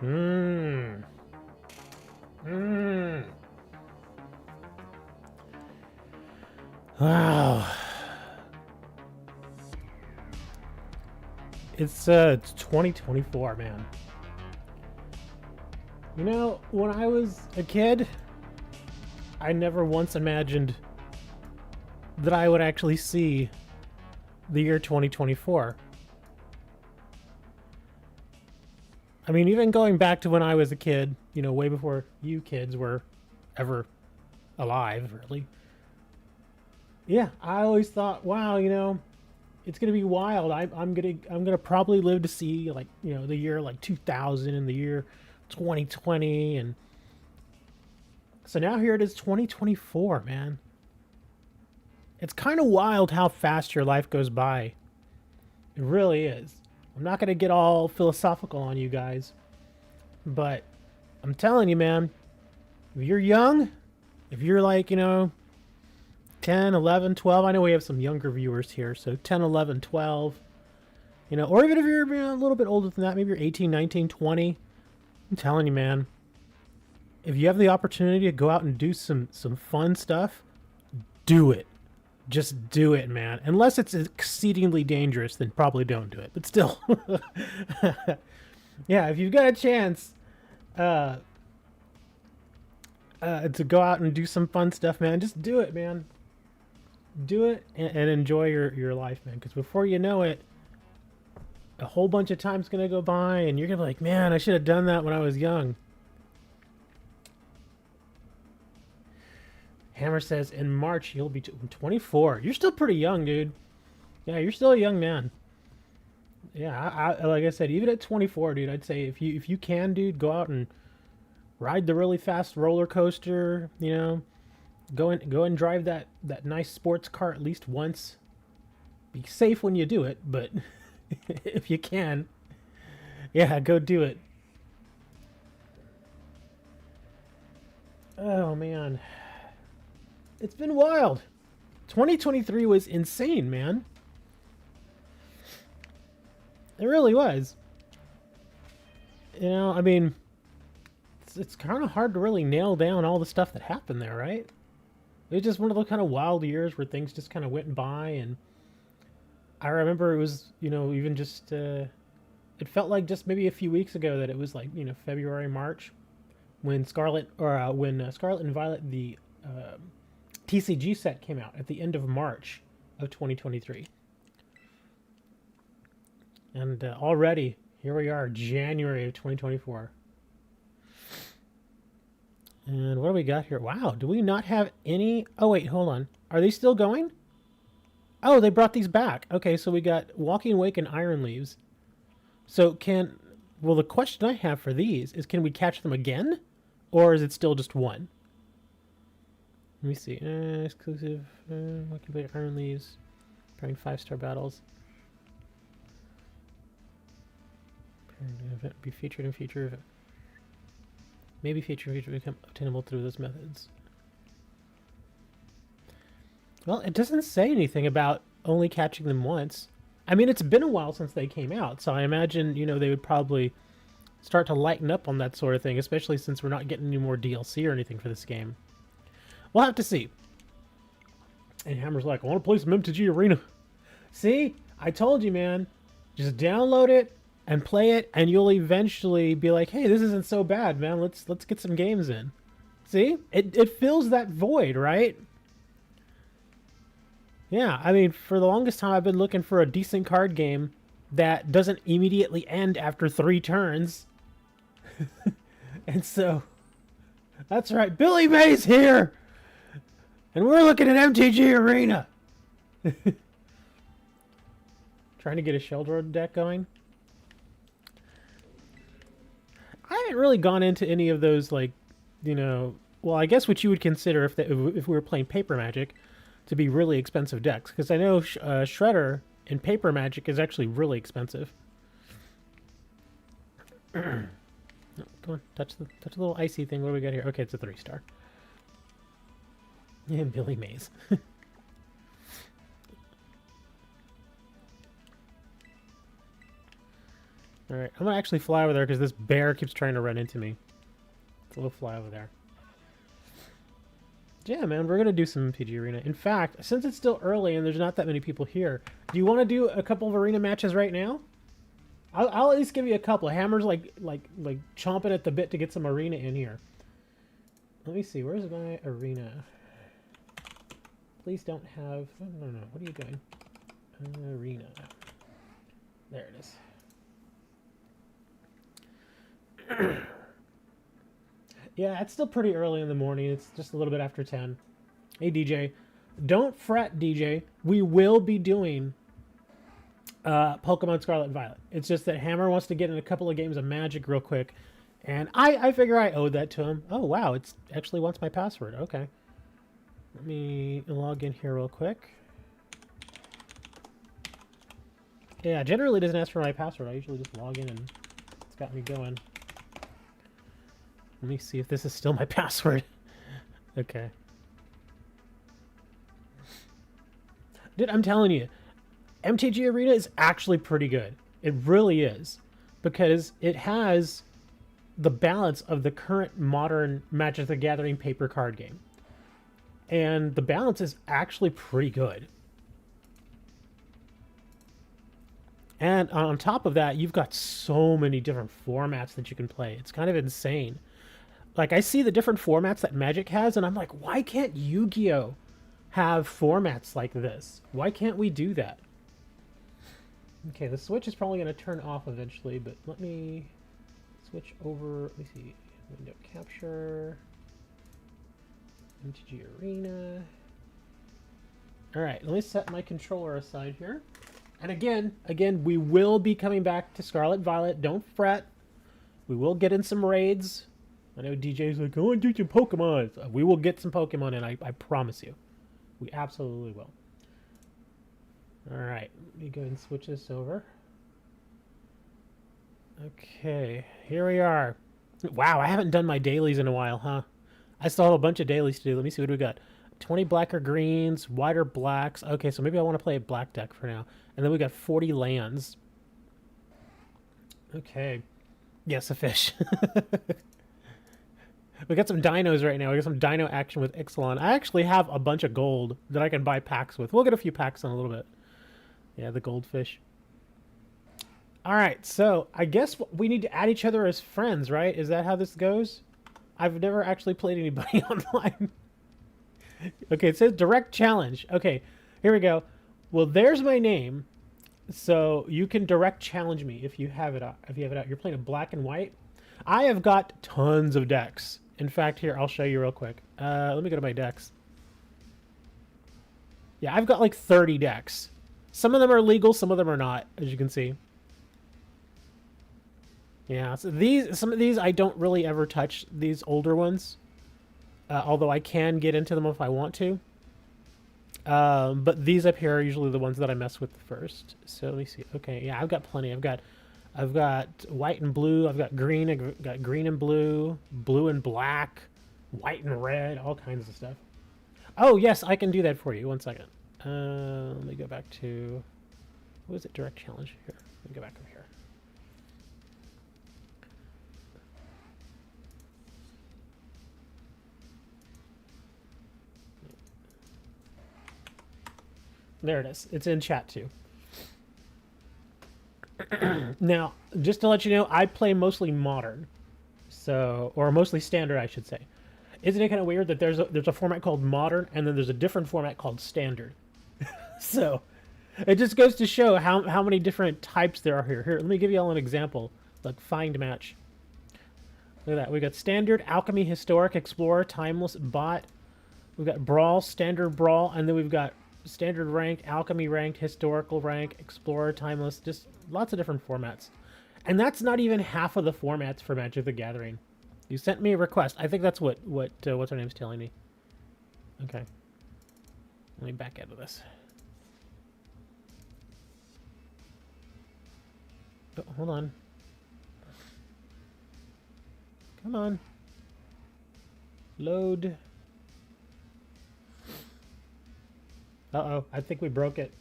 Mmm. Mmm. Wow. It's 2024, man. You know, when I was a kid, I never once imagined that I would actually see the year 2024. I mean, even going back to when I was a kid, you know, way before you kids were ever alive, really. Yeah, I always thought, wow, you know, it's gonna be wild. I'm gonna probably live to see like the year like 2000 and the year 2020, and so now here it is 2024, man. It's kind of wild how fast your life goes by. It really is. I'm not gonna get all philosophical on you guys, but I'm telling you, man, if you're young, if you're like 10, 11, 12. I know we have some younger viewers here, so 10, 11, 12. Or even if you're a little bit older than that, maybe you're 18, 19, 20. I'm telling you, man, if you have the opportunity to go out and do some fun stuff, do it. Just do it, man. Unless it's exceedingly dangerous, then probably don't do it. But still, yeah, if you've got a chance to go out and do some fun stuff, man, just do it, man. Do it and enjoy your life, man. Because before you know it, a whole bunch of time's gonna go by, and you're gonna be like, man, I should have done that when I was young. Hammer says in March you'll be 24. You're still pretty young, dude. Yeah, you're still a young man. Yeah, I like I said, even at 24, dude, I'd say if you can, dude, go out and ride the really fast roller coaster. Go and drive that nice sports car at least once. Be safe when you do it, but if you can, yeah, go do it. Oh man, it's been wild. 2023 was insane, man. It really was. I mean, it's kind of hard to really nail down all the stuff that happened there, right? It was just one of those kind of wild years where things just kind of went by, and I remember it was, even just, it felt like just maybe a few weeks ago that it was like, February, March, when Scarlet and Violet, the TCG set came out at the end of March of 2023. And already, here we are, January of 2024. And what do we got here? Wow, do we not have any... Oh, wait, hold on. Are they still going? Oh, they brought these back. Okay, so we got Walking Wake and Iron Leaves. So well, the question I have for these is, can we catch them again? Or is it still just one? Let me see. Exclusive. Walking Wake, Iron Leaves. Preparing 5-star battles. Event be featured in future event. Maybe feature become obtainable through those methods. Well, it doesn't say anything about only catching them once. I mean, it's been a while since they came out, so I imagine, they would probably start to lighten up on that sort of thing, especially since we're not getting any more DLC or anything for this game. We'll have to see. And Hammer's like, I want to play some MTG Arena. See? I told you, man. Just download it and play it, and you'll eventually be like, hey, this isn't so bad, man. Let's get some games in. See? It fills that void, right? Yeah, I mean, for the longest time, I've been looking for a decent card game that doesn't immediately end after 3 turns. And so, that's right, Billy May's here! And we're looking at MTG Arena! Trying to get a Sheldon deck going. I haven't really gone into any of those, like, well, I guess what you would consider if we were playing Paper Magic to be really expensive decks. Because I know Shredder in Paper Magic is actually really expensive. Oh, come on, touch the little icy thing. What do we got here? Okay, it's a 3-star. Yeah, Billy Mays. All right, I'm gonna actually fly over there because this bear keeps trying to run into me. So we'll fly over there. Yeah, man, we're gonna do some PG Arena. In fact, since it's still early and there's not that many people here, do you want to do a couple of arena matches right now? I'll at least give you a couple. Hammer's like chomping at the bit to get some arena in here. Let me see. Where's my arena? Please don't have. Oh, no. What are you doing? Arena. There it is. Yeah, it's still pretty early in the morning. It's just a little bit after 10. Hey, DJ. Don't fret, DJ. We will be doing Pokemon Scarlet and Violet. It's just that Hammer wants to get in a couple of games of Magic real quick. And I figure I owed that to him. Oh, wow. It actually wants my password. Okay. Let me log in here real quick. Yeah, generally it doesn't ask for my password. I usually just log in and it's got me going. Let me see if this is still my password. Okay. Dude, I'm telling you, MTG Arena is actually pretty good. It really is. Because it has the balance of the current modern Magic the Gathering paper card game. And the balance is actually pretty good. And on top of that, you've got so many different formats that you can play. It's kind of insane. Like, I see the different formats that Magic has, and I'm like, why can't Yu-Gi-Oh! Have formats like this? Why can't we do that? Okay, the Switch is probably going to turn off eventually, but let me switch over. Let me see. Window capture. MTG Arena. Alright, let me set my controller aside here. And again, we will be coming back to Scarlet Violet. Don't fret. We will get in some raids. I know DJ's like, I want to do some Pokemon. We will get some Pokemon in, I promise you. We absolutely will. Alright, let me go ahead and switch this over. Okay, here we are. Wow, I haven't done my dailies in a while, huh? I still have a bunch of dailies to do. Let me see what we got. 20 blacker greens, wider blacks. Okay, so maybe I want to play a black deck for now. And then we got 40 lands. Okay. Yes, a fish. We got some dinos right now. We got some dino action with Ixalan. I actually have a bunch of gold that I can buy packs with. We'll get a few packs in a little bit. Yeah, the goldfish. All right, so I guess we need to add each other as friends, right? Is that how this goes? I've never actually played anybody online. Okay, it says direct challenge. Okay, here we go. Well, there's my name. So you can direct challenge me if you have it out. If you have it out. You're playing a black and white. I have got tons of decks. In fact, here, I'll show you real quick. Let me go to my decks. Yeah, I've got like 30 decks. Some of them are legal, some of them are not, as you can see. Yeah, so some of these I don't really ever touch, these older ones. Although I can get into them if I want to. But these up here are usually the ones that I mess with first. So let me see. Okay, yeah, I've got plenty. I've got white and blue. I've got green. I've got green and blue, blue and black, white and red, all kinds of stuff. Oh, yes, I can do that for you. 1 second. Let me go back to... What is it? Direct challenge here. Let me go back over here. There it is. It's in chat, too. Now, just to let you know, I play mostly modern. So, or mostly standard, I should say. Isn't it kind of weird that there's a format called modern and then there's a different format called standard? So, it just goes to show how many different types there are here. Here, let me give you all an example. Like, find match. Look at that. We got standard, alchemy, historic, explorer, timeless, bot. We've got brawl, standard brawl, and then we've got standard ranked, alchemy ranked, historical rank, explorer, timeless, just lots of different formats. And that's not even half of the formats for Magic the Gathering. You sent me a request. I think that's what's her name's telling me. Okay. Let me back out of this. Oh, hold on. Come on. Load. Uh-oh, I think we broke it.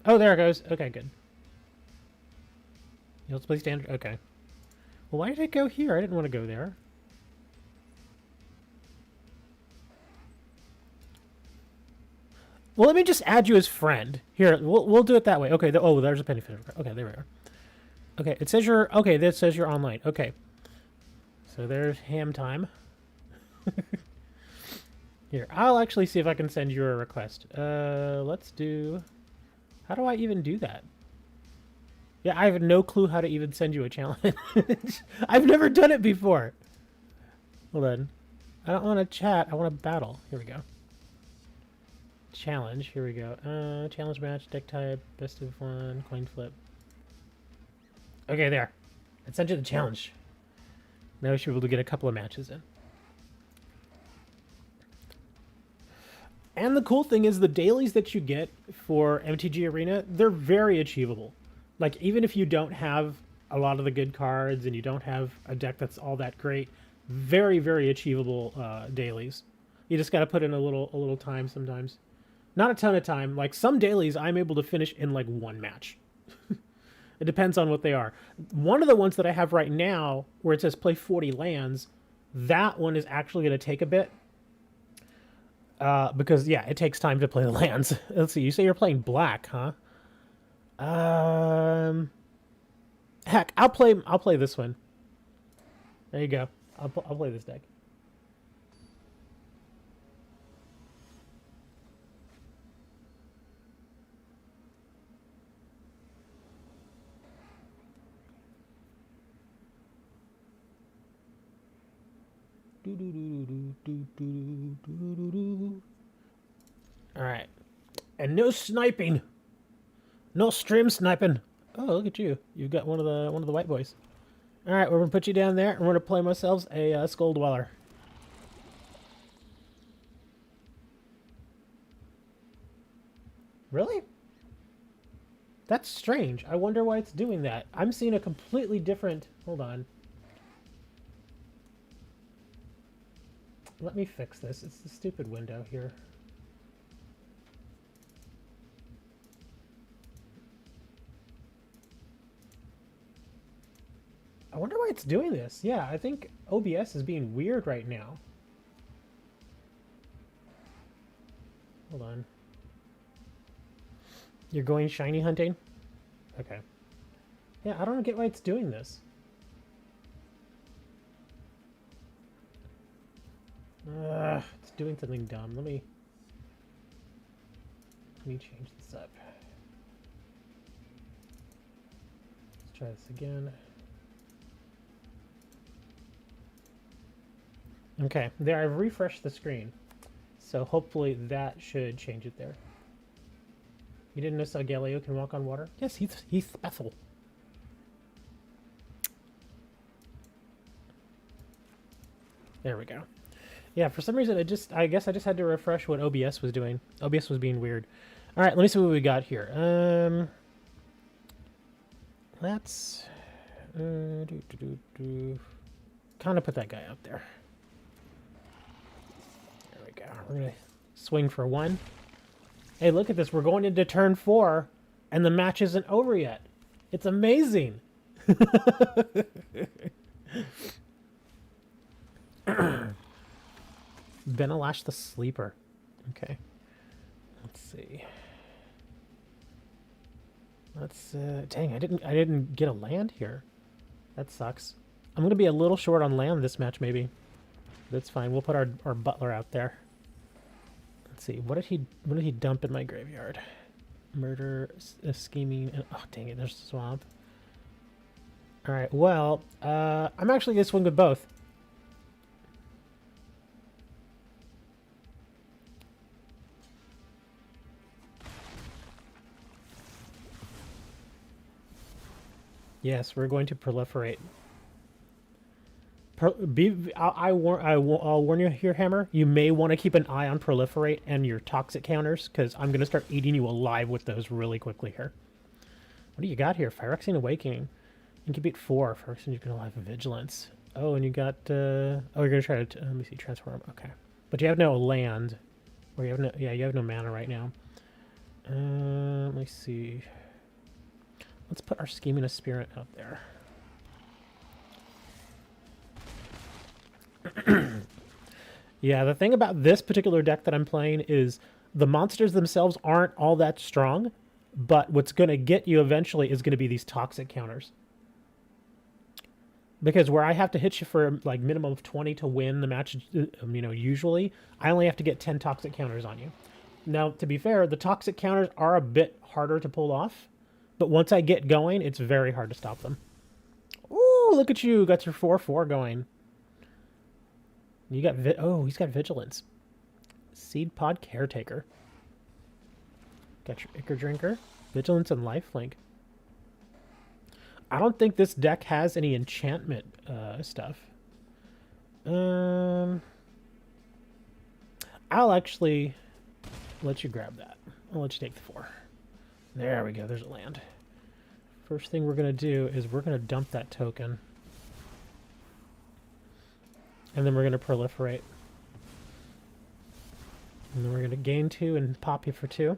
Oh, there it goes. Okay, good. Let's play standard. Okay. Well, why did it go here? I didn't want to go there. Well, let me just add you as friend. Here, we'll do it that way. Okay. Oh, there's a penny fish. Okay, there we are. Okay, it says you're... Okay, that says you're online. Okay. So there's ham time. Here, I'll actually see if I can send you a request. Let's do... How do I even do that? Yeah, I have no clue how to even send you a challenge. I've never done it before. Hold on. I don't want to chat. I want to battle. Here we go. Challenge. Here we go. Challenge match, deck type, best of one, coin flip. Okay, there. I sent you the challenge. Now we should be able to get a couple of matches in. And the cool thing is the dailies that you get for MTG Arena, they're very achievable. Like, even if you don't have a lot of the good cards and you don't have a deck that's all that great, very, very achievable dailies. You just got to put in a little time sometimes. Not a ton of time. Like, some dailies I'm able to finish in, like, one match. It depends on what they are. One of the ones that I have right now, where it says play 40 lands, that one is actually going to take a bit. Because, yeah, it takes time to play the lands. Let's see, you say you're playing black, huh? Heck, I'll play this one. There you go. I'll play this deck. All right, and no sniping, no stream sniping. Oh, look at you! You've got one of the white boys. All right, we're gonna put you down there, and we're gonna play ourselves a Skull Dweller. Really? That's strange. I wonder why it's doing that. I'm seeing a completely different... Hold on. Let me fix this. It's the stupid window here. I wonder why it's doing this. Yeah, I think OBS is being weird right now. Hold on. You're going shiny hunting? Okay. Yeah, I don't get why it's doing this. It's doing something dumb. Let me change this up. Let's try this again. Okay, there, I've refreshed the screen. So hopefully that should change it there. You didn't know Galileo can walk on water? Yes, he's special. There we go. Yeah, for some reason I guess I just had to refresh what OBS was doing. OBS was being weird. All right, let me see what we got here. Let's kind of put that guy out there. There we go. We're gonna swing for one. Hey, look at this. We're going into turn 4, and the match isn't over yet. It's amazing. Benelash the Sleeper. Okay. Let's see. Let's dang, I didn't get a land here. That sucks. I'm gonna be a little short on land this match, maybe. That's fine. We'll put our butler out there. Let's see. What did he dump in my graveyard? Murder, scheming, and oh dang it, there's the swamp. Alright, well, I'm actually gonna swing with both. Yes, we're going to proliferate. I'll warn you here, Hammer. You may want to keep an eye on proliferate and your toxic counters, because I'm going to start eating you alive with those really quickly here. What do you got here? Phyrexian Awakening. Incubate 4. Phyrexian, you can alive Vigilance. Oh, and you got... oh, you're going to try to... let me see. Transform. Okay. But you have no land. Or you have no... Yeah, you have no mana right now. Let me see. Let's put our Scheming of Spirit out there. Yeah, the thing about this particular deck that I'm playing is the monsters themselves aren't all that strong, but what's going to get you eventually is going to be these toxic counters. Because where I have to hit you for like minimum of 20 to win the match, usually, I only have to get 10 toxic counters on you. Now, to be fair, the toxic counters are a bit harder to pull off, but once I get going, it's very hard to stop them. Ooh, look at you. Got your 4-4 going. You got he's got Vigilance. Seed Pod Caretaker. Got your Ichor Drinker. Vigilance and Lifelink. I don't think this deck has any enchantment stuff. I'll actually let you grab that. I'll let you take the 4. There we go. There's a land. First thing we're going to do is we're going to dump that token. And then we're going to proliferate. And then we're going to gain 2 and pop you for 2.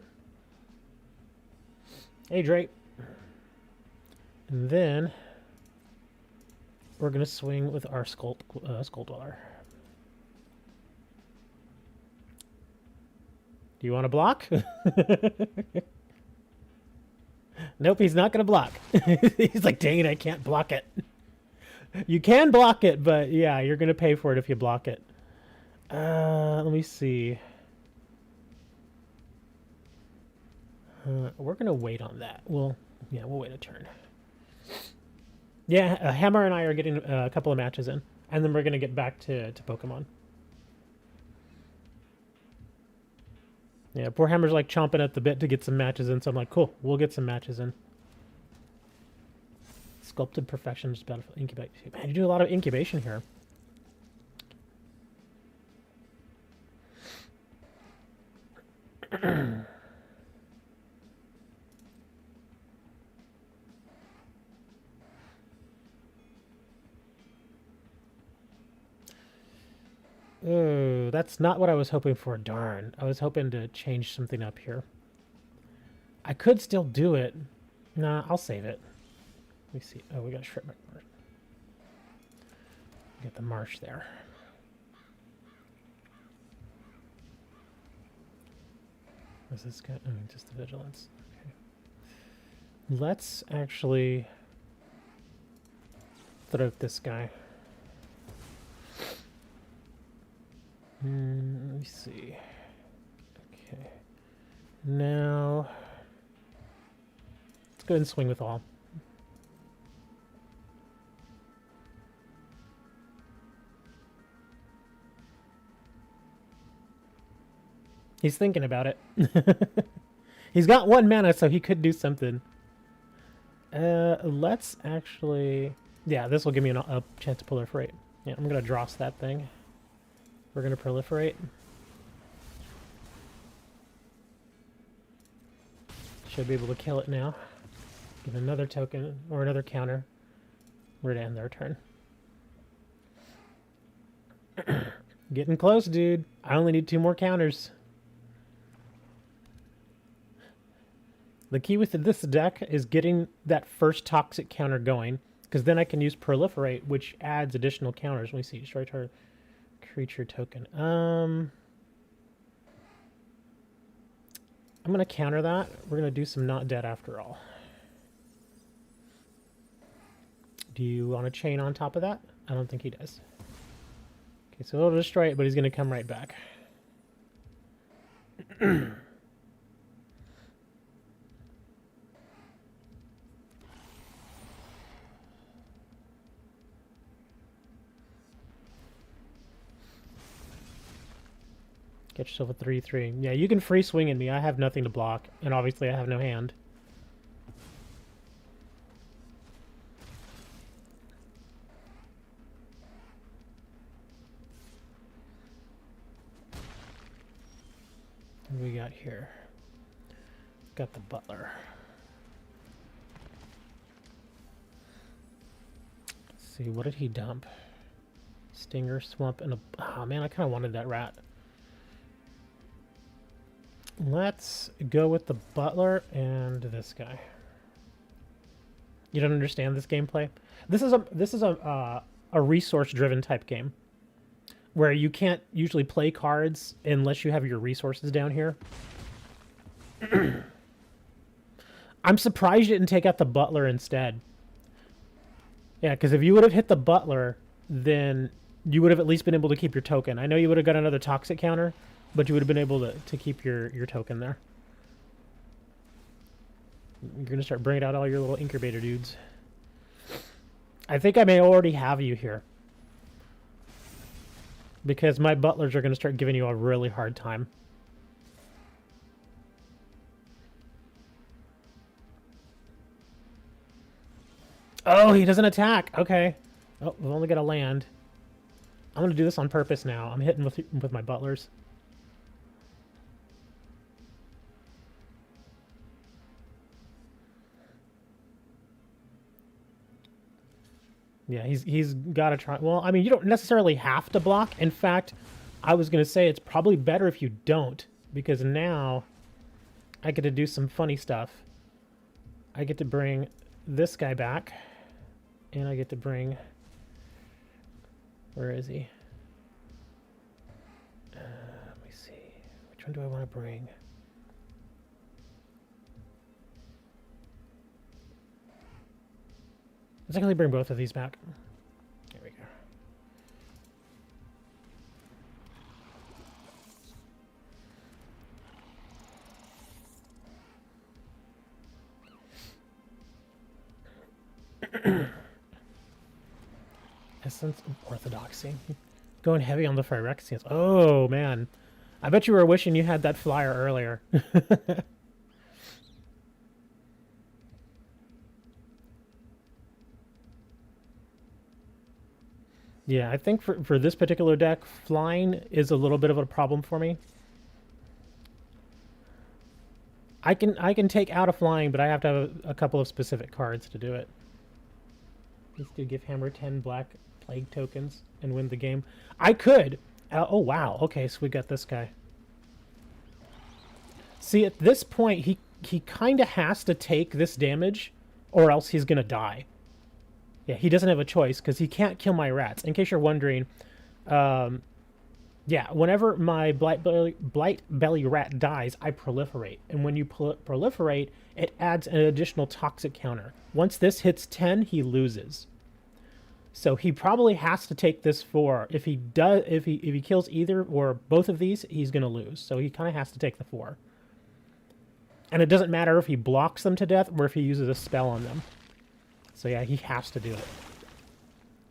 Hey, Drake. And then we're going to swing with our Skull Dweller. Do you want to block? Nope, he's not going to block. He's like, dang it, I can't block it. You can block it, but yeah, you're going to pay for it if you block it. Let me see. We're going to wait on that. We'll wait a turn. Yeah, Hammer and I are getting a couple of matches in, and then we're going to get back to Pokemon. Yeah, poor Hammer's like chomping at the bit to get some matches in, so I'm like, cool, we'll get some matches in. Sculpted Perfection is Battlefield Incubate. Man, you do a lot of incubation here. Oh, that's not what I was hoping for. Darn. I was hoping to change something up here. I could still do it. Nah, I'll save it. Let me see. Oh, we got Shrip Marsh. Get the marsh there. What's this guy? Oh, just the Vigilance. Okay. Let's actually throw out this guy. Let me see. Okay. Now, let's go ahead and swing with all. He's thinking about it. He's got 1 mana, so he could do something. Let's actually... Yeah, this will give me a chance to proliferate. Yeah, I'm going to dross that thing. We're going to proliferate. Should be able to kill it now. Give another token, or another counter. We're going to end their turn. Getting close, dude. I only need 2 more counters. The key with this deck is getting that first toxic counter going, because then I can use proliferate, which adds additional counters. Let me see. Destroy target creature token. I'm going to counter that. We're going to do some not dead after all. Do you want to chain on top of that? I don't think he does. Okay, so he'll destroy it, but he's going to come right back. Get yourself a 3/3. Yeah, you can free swing at me. I have nothing to block, and obviously I have no hand. What do we got here? Got the Butler. Let's see, what did he dump? Stinger, Swamp, and a... Oh man, I kind of wanted that rat. Let's go with the Butler and this guy. You don't understand this gameplay. This is a resource driven type game where you can't usually play cards unless you have your resources down here. I'm surprised you didn't take out the butler instead. Yeah, because if you would have hit the butler, then you would have at least been able to keep your token. I know you would have got another toxic counter, but you would have been able to keep your token there. You're going to start bringing out all your little incubator dudes. I think I may already have you here. Because my butlers are going to start giving you a really hard time. Oh, he doesn't attack. Okay. Oh, we've only got to land. I'm going to do this on purpose now. I'm hitting with my butlers. Yeah, he's got to try. Well, I mean, you don't necessarily have to block. In fact, I was going to say it's probably better if you don't, because now I get to do some funny stuff. I get to bring this guy back, and I get to bring... Where is he? Let me see. Which one do I want to bring? Let's actually bring both of these back. There we go. Essence of Orthodoxy. Going heavy on the Phyrexians. Oh, man. I bet you were wishing you had that flyer earlier. Yeah, I think for this particular deck, flying is a little bit of a problem for me. I can take out a flying, but I have to have a couple of specific cards to do it. Just to give Hammer 10 black plague tokens and win the game. I could. Oh, wow. Okay, so we got this guy. See, at this point, he kind of has to take this damage, or else he's going to die. Yeah, he doesn't have a choice, because he can't kill my rats. In case you're wondering, yeah, whenever my blight belly rat dies, I proliferate. And when you proliferate, it adds an additional toxic counter. Once this hits 10, he loses. So he probably has to take this 4. If he kills either or both of these, he's going to lose. So he kind of has to take the 4. And it doesn't matter if he blocks them to death or if he uses a spell on them. So yeah, he has to do it.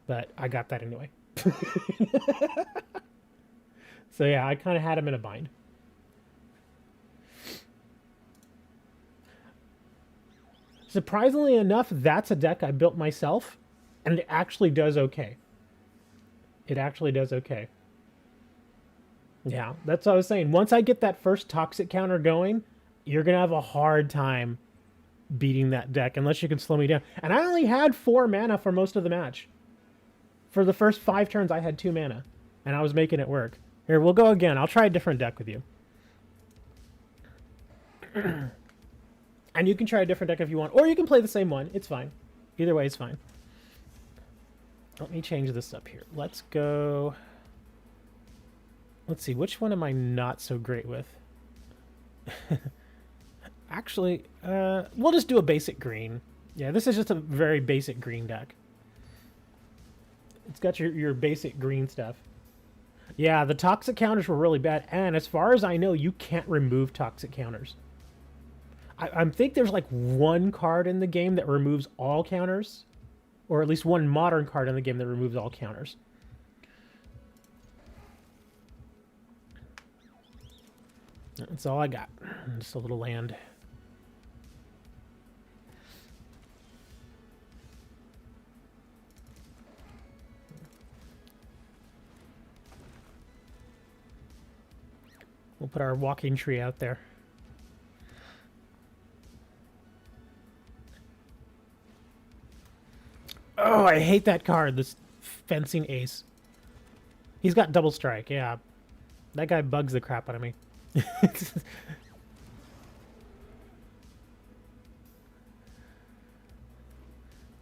But I got that anyway. So yeah, I kind of had him in a bind. Surprisingly enough, that's a deck I built myself, and it actually does okay. It actually does okay. Yeah, that's what I was saying. Once I get that first toxic counter going, you're going to have a hard time beating that deck unless you can slow me down. And I only had 4 mana for most of the match. For the first 5 turns, I had 2 mana, and I was making it work. Here, we'll go again. I'll try a different deck with you. And you can try a different deck if you want, or you can play the same one. It's fine. Either way, it's fine. Let me change this up here. Let's go... Let's see, which one am I not so great with? Actually, we'll just do a basic green. Yeah, this is just a very basic green deck. It's got your basic green stuff. Yeah, the toxic counters were really bad, and as far as I know, you can't remove toxic counters. I think there's like 1 card in the game that removes all counters, or at least 1 modern card in the game that removes all counters. That's all I got. Just a little land. We'll put our walking tree out there. Oh, I hate that card, this fencing ace. He's got double strike, yeah. That guy bugs the crap out of me.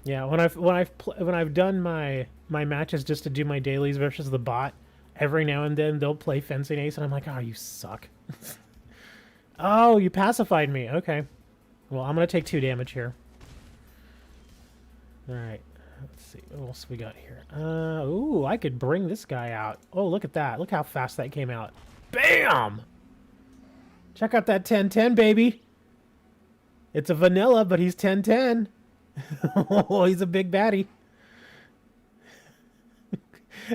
Yeah, when I've done my matches just to do my dailies versus the bot, every now and then they'll play fencing ace, and I'm like, oh, you suck. Oh, you pacified me. Okay. Well, I'm gonna take 2 damage here. All right. Let's see what else we got here. Ooh, I could bring this guy out. Oh, look at that. Look how fast that came out. Bam! Check out that 10-10, baby. It's a vanilla, but he's 10-10. Oh, he's a big baddie.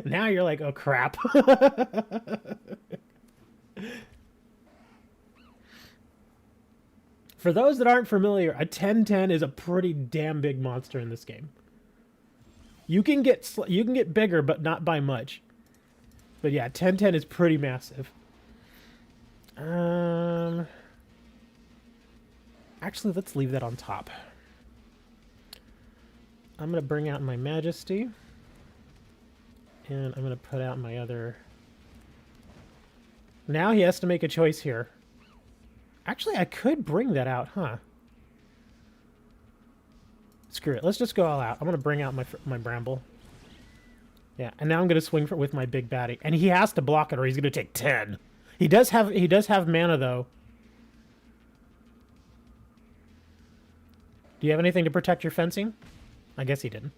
Now you're like, oh, crap. For those that aren't familiar, a 10-10 is a pretty damn big monster in this game. You can get bigger, but not by much. But yeah, 10-10 is pretty massive. Actually, let's leave that on top. I'm going to bring out my Majesty. And I'm going to put out my other... Now he has to make a choice here. Actually, I could bring that out, huh? Screw it. Let's just go all out. I'm going to bring out my Bramble. Yeah, and now I'm going to swing with my big baddie. And he has to block it or he's going to take 10. He does have mana, though. Do you have anything to protect your fencing? I guess he didn't.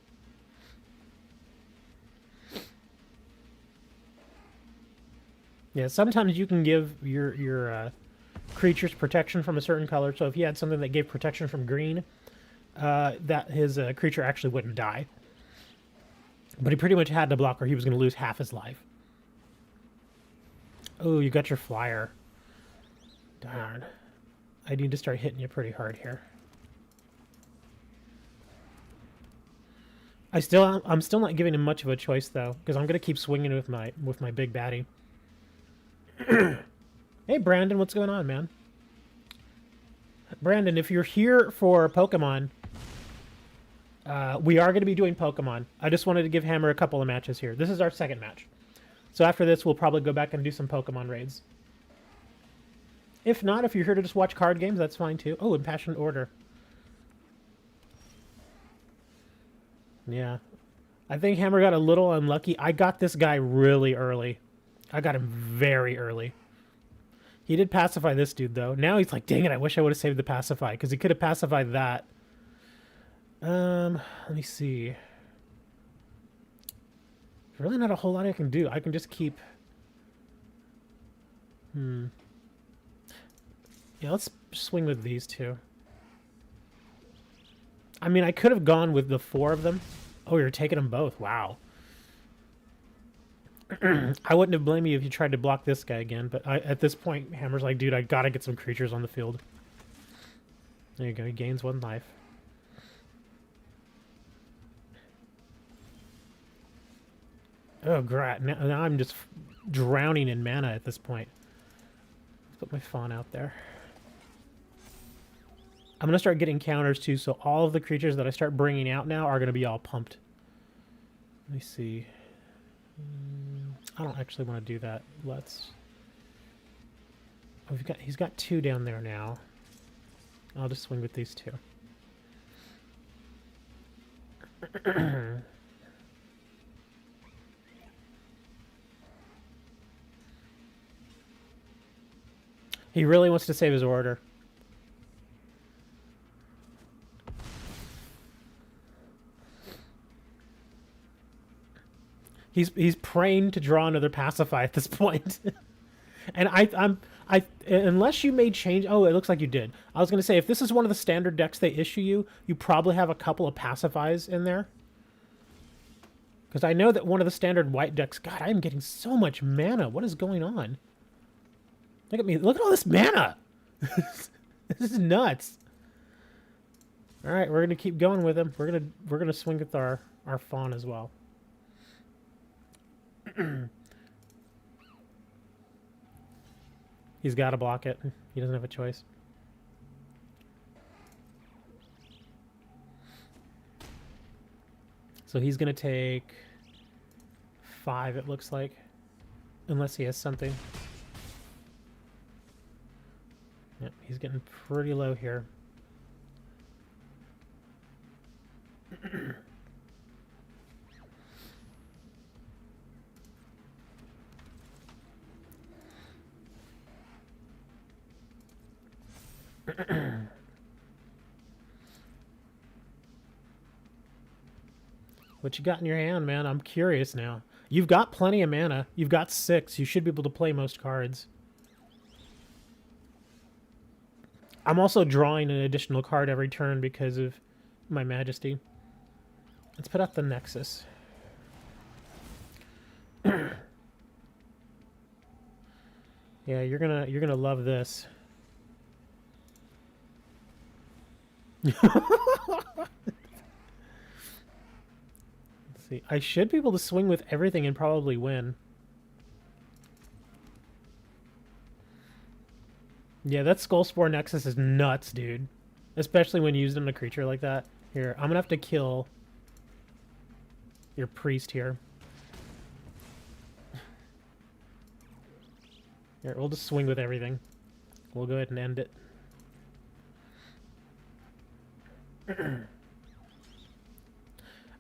Yeah, sometimes you can give your creatures protection from a certain color. So if you had something that gave protection from green, that his creature actually wouldn't die. But he pretty much had to block or he was going to lose half his life. Oh, you got your flyer. Darn. I need to start hitting you pretty hard here. I'm still not giving him much of a choice though, because I'm gonna keep swinging with my big baddie. Hey Brandon, what's going on, man? Brandon, if you're here for Pokemon, we are going to be doing Pokemon. I just wanted to give Hammer a couple of matches here. This is our second match. So after this, we'll probably go back and do some Pokemon raids. If not, if you're here to just watch card games, that's fine too. Oh, Impassioned Order. Yeah. I think Hammer got a little unlucky. I got this guy really early. I got him very early. He did pacify this dude, though. Now he's like, dang it, I wish I would have saved the pacify, because he could have pacified that. Let me see. There's really not a whole lot I can do. I can just keep... Yeah, let's swing with these two. I mean, I could have gone with the 4 of them. Oh, you're taking them both. Wow. I wouldn't have blamed you if you tried to block this guy again, but at this point, Hammer's like, dude, I gotta get some creatures on the field. There you go. He gains 1 life. Oh, great. Now I'm just drowning in mana at this point. Let's put my fawn out there. I'm going to start getting counters, too, so all of the creatures that I start bringing out now are going to be all pumped. Let me see. I don't actually want to do that. Let's... Oh, he's got 2 down there now. I'll just swing with these 2. He really wants to save his order. He's praying to draw another pacify at this point. And unless you made change... Oh, it looks like you did. I was going to say, if this is one of the standard decks they issue you, you probably have a couple of pacifies in there. Because I know that one of the standard white decks... God, I am getting so much mana. What is going on? Look at me. Look at all this mana. This is nuts. All right, we're going to keep going with him. We're going to swing with our fawn as well. He's got to block it. He doesn't have a choice. So he's going to take 5, it looks like. Unless he has something. Yep, he's getting pretty low here. What you got in your hand, man? I'm curious now. You've got plenty of mana. You've got 6. You should be able to play most cards. I'm also drawing an additional card every turn because of my majesty. Let's put out the Nexus. Yeah, you're gonna love this. Let's see. I should be able to swing with everything and probably win. Yeah, that Skullspore Nexus is nuts, dude. Especially when used on a creature like that. Here, I'm gonna have to kill your priest here. Here, we'll just swing with everything. We'll go ahead and end it.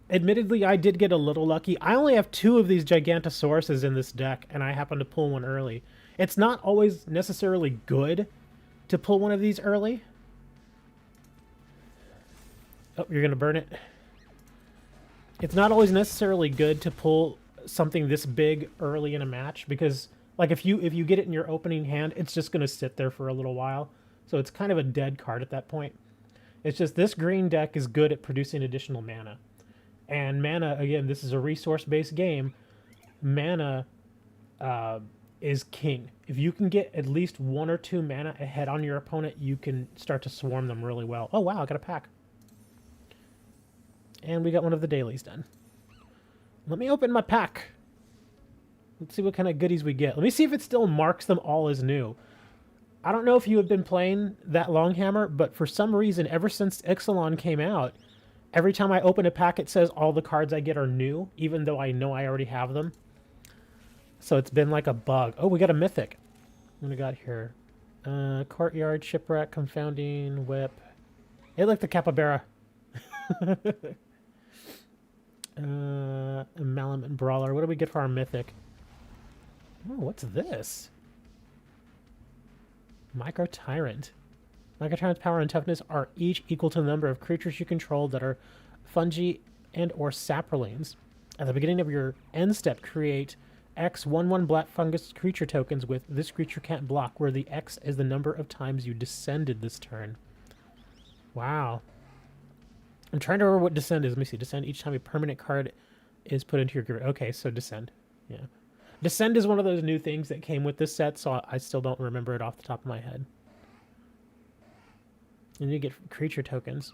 Admittedly, I did get a little lucky. I only have 2 of these Gigantosauruses in this deck, and I happened to pull one early. It's not always necessarily good to pull one of these early. Oh, you're going to burn it. It's not always necessarily good to pull something this big early in a match, because like if you get it in your opening hand, it's just going to sit there for a little while. So it's kind of a dead card at that point. It's just this green deck is good at producing additional mana. And mana, again, this is a resource-based game. Mana is king. If you can get at least 1 or 2 mana ahead on your opponent, you can start to swarm them really well. Oh, wow, I got a pack. And we got one of the dailies done. Let me open my pack. Let's see what kind of goodies we get. Let me see if it still marks them all as new. I don't know if you have been playing that Longhammer, but for some reason, ever since Ixalan came out, every time I open a pack, it says all the cards I get are new, even though I know I already have them. So it's been like a bug. Oh, we got a mythic. What do we got here? Courtyard, Shipwreck, Confounding, Whip. Hey, look, the Capybara. Malamute Brawler. What do we get for our mythic? Oh, what's this? Micro Tyrant. Micro Tyrant's power and toughness are each equal to the number of creatures you control that are fungi and or saprolines. At the beginning of your end step, create X 1/1 black fungus creature tokens with this creature can't block, where the X is the number of times you descended this turn. Wow. I'm trying to remember what descend is. Let me see. Descend each time a permanent card is put into your graveyard. Okay, so descend. Yeah. Descend is one of those new things that came with this set, so I still don't remember it off the top of my head. And you get creature tokens.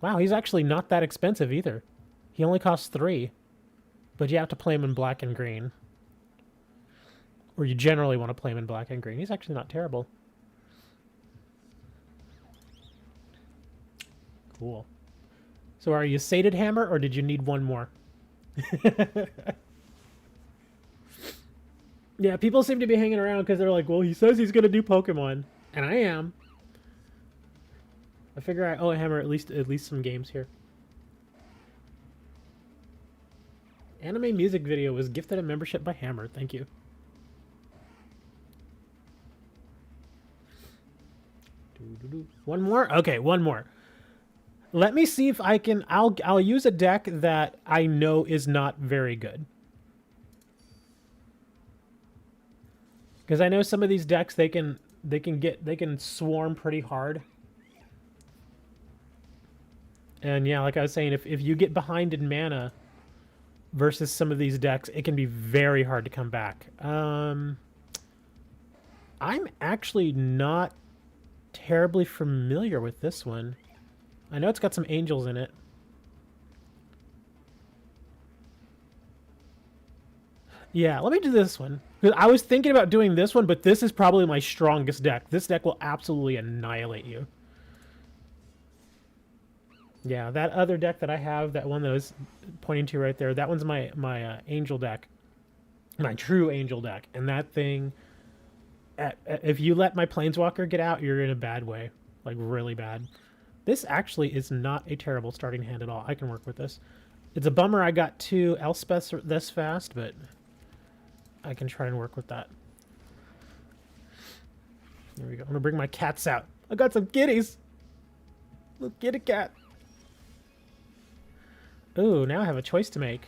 Wow, he's actually not that expensive either. He only costs 3. But you have to play him in black and green. Or you generally want to play him in black and green. He's actually not terrible. Cool. So are you sated hammer, or did you need one more? Yeah, people seem to be hanging around because they're like, well, he says he's going to do Pokemon. And I am. I figure I owe a hammer at least some games here. Anime music video was gifted a membership by Hammer. Thank you. One more? Okay, one more. Let me see if I can... I'll use a deck that I know is not very good. Because I know some of these decks, they can swarm pretty hard. And yeah, like I was saying, if you get behind in mana versus some of these decks, it can be very hard to come back. I'm actually not terribly familiar with this one. I know it's got some angels in it. Yeah, let me do this one. I was thinking about doing this one, but this is probably my strongest deck. This deck will absolutely annihilate you. Yeah, that other deck that I have, that one that I was pointing to right there, that one's my angel deck. My true angel deck. And that thing, if you let my Planeswalker get out, you're in a bad way. Like, really bad. This actually is not a terrible starting hand at all. I can work with this. It's a bummer I got 2 Elspeths this fast, but I can try and work with that. There we go. I'm gonna bring my cats out. I got some kitties. Little kitty cat. Ooh, now I have a choice to make.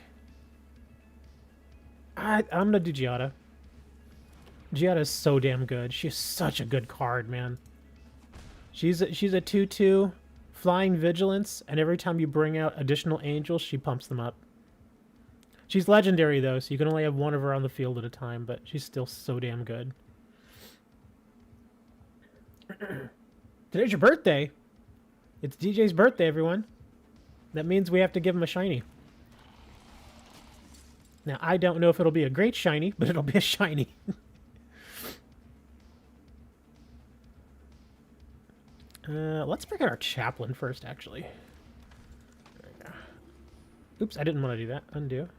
I'm gonna do Giada. Giada is so damn good. She's such a good card, man. She's a 2/2 flying vigilance, and every time you bring out additional angels, she pumps them up. She's legendary though, so you can only have one of her on the field at a time, but she's still so damn good. Today's your birthday. It's DJ's birthday, everyone. That means we have to give him a shiny. Now, I don't know if it'll be a great shiny, but it'll be a shiny. Let's bring out our chaplain first, actually. There we go. Oops, I didn't want to do that. Undo. Okay.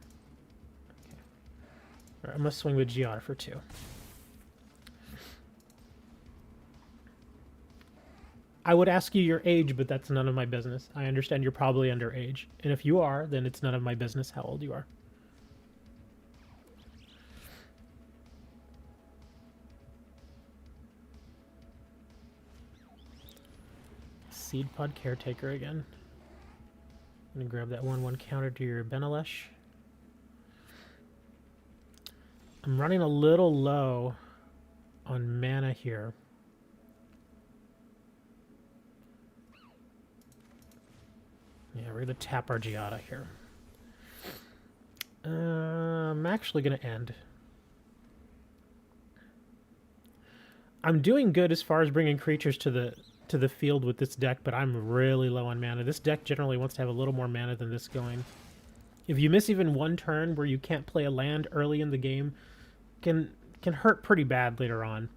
All right, I'm going to swing with Giada for 2. I would ask you your age, but that's none of my business. I understand you're probably underage. And if you are, then it's none of my business how old you are. Seed Pod Caretaker again. I'm going to grab that 1/1 counter to your Benelesh. I'm running a little low on mana here. Yeah, we're going to tap our Giada here. I'm actually going to end. I'm doing good as far as bringing creatures to the field with this deck, but I'm really low on mana. This deck generally wants to have a little more mana than this going. If you miss even one turn where you can't play a land early in the game, can hurt pretty bad later on.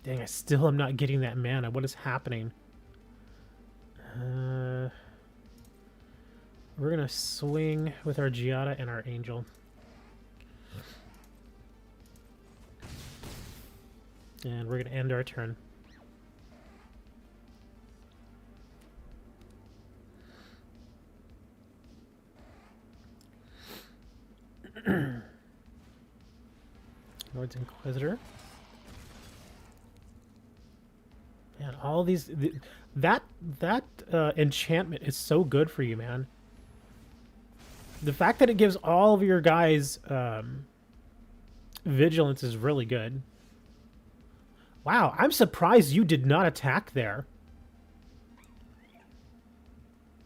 Dang, I still am not getting that mana. What is happening? We're going to swing with our Giada and our Angel. And we're going to end our turn. Lord's Inquisitor. Man, all these... That enchantment is so good for you, man. The fact that it gives all of your guys vigilance is really good. Wow, I'm surprised you did not attack there.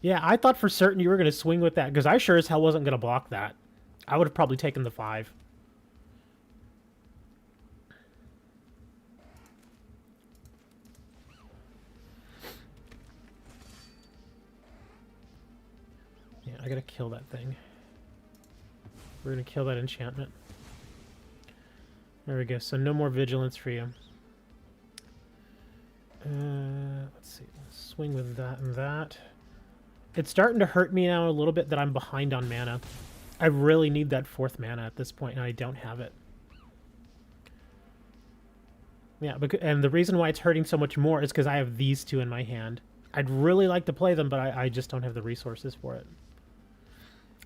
Yeah, I thought for certain you were going to swing with that, because I sure as hell wasn't going to block that. I would have probably taken the 5. Yeah, I gotta kill that thing. We're gonna kill that enchantment. There we go, so no more vigilance for you. Let's see, swing with that and that. It's starting to hurt me now a little bit that I'm behind on mana. I really need that 4th mana at this point, and I don't have it. Yeah, and the reason why it's hurting so much more is because I have these 2 in my hand. I'd really like to play them, but I just don't have the resources for it.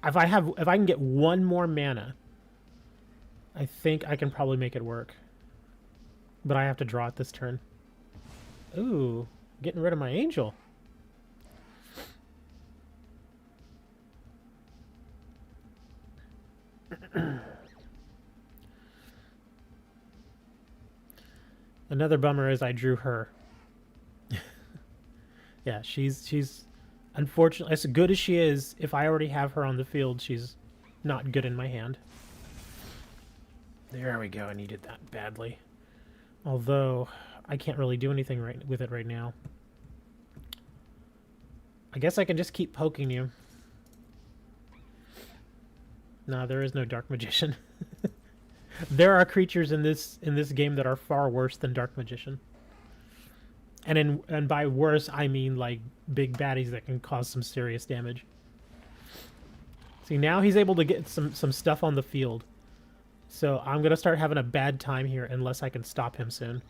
If I can get 1 more mana, I think I can probably make it work. But I have to draw it this turn. Ooh, getting rid of my Angel. Another bummer is I drew her. Yeah, she's unfortunately, as good as she is, if I already have her on the field, she's not good in my hand. There we go, I needed that badly. Although, I can't really do anything with it right now. I guess I can just keep poking you. No, there is no Dark Magician. There are creatures in this game that are far worse than Dark Magician. And by worse, I mean like big baddies that can cause some serious damage. See, now he's able to get some stuff on the field. So I'm going to start having a bad time here unless I can stop him soon.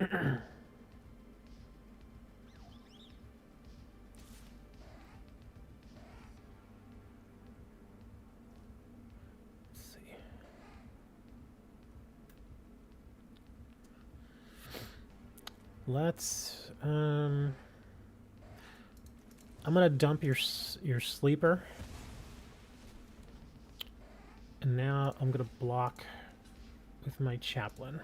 Let's see. Let's I'm gonna dump your sleeper, and now I'm gonna block with my chaplain.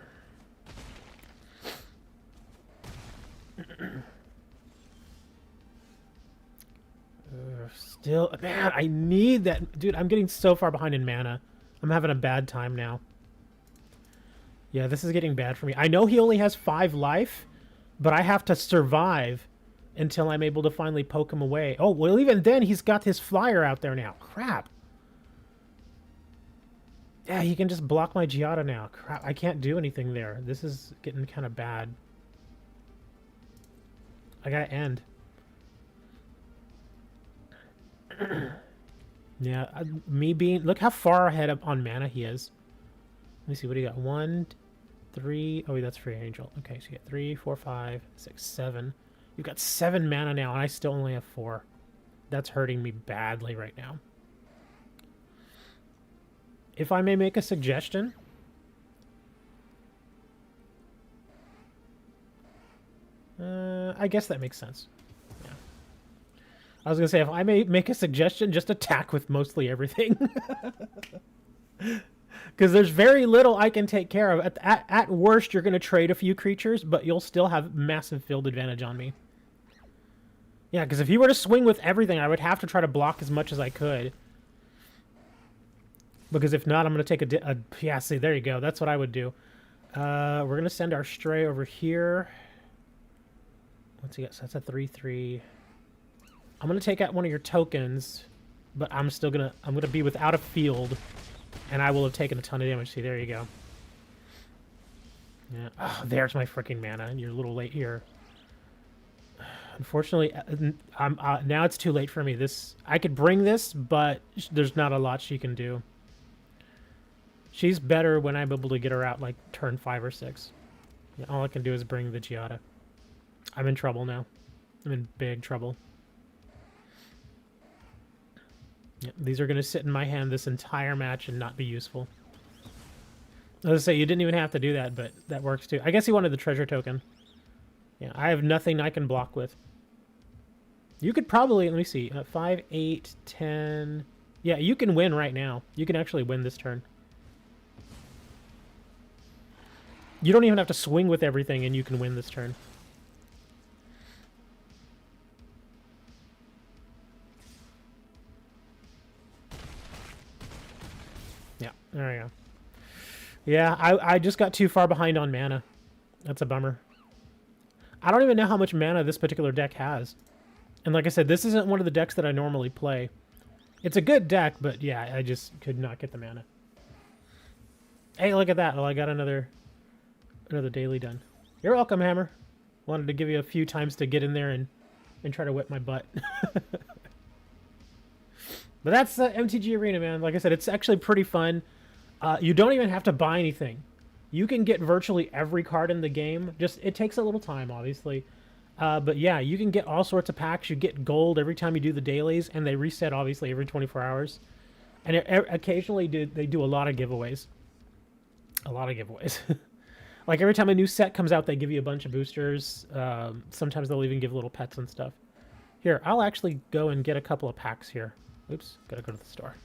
Still, man, I need that. Dude, I'm getting so far behind in mana. I'm having a bad time now. Yeah, this is getting bad for me. I know he only has 5 life, but I have to survive until I'm able to finally poke him away. Oh, well, even then, he's got his flyer out there now. Crap. Yeah, he can just block my Giada now. Crap, I can't do anything there. This is getting kind of bad. I gotta end. Yeah, me being... Look how far ahead up on mana he is. Let me see, what do you got? 1, 3... Oh, that's free angel. Okay, so you got 3, 4, 5, 6, 7. You've got 7 mana now, and I still only have 4. That's hurting me badly right now. If I may make a suggestion... I guess that makes sense. Yeah. I was going to say, if I may make a suggestion, just attack with mostly everything. Because there's very little I can take care of. At worst, you're going to trade a few creatures, but you'll still have massive field advantage on me. Yeah, because if he were to swing with everything, I would have to try to block as much as I could. Because if not, I'm going to take a... Yeah, see, there you go. That's what I would do. We're going to send our stray over here. What's he got? So that's a 3/3. I'm going to take out one of your tokens, but I'm still going to... I'm going to be without a field, and I will have taken a ton of damage. See, there you go. Yeah. Oh, there's my freaking mana. You're a little late here. Unfortunately, now it's too late for me. I could bring this, but there's not a lot she can do. She's better when I'm able to get her out like turn 5 or 6. Yeah, all I can do is bring the Giada. I'm in trouble now. I'm in big trouble. Yeah, these are going to sit in my hand this entire match and not be useful. I was going to say, you didn't even have to do that, but that works too. I guess he wanted the treasure token. Yeah, I have nothing I can block with. You could probably, let me see, 5, 8, 10... Yeah, you can win right now. You can actually win this turn. You don't even have to swing with everything, and you can win this turn. Yeah, there we go. Yeah, I just got too far behind on mana. That's a bummer. I don't even know how much mana this particular deck has. And like I said, this isn't one of the decks that I normally play. It's a good deck, but yeah, I just could not get the mana. Hey, look at that. Well, I got another daily done. You're welcome, Hammer. Wanted to give you a few times to get in there and try to whip my butt. But that's MTG Arena, man. Like I said, it's actually pretty fun. You don't even have to buy anything. You can get virtually every card in the game. Just it takes a little time, obviously. But yeah, you can get all sorts of packs. You get gold every time you do the dailies, and they reset, obviously, every 24 hours. And occasionally they do a lot of giveaways. A lot of giveaways. Like every time a new set comes out, they give you a bunch of boosters. Sometimes they'll even give little pets and stuff. Here, I'll actually go and get a couple of packs here. Oops, gotta go to the store.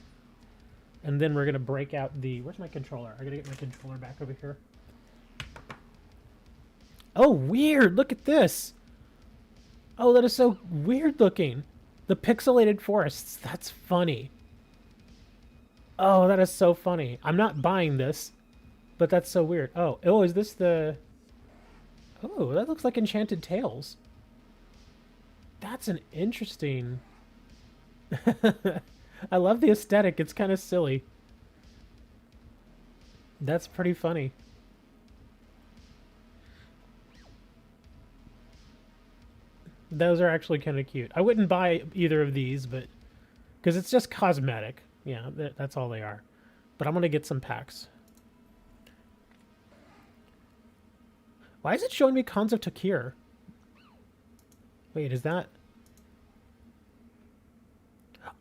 And then we're gonna break out the... Where's my controller? I gotta get my controller back over here. Oh, weird! Look at this! Oh, that is so weird looking. The pixelated forests. That's funny. Oh, that is so funny. I'm not buying this, but that's so weird. Oh, is this the... Oh, that looks like Enchanted Tales. That's an interesting... I love the aesthetic. It's kind of silly. That's pretty funny. Those are actually kind of cute. I wouldn't buy either of these, but... Because it's just cosmetic. Yeah, that's all they are. But I'm going to get some packs. Why is it showing me Cons of Takir? Wait, is that...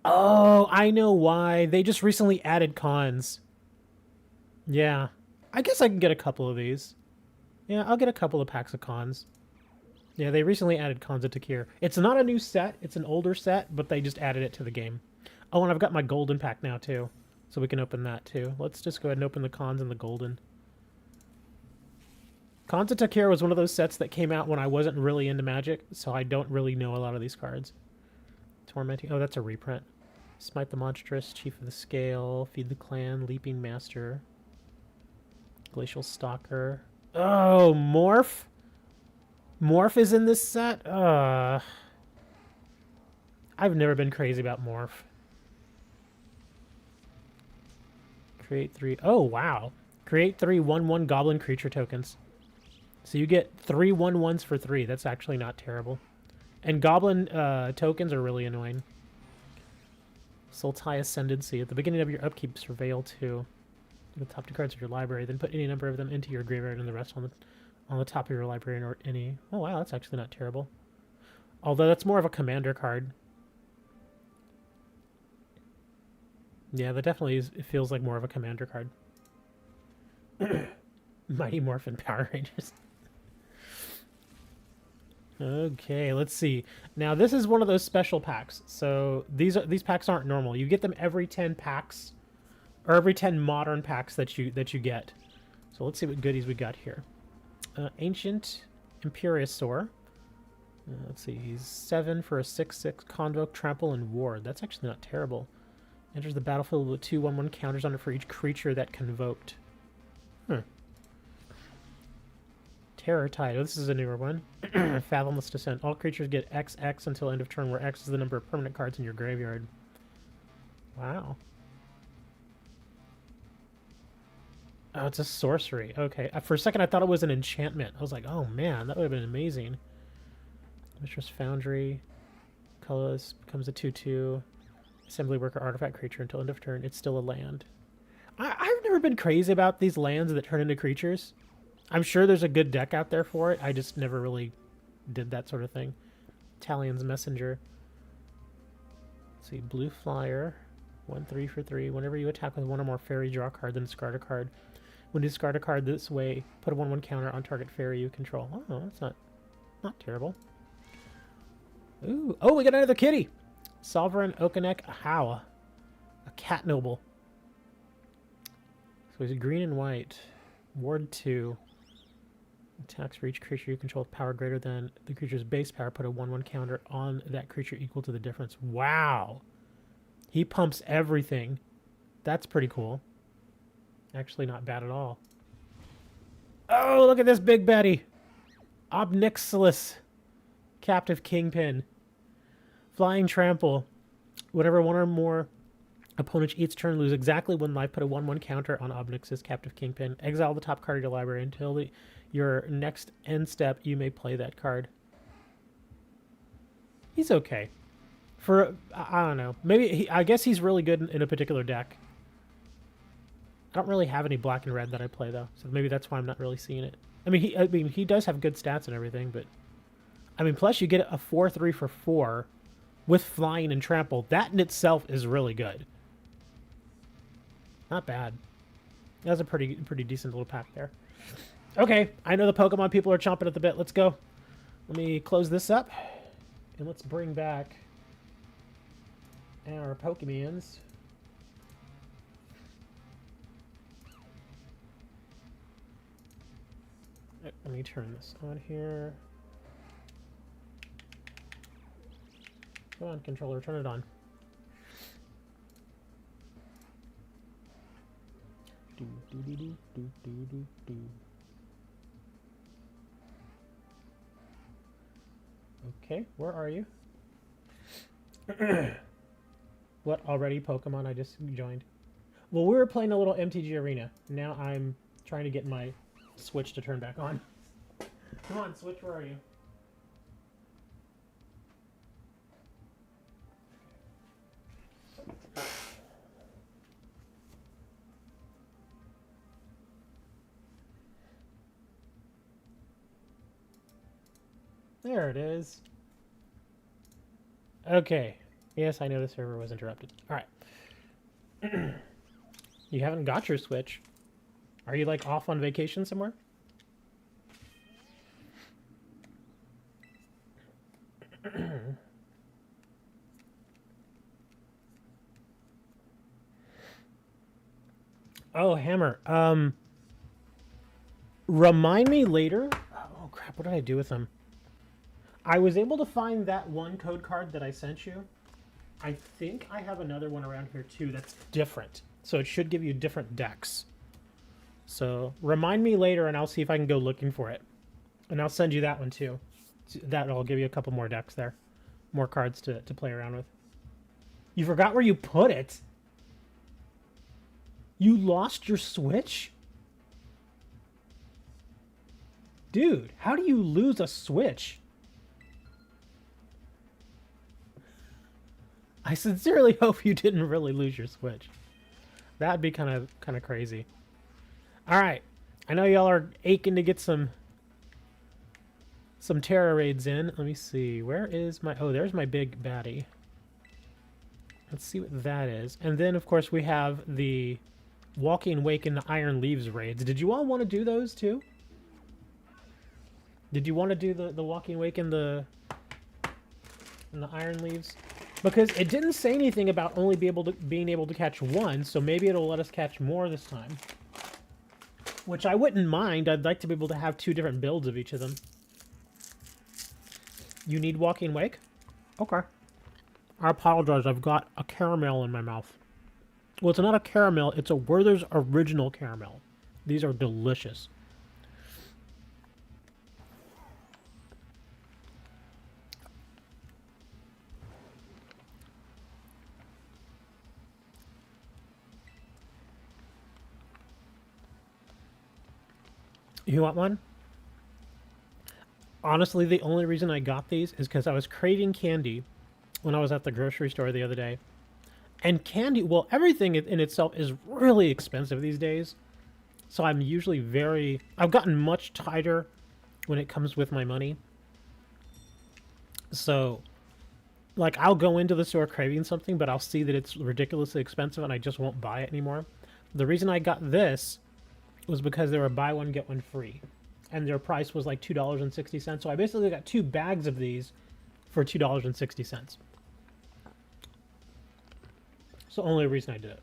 Oh, I know why. They just recently added cons. Yeah. I guess I can get a couple of these. Yeah, I'll get a couple of packs of cons. Yeah, they recently added Kanza Takir. It's not a new set, it's an older set, but they just added it to the game. Oh, and I've got my golden pack now, too. So we can open that, too. Let's just go ahead and open the cons and the golden. Kanza Takir was one of those sets that came out when I wasn't really into Magic, so I don't really know a lot of these cards. Tormenting. Oh, that's a reprint. Smite the Monstrous, Chief of the Scale, Feed the Clan, Leaping Master, Glacial Stalker. Oh, Morph? Morph is in this set? I've never been crazy about Morph. Create 3. Oh, wow. Create 3 1/1 Goblin creature tokens. So you get 3 1/1s for 3. That's actually not terrible. And Goblin tokens are really annoying. Sultai Ascendancy. At the beginning of your upkeep, surveil 2. The top 2 cards of your library. Then put any number of them into your graveyard and the rest on the top of your library or any. Oh wow, that's actually not terrible. Although that's more of a commander card. Yeah, that definitely is. It feels like more of a commander card. Mighty Morphin Power Rangers. Okay, let's see. Now this is one of those special packs. So these packs aren't normal. You get them every 10 packs, or every 10 modern packs that you get. So let's see what goodies we got here. Ancient Imperiosaur. Let's see. He's 7 for a 6/6 Convoke, Trample, and Ward. That's actually not terrible. Enters the battlefield with 2 1/1 counters on it for each creature that convoked. Terror Tide. Oh, this is a newer one. Fathomless Descent. All creatures get XX until end of turn, where X is the number of permanent cards in your graveyard. Wow. Oh, it's a sorcery. Okay. For a second, I thought it was an enchantment. I was like, oh man, that would have been amazing. Mistress Foundry. Colorless becomes a 2/2. Assembly Worker artifact creature until end of turn. It's still a land. I've never been crazy about these lands that turn into creatures. I'm sure there's a good deck out there for it. I just never really did that sort of thing. Talion's Messenger. Let's see, Blue Flyer. 1/3 for 3. Whenever you attack with one or more fairy, draw a card, then discard a card. When you discard a card this way, put a 1/1 counter on target fairy you control. Oh, that's not terrible. Ooh. Oh, we got another kitty! Sovereign Okanek Ahawa. A cat noble. So he's green and white. Ward 2. Attacks for each creature you control with power greater than the creature's base power. Put a 1/1 counter on that creature equal to the difference. Wow! He pumps everything. That's pretty cool. Actually not bad at all. Oh, look at this big Betty! Obnixilis. Captive Kingpin. Flying Trample. Whenever one or more opponents each turn lose exactly 1 life, put a 1/1 counter on Obnixilis Captive Kingpin. Exile the top card of your library until your next end step. You may play that card. He's okay. For I don't know. Maybe I guess he's really good in a particular deck. I don't really have any black and red that I play though, so maybe that's why I'm not really seeing it. I mean he does have good stats and everything, but I mean plus you get a 4/3 for 4 with flying and trample. That in itself is really good. Not bad. That's a pretty decent little pack there. Okay, I know the Pokemon people are chomping at the bit. Let's go. Let me close this up. And let's bring back our Pokemons. Let me turn this on here. Come on, controller, turn it on. Do, do, do, do, do, do, do, do. Okay, where are you? What, already Pokemon I just joined? Well, we were playing a little MTG Arena. Now I'm trying to get my Switch to turn back on. Come on, Switch, where are you? There it is. Okay. Yes, I know the server was interrupted. Alright. You haven't got your Switch. Are you, like, off on vacation somewhere? Oh, Hammer. Remind me later. Oh crap! What did I do with them? I was able to find that one code card that I sent you. I think I have another one around here too that's different. So it should give you different decks. So remind me later and I'll see if I can go looking for it. And I'll send you that one too. That'll give you a couple more decks there. More cards to play around with. You forgot where you put it? You lost your Switch? Dude, how do you lose a Switch? I sincerely hope you didn't really lose your Switch. That'd be kind of crazy. All right, I know y'all are aching to get some Tera raids in. Let me see. Where is my... Oh, there's my big baddie. Let's see what that is. And then, of course, we have the Walking Wake and the Iron Leaves raids. Did you all want to do those too? Did you want to do the Walking Wake and the Iron Leaves? Because it didn't say anything about only being able to catch one, so maybe it'll let us catch more this time. Which I wouldn't mind. I'd like to be able to have 2 different builds of each of them. You need Walking Wake? Okay. I apologize. I've got a caramel in my mouth. Well, it's not a caramel. It's a Werther's Original Caramel. These are delicious. You want one? Honestly, the only reason I got these is because I was craving candy when I was at the grocery store the other day. And candy, well, everything in itself is really expensive these days. So I'm usually I've gotten much tighter when it comes with my money. So, like, I'll go into the store craving something, but I'll see that it's ridiculously expensive and I just won't buy it anymore. The reason I got this was because they were buy one, get one free. And their price was like $2.60. So I basically got 2 bags of these for $2.60. It's the only reason I did it.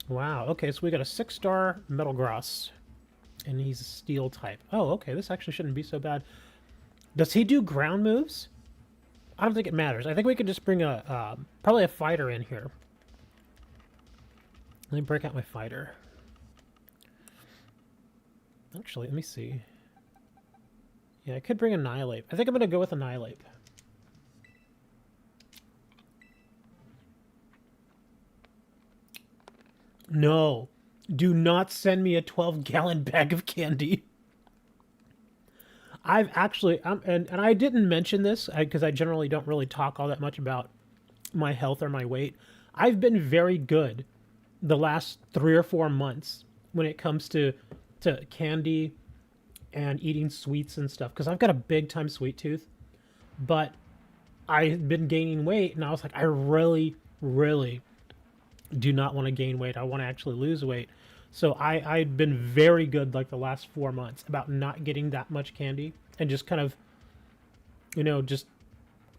Wow, okay, so we got a 6-star Metal Gross. And he's a steel type. Oh, okay, this actually shouldn't be so bad. Does he do ground moves? I don't think it matters. I think we could just bring probably a fighter in here. Let me break out my fighter. Actually, let me see. Yeah, I could bring Annihilate. I think I'm going to go with Annihilate. No. Do not send me a 12-gallon bag of candy. I've actually... and I didn't mention this, because I generally don't really talk all that much about my health or my weight. I've been very good the last 3 or 4 months when it comes to candy and eating sweets and stuff, because I've got a big time sweet tooth. But I've been gaining weight, and I was like, I really do not want to gain weight. I want to actually lose weight. So I've been very good like the last 4 months about not getting that much candy and just kind of, you know, just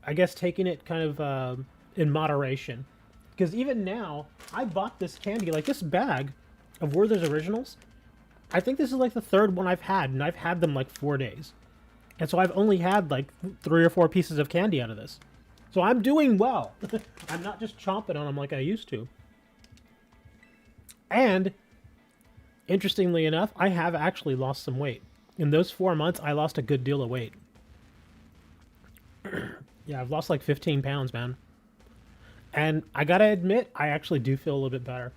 I guess taking it kind of in moderation. Because even now, I bought this candy, like this bag of Werther's Originals. I think this is like the 3rd one I've had, and I've had them like 4 days. And so I've only had like 3 or 4 pieces of candy out of this. So I'm doing well. I'm not just chomping on them like I used to. And, interestingly enough, I have actually lost some weight. In those 4 months, I lost a good deal of weight. Yeah, I've lost like 15 pounds, man. And I gotta admit, I actually do feel a little bit better.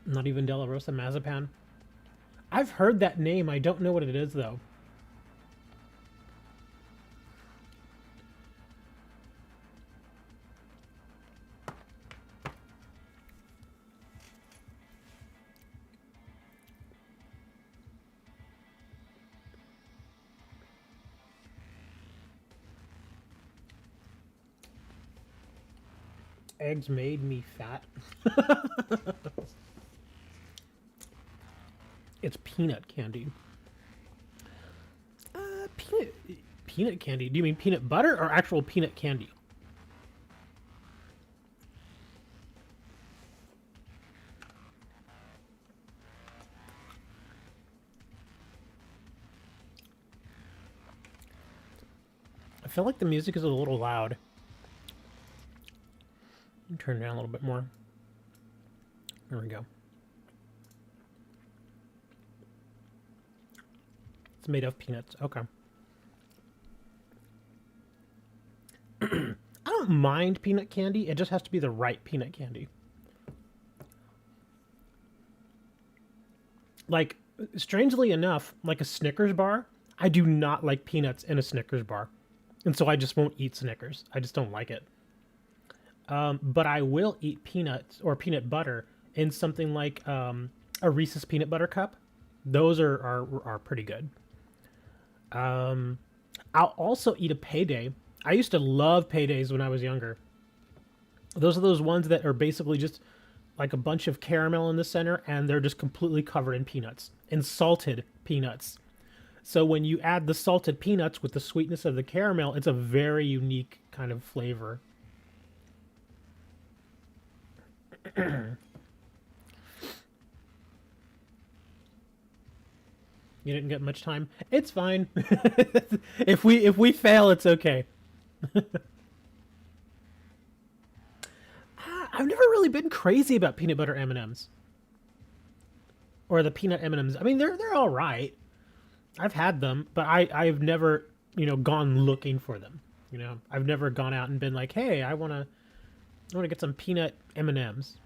Not even De La Rosa Mazapan. I've heard that name. I don't know what it is, though. eggs made me fat. It's peanut candy. Peanut candy? Do you mean peanut butter or actual peanut candy? I feel like the music is a little loud. Turn it down a little bit more. There we go. It's made of peanuts. Okay. I don't mind peanut candy. It just has to be the right peanut candy. Like, strangely enough, like a Snickers bar, I do not like peanuts in a Snickers bar. And so I just won't eat Snickers. I just don't like it. But I will eat peanuts or peanut butter in something like a Reese's peanut butter cup. Those are pretty good. I'll also eat a Payday. I used to love Paydays when I was younger. Those are those ones that are basically just like a bunch of caramel in the center, and they're just completely covered in peanuts, in salted peanuts. So when you add the salted peanuts with the sweetness of the caramel, it's a very unique kind of flavor. You didn't get much time. It's fine. If we fail, it's okay. I've never really been crazy about peanut butter M&Ms or the peanut M&Ms. I mean, they're all right. I've had them, but I've never, gone looking for them. I've never gone out and been like, "Hey, I want to get some peanut M&Ms."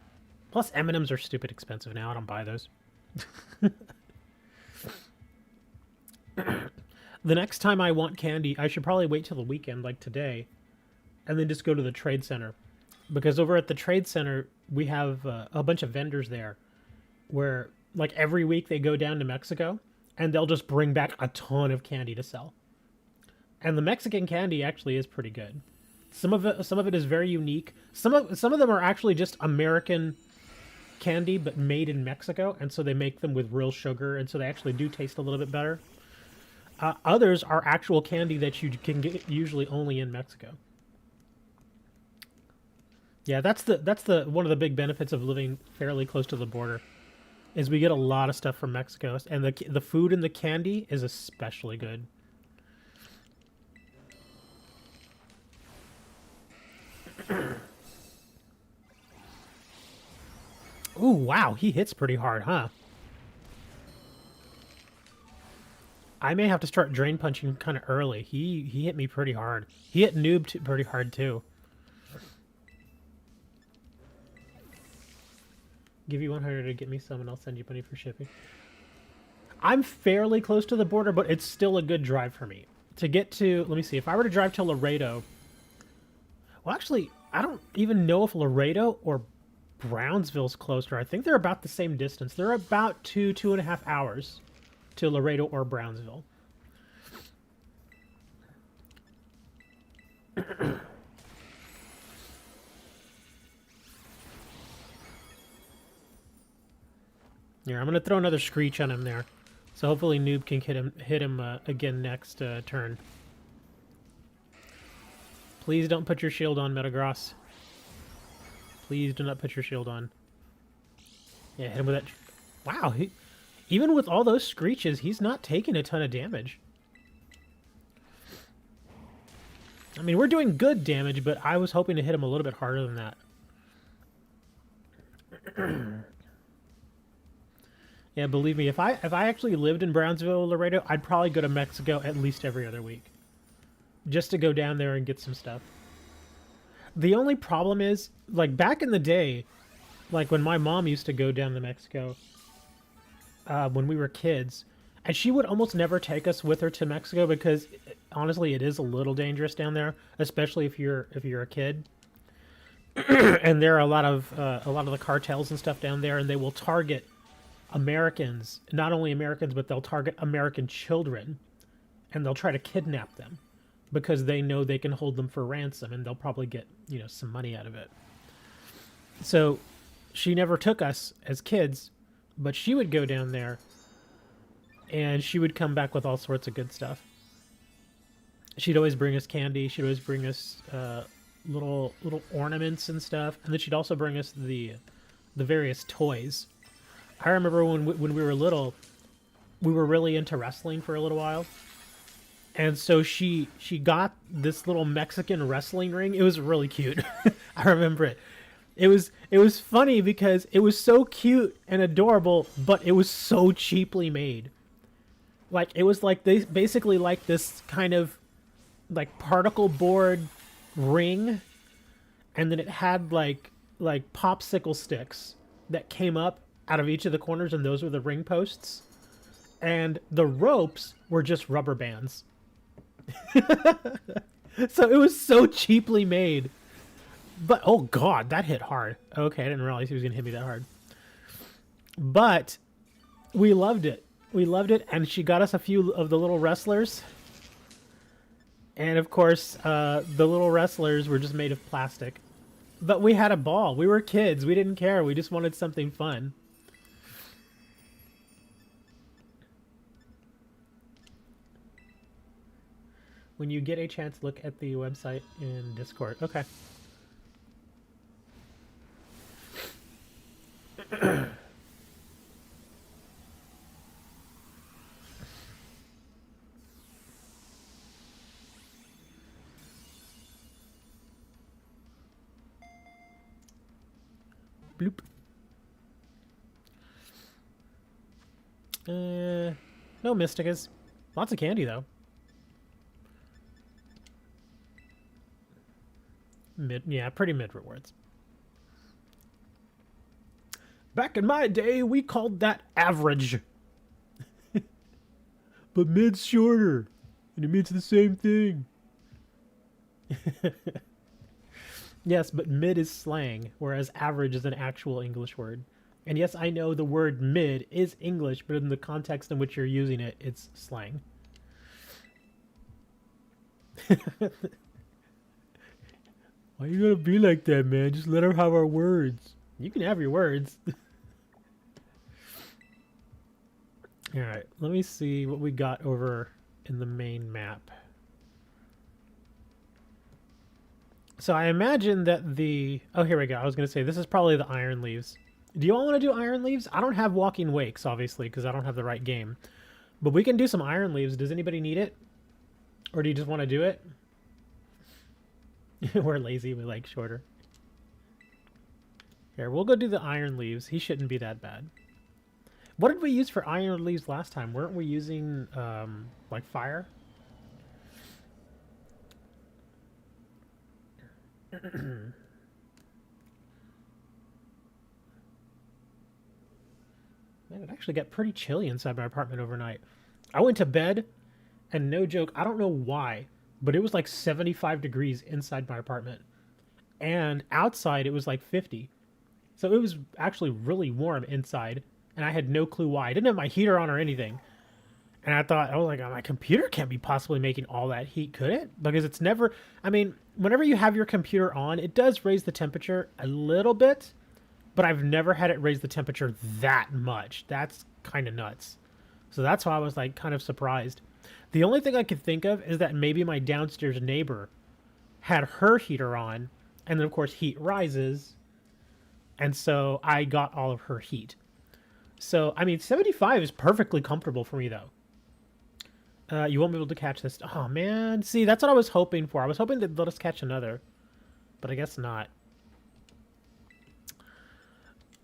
Plus M&Ms are stupid expensive now. I don't buy those. The next time I want candy, I should probably wait till the weekend, like today, and then just go to the trade center. Because over at the trade center, we have a bunch of vendors there where, like, every week they go down to Mexico and they'll just bring back a ton of candy to sell. And the Mexican candy actually is pretty good. Some of it is very unique. Some of them are actually just American candy, but made in Mexico, and so they make them with real sugar, and so they actually do taste a little bit better. Others are actual candy that you can get usually only in Mexico. Yeah, that's the one of the big benefits of living fairly close to the border, is we get a lot of stuff from Mexico, and the food and the candy is especially good. Ooh, wow, he hits pretty hard, huh? I may have to start drain punching kind of early. He hit me pretty hard. He hit Noob pretty hard too. Give you 100 to get me some, and I'll send you money for shipping. I'm fairly close to the border, but it's still a good drive for me. To get to, let me see, if I were to drive to Laredo... Well, actually, I don't even know if Laredo or Brownsville's closer. I think they're about the same distance. They're about 2.5 hours to Laredo or Brownsville. Here, I'm going to throw another Screech on him there. So hopefully Noob can hit him again next turn. Please don't put your shield on, Metagross. Please do not put your shield on. Yeah, hit him with that. Wow, even with all those Screeches, he's not taking a ton of damage. I mean, we're doing good damage, but I was hoping to hit him a little bit harder than that. Yeah, believe me, if I actually lived in Brownsville or Laredo, I'd probably go to Mexico at least every other week. Just to go down there and get some stuff. The only problem is, like, back in the day, like when my mom used to go down to Mexico, when we were kids, and she would almost never take us with her to Mexico because, honestly, it is a little dangerous down there, especially if you're a kid. And there are a lot of the cartels and stuff down there, and they will target Americans, not only Americans, but they'll target American children, and they'll try to kidnap them because they know they can hold them for ransom, and they'll probably get, some money out of it. So she never took us as kids, but she would go down there and she would come back with all sorts of good stuff. She'd always bring us candy. She'd always bring us little ornaments and stuff, and then she'd also bring us the various toys. I remember when we were little, we were really into wrestling for a little while, and so she got this little Mexican wrestling ring. It was really cute. I remember it. It was funny because it was so cute and adorable, but it was so cheaply made. Like it was like they basically like this kind of like particle board ring, and then it had like popsicle sticks that came up out of each of the corners, and those were the ring posts, and the ropes were just rubber bands. So it was so cheaply made. But oh god, that hit hard. Okay, I didn't realize he was gonna hit me that hard. But we loved it. We loved it, and she got us a few of the little wrestlers. And of course, the little wrestlers were just made of plastic. But we had a ball. We were kids. We didn't care. We just wanted something fun. When you get a chance, look at the website in Discord. Okay. Bloop. No Mysticas. Lots of candy, though. Yeah, pretty mid rewards. Back in my day, we called that average. But mid's shorter, and it means the same thing. Yes, but mid is slang, whereas average is an actual English word. And yes, I know the word mid is English, but in the context in which you're using it, it's slang. Why you gotta be like that, man? Just let her have our words. You can have your words. Alright, let me see what we got over in the main map. So I imagine that the... Oh, here we go. I was going to say, this is probably the Iron Leaves. Do you all want to do Iron Leaves? I don't have Walking Wakes, obviously, because I don't have the right game. But we can do some Iron Leaves. Does anybody need it? Or do you just want to do it? We're lazy. We like shorter. Here, we'll go do the Iron Leaves. He shouldn't be that bad. What did we use for Iron Leaves last time? Weren't we using, like, fire? Man, it actually got pretty chilly inside my apartment overnight. I went to bed, and no joke, I don't know why, but it was like 75 degrees inside my apartment. And outside, it was like 50. So it was actually really warm inside, and I had no clue why. I didn't have my heater on or anything. And I thought, I was like, oh, my computer can't be possibly making all that heat, could it? Because it's never, I mean, whenever you have your computer on, it does raise the temperature a little bit, but I've never had it raise the temperature that much. That's kind of nuts. So that's why I was like kind of surprised. The only thing I could think of is that maybe my downstairs neighbor had her heater on, and then of course heat rises, and so I got all of her heat. So, I mean, 75 is perfectly comfortable for me, though. You won't be able to catch this. Oh, man. See, that's what I was hoping for. I was hoping they'd let us catch another. But I guess not.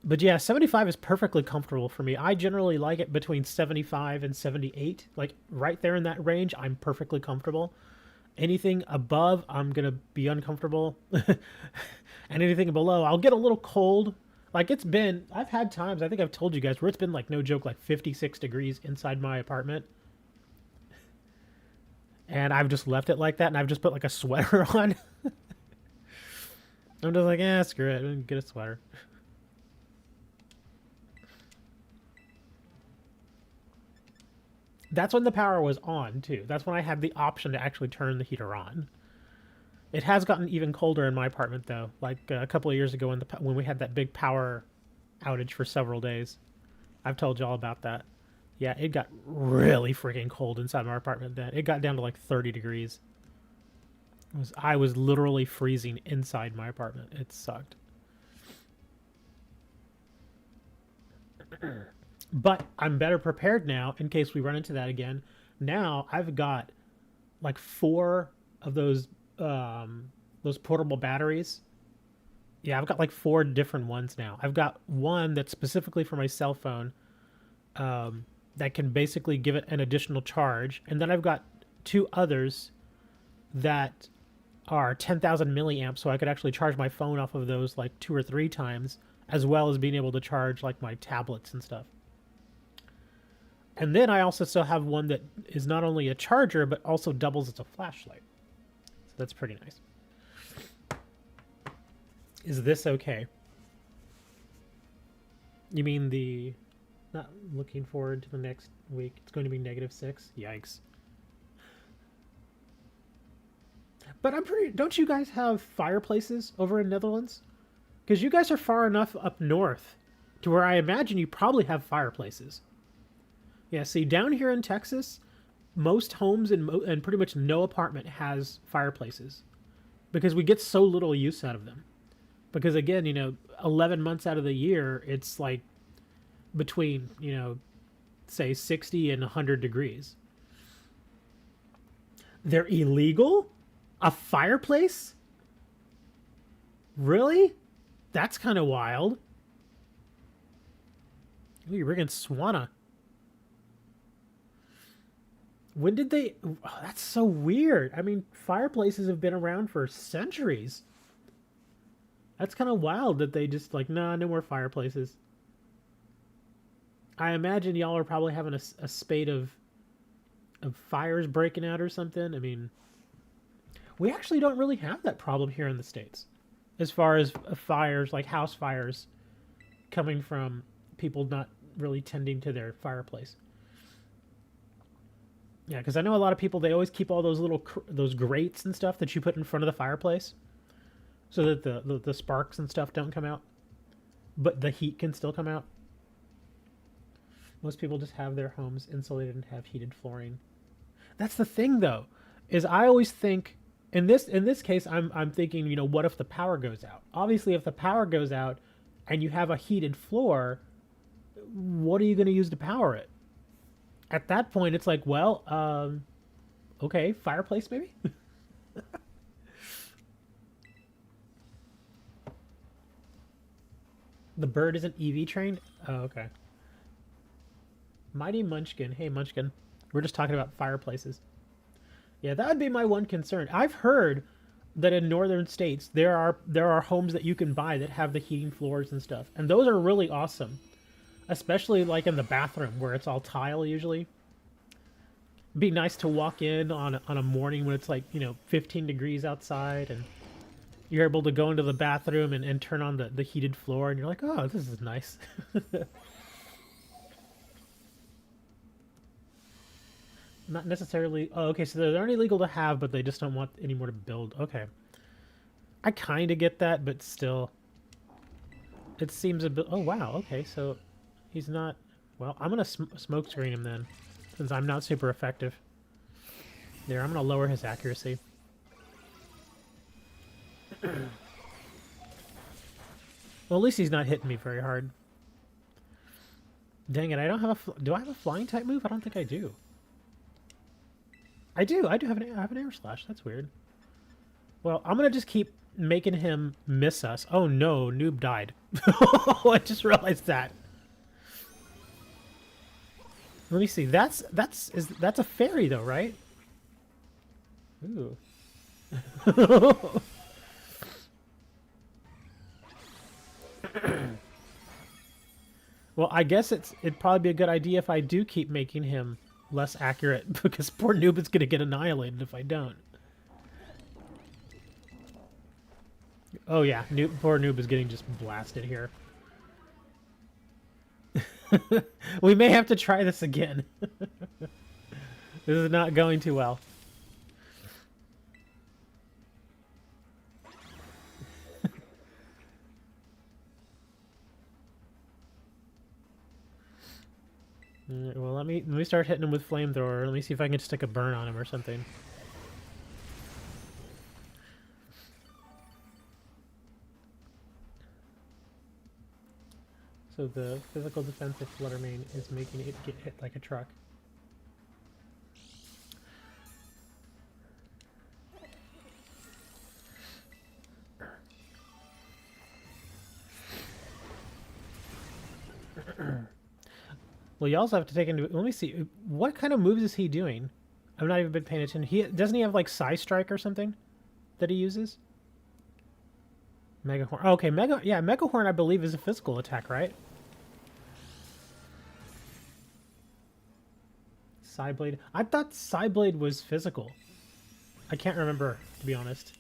But yeah, 75 is perfectly comfortable for me. I generally like it between 75 and 78. Like, right there in that range, I'm perfectly comfortable. Anything above, I'm going to be uncomfortable. And anything below, I'll get a little cold. Like, it's been... I've had times, I think I've told you guys, where it's been, like, no joke, like 56 degrees inside my apartment. And I've just left it like that, and I've just put, like, a sweater on. I'm just like, screw it. Get a sweater. That's when the power was on, too. That's when I had the option to actually turn the heater on. It has gotten even colder in my apartment though. Like a couple of years ago when we had that big power outage for several days. I've told y'all about that. Yeah, it got really freaking cold inside my apartment then. It got down to like 30 degrees. I was literally freezing inside my apartment. It sucked. But I'm better prepared now in case we run into that again. Now I've got like 4 of those portable batteries. Yeah, I've got like 4 different ones now. I've got one that's specifically for my cell phone, that can basically give it an additional charge, and then I've got 2 others that are 10,000 milliamps, so I could actually charge my phone off of those like 2 or 3 times, as well as being able to charge like my tablets and stuff. And then I also still have one that is not only a charger, but also doubles as a flashlight. So that's pretty nice. Is this okay? You mean the... Not looking forward to the next week. It's going to be -6. Yikes. But I'm pretty... Don't you guys have fireplaces over in Netherlands? Because you guys are far enough up north to where I imagine you probably have fireplaces. Yeah, see, down here in Texas, most homes and pretty much no apartment has fireplaces. Because we get so little use out of them. Because again, 11 months out of the year, it's like between, say 60 and 100 degrees. They're illegal? A fireplace? Really? That's kind of wild. Ooh, you're bringing Swana. When did they... Oh, that's so weird. I mean, fireplaces have been around for centuries. That's kind of wild that they just like, nah, no more fireplaces. I imagine y'all are probably having a spate of fires breaking out or something. I mean, we actually don't really have that problem here in the States. As far as fires, like house fires, coming from people not really tending to their fireplace. Yeah, because I know a lot of people, they always keep all those little those grates and stuff that you put in front of the fireplace, so that the sparks and stuff don't come out, but the heat can still come out. Most people just have their homes insulated and have heated flooring. That's the thing, though, is I always think in this case I'm thinking, what if the power goes out? Obviously, if the power goes out and you have a heated floor, what are you going to use to power it? At that point, it's like, well, okay, fireplace maybe? The bird isn't EV trained? Oh, okay. Mighty Munchkin. Hey, Munchkin. We're just talking about fireplaces. Yeah, that would be my one concern. I've heard that in northern states, there are homes that you can buy that have the heating floors and stuff. And those are really awesome. Especially like in the bathroom where it's all tile usually. It'd be nice to walk in on a morning when it's like, 15 degrees outside and you're able to go into the bathroom and turn on the heated floor and you're like, oh, this is nice. Not necessarily... Oh, okay, so they're illegal to have, but they just don't want any more to build. Okay. I kind of get that, but still. It seems a bit... Oh, wow, okay, so he's not... Well, I'm going to smoke screen him then, since I'm not super effective. There, I'm going to lower his accuracy. Well, at least he's not hitting me very hard. Dang it, I don't have a... Do I have a flying type move? I don't think I do. I do have an air slash. That's weird. Well, I'm going to just keep making him miss us. Oh no, Noob died. I just realized that. Let me see. That's a fairy though, right? Ooh. Well, I guess it'd probably be a good idea if I do keep making him less accurate, because poor Noob is going to get annihilated if I don't. Oh yeah, poor Noob is getting just blasted here. We may have to try this again. This is not going too well. Well, let me start hitting him with flamethrower. Let me see if I can stick a burn on him or something. So the physical defensive Flutter Mane is making it get hit like a truck. Well, you also have to take into... Let me see. What kind of moves is he doing? I've not even been paying attention. Doesn't he have, like, Psy Strike or something that he uses? Mega Horn. Oh, okay, Mega Horn, I believe, is a physical attack, right? Psyblade. I thought Psyblade was physical. I can't remember, to be honest.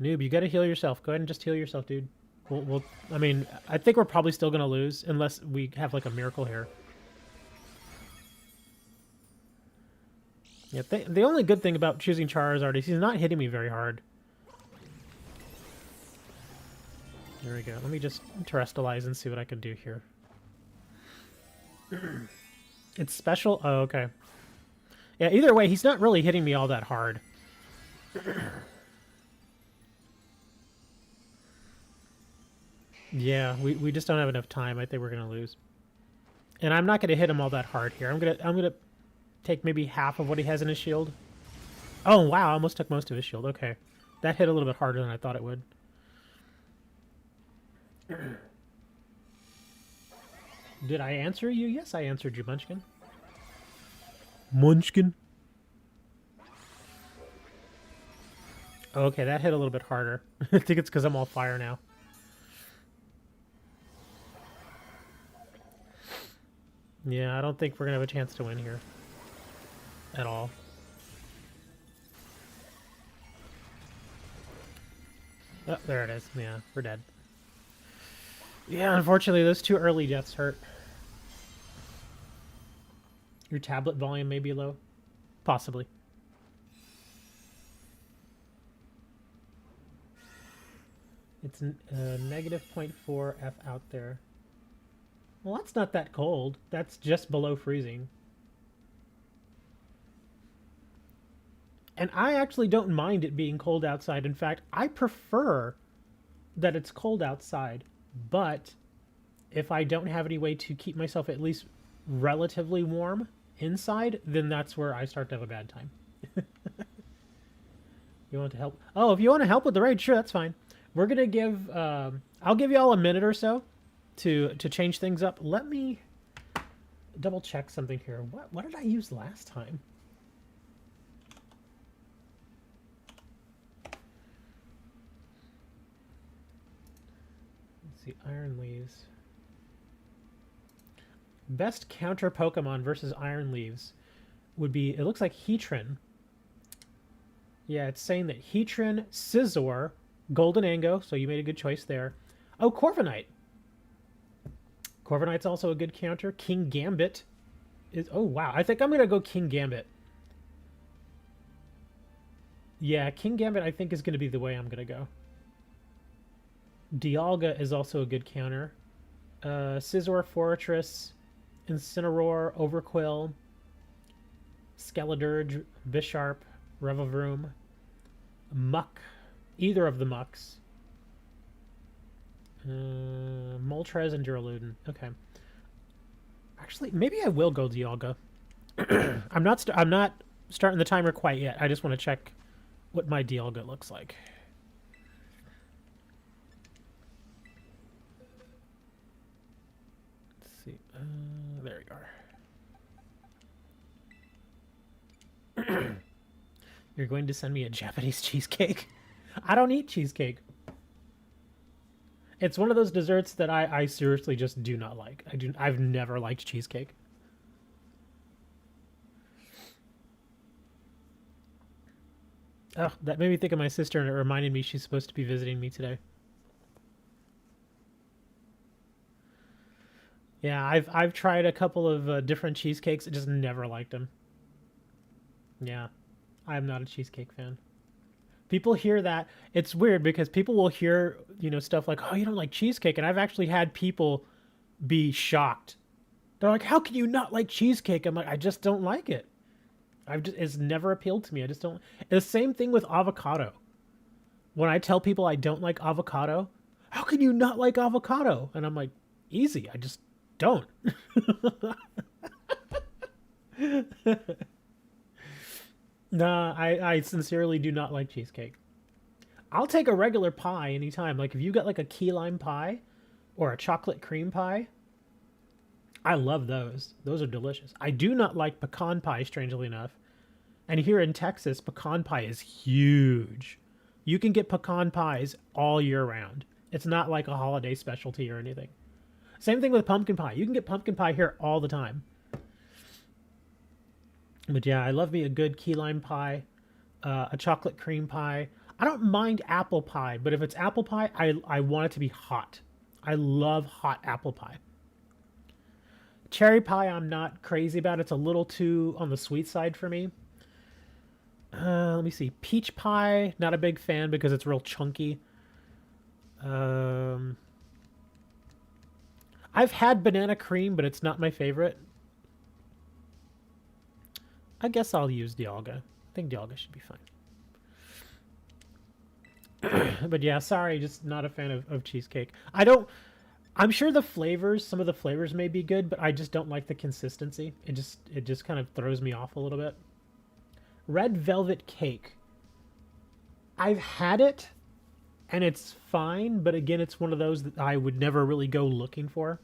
Noob, you gotta heal yourself. Go ahead and just heal yourself, dude. I mean, I think we're probably still gonna lose unless we have like a miracle here. Yeah, the only good thing about choosing Charizard is he's not hitting me very hard. There we go. Let me just terrestrialize and see what I can do here. It's special? Oh, okay. Yeah, either way, he's not really hitting me all that hard. Yeah, we just don't have enough time. I think we're gonna lose. And I'm not gonna hit him all that hard here. I'm gonna take maybe half of what he has in his shield. Oh wow, I almost took most of his shield. Okay. That hit a little bit harder than I thought it would. Did I answer you? Yes, I answered you, Munchkin. Munchkin. Okay, that hit a little bit harder. I think it's because I'm all fire now. Yeah, I don't think we're going to have a chance to win here. At all. Oh, there it is. Yeah, we're dead. Yeah, unfortunately, those two early deaths hurt. Your tablet volume may be low. Possibly. It's negative 0.4 F out there. Well, that's not that cold. That's just below freezing. And I actually don't mind it being cold outside. In fact, I prefer that it's cold outside. But if I don't have any way to keep myself at least relatively warm inside, then that's where I start to have a bad time. You want to help? Oh, if you want to help with the raid, sure, that's fine. We're going to give... I'll give you all a minute or so to change things up. Let me double check something here. What did I use last time? Let's see, Iron Leaves. Best counter Pokemon versus Iron Leaves would be, it looks like Heatran. Yeah, it's saying that Heatran, Scizor, Golden Ango, so you made a good choice there. Oh, Corviknight. Corviknight's also a good counter. King Gambit is... Oh, wow. I think I'm going to go King Gambit. Yeah, King Gambit I think is going to be the way I'm going to go. Dialga is also a good counter. Scizor, Fortress, Incineroar, Overquill, Skeledirge, Bisharp, Revavroom, Muck. Either of the Mucks. Moltres and Duraludin. Okay. Actually, maybe I will go Dialga. I'm not starting the timer quite yet. I just want to check what my Dialga looks like. Let's see. There we are. You're going to send me a Japanese cheesecake? I don't eat cheesecake. It's one of those desserts that I seriously just do not like. I've never liked cheesecake. Oh, that made me think of my sister, and it reminded me she's supposed to be visiting me today. Yeah, I've tried a couple of different cheesecakes. I just never liked them. Yeah, I'm not a cheesecake fan. People hear that. It's weird because people will hear, stuff like, "Oh, you don't like cheesecake," and I've actually had people be shocked. They're like, "How can you not like cheesecake?" I'm like, "I just don't like it. It's never appealed to me. I just don't." The same thing with avocado. When I tell people I don't like avocado, "How can you not like avocado?" And I'm like, "Easy. I just don't." Nah, I sincerely do not like cheesecake. I'll take a regular pie anytime. Like if you got like a key lime pie or a chocolate cream pie, I love those. Those are delicious. I do not like pecan pie, strangely enough. And here in Texas, pecan pie is huge. You can get pecan pies all year round. It's not like a holiday specialty or anything. Same thing with pumpkin pie. You can get pumpkin pie here all the time. But yeah, I love me a good key lime pie, a chocolate cream pie. I don't mind apple pie, but if it's apple pie, I want it to be hot. I love hot apple pie. Cherry pie, I'm not crazy about. It's a little too on the sweet side for me. Let me see. Peach pie, not a big fan because it's real chunky. I've had banana cream, but it's not my favorite. I guess I'll use Dialga. I think Dialga should be fine. But yeah, sorry, just not a fan of cheesecake. I'm sure some of the flavors may be good, but I just don't like the consistency. It just kind of throws me off a little bit. Red velvet cake. I've had it and it's fine, but again, it's one of those that I would never really go looking for.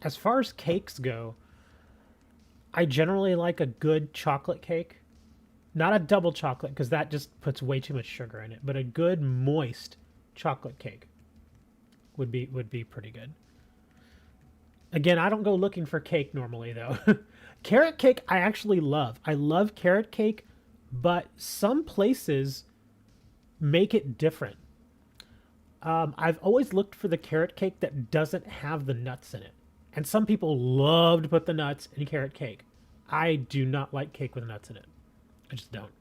As far as cakes go, I generally like a good chocolate cake. Not a double chocolate because that just puts way too much sugar in it, but a good moist chocolate cake would be pretty good. Again, I don't go looking for cake normally though. Carrot cake I actually love. I love carrot cake, but some places make it different. I've always looked for the carrot cake that doesn't have the nuts in it. And some people love to put the nuts in carrot cake. I do not like cake with nuts in it. I just don't.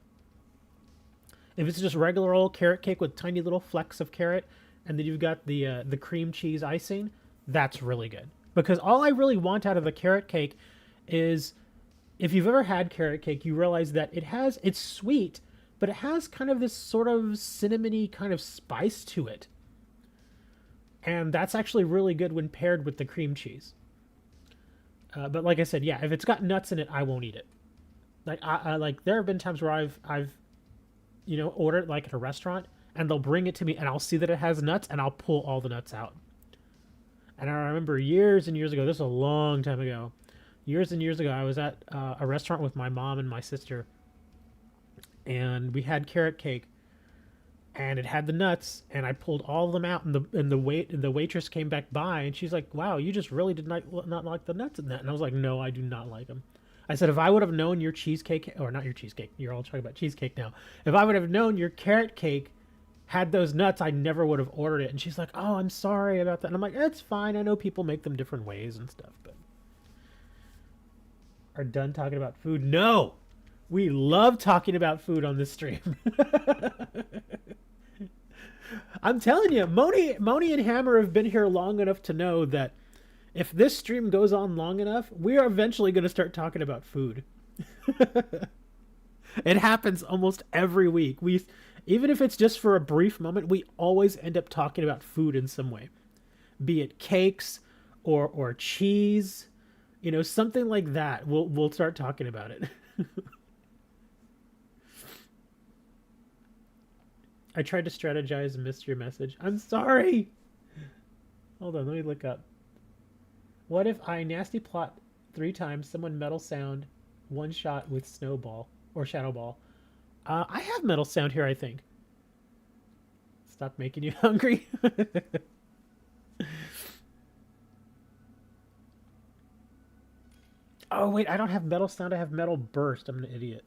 If it's just regular old carrot cake with tiny little flecks of carrot, and then you've got the cream cheese icing, that's really good. Because all I really want out of a carrot cake is, if you've ever had carrot cake, you realize that it's sweet, but it has kind of this sort of cinnamony kind of spice to it. And that's actually really good when paired with the cream cheese. But like I said, yeah, if it's got nuts in it, I won't eat it. Like I like there have been times where I've ordered like at a restaurant and they'll bring it to me and I'll see that it has nuts and I'll pull all the nuts out. And I remember years and years ago, this is a long time ago, years and years ago, I was at a restaurant with my mom and my sister, and we had carrot cake, and it had the nuts, and I pulled all of them out, and the waitress came back by, and she's like, "Wow, you just really did not like the nuts in that." And I was like, "No, I do not like them." I said, "If I would have known your cheesecake, or not your cheesecake, you're all talking about cheesecake now. If I would have known your carrot cake had those nuts, I never would have ordered it." And she's like, "Oh, I'm sorry about that." And I'm like, "It's fine. I know people make them different ways and stuff, but..." Are done talking about food? No! We love talking about food on this stream. I'm telling you, Moni and Hammer have been here long enough to know that if this stream goes on long enough, we are eventually going to start talking about food. It happens almost every week. Even if it's just for a brief moment, we always end up talking about food in some way. Be it cakes or cheese, something like that. We'll start talking about it. I tried to strategize and missed your message. I'm sorry. Hold on, let me look up. What if I nasty plot 3 times, someone metal sound, 1 shot with snowball or shadow ball? I have metal sound here, I think. Stop making you hungry. Oh wait, I don't have metal sound. I have metal burst. I'm an idiot.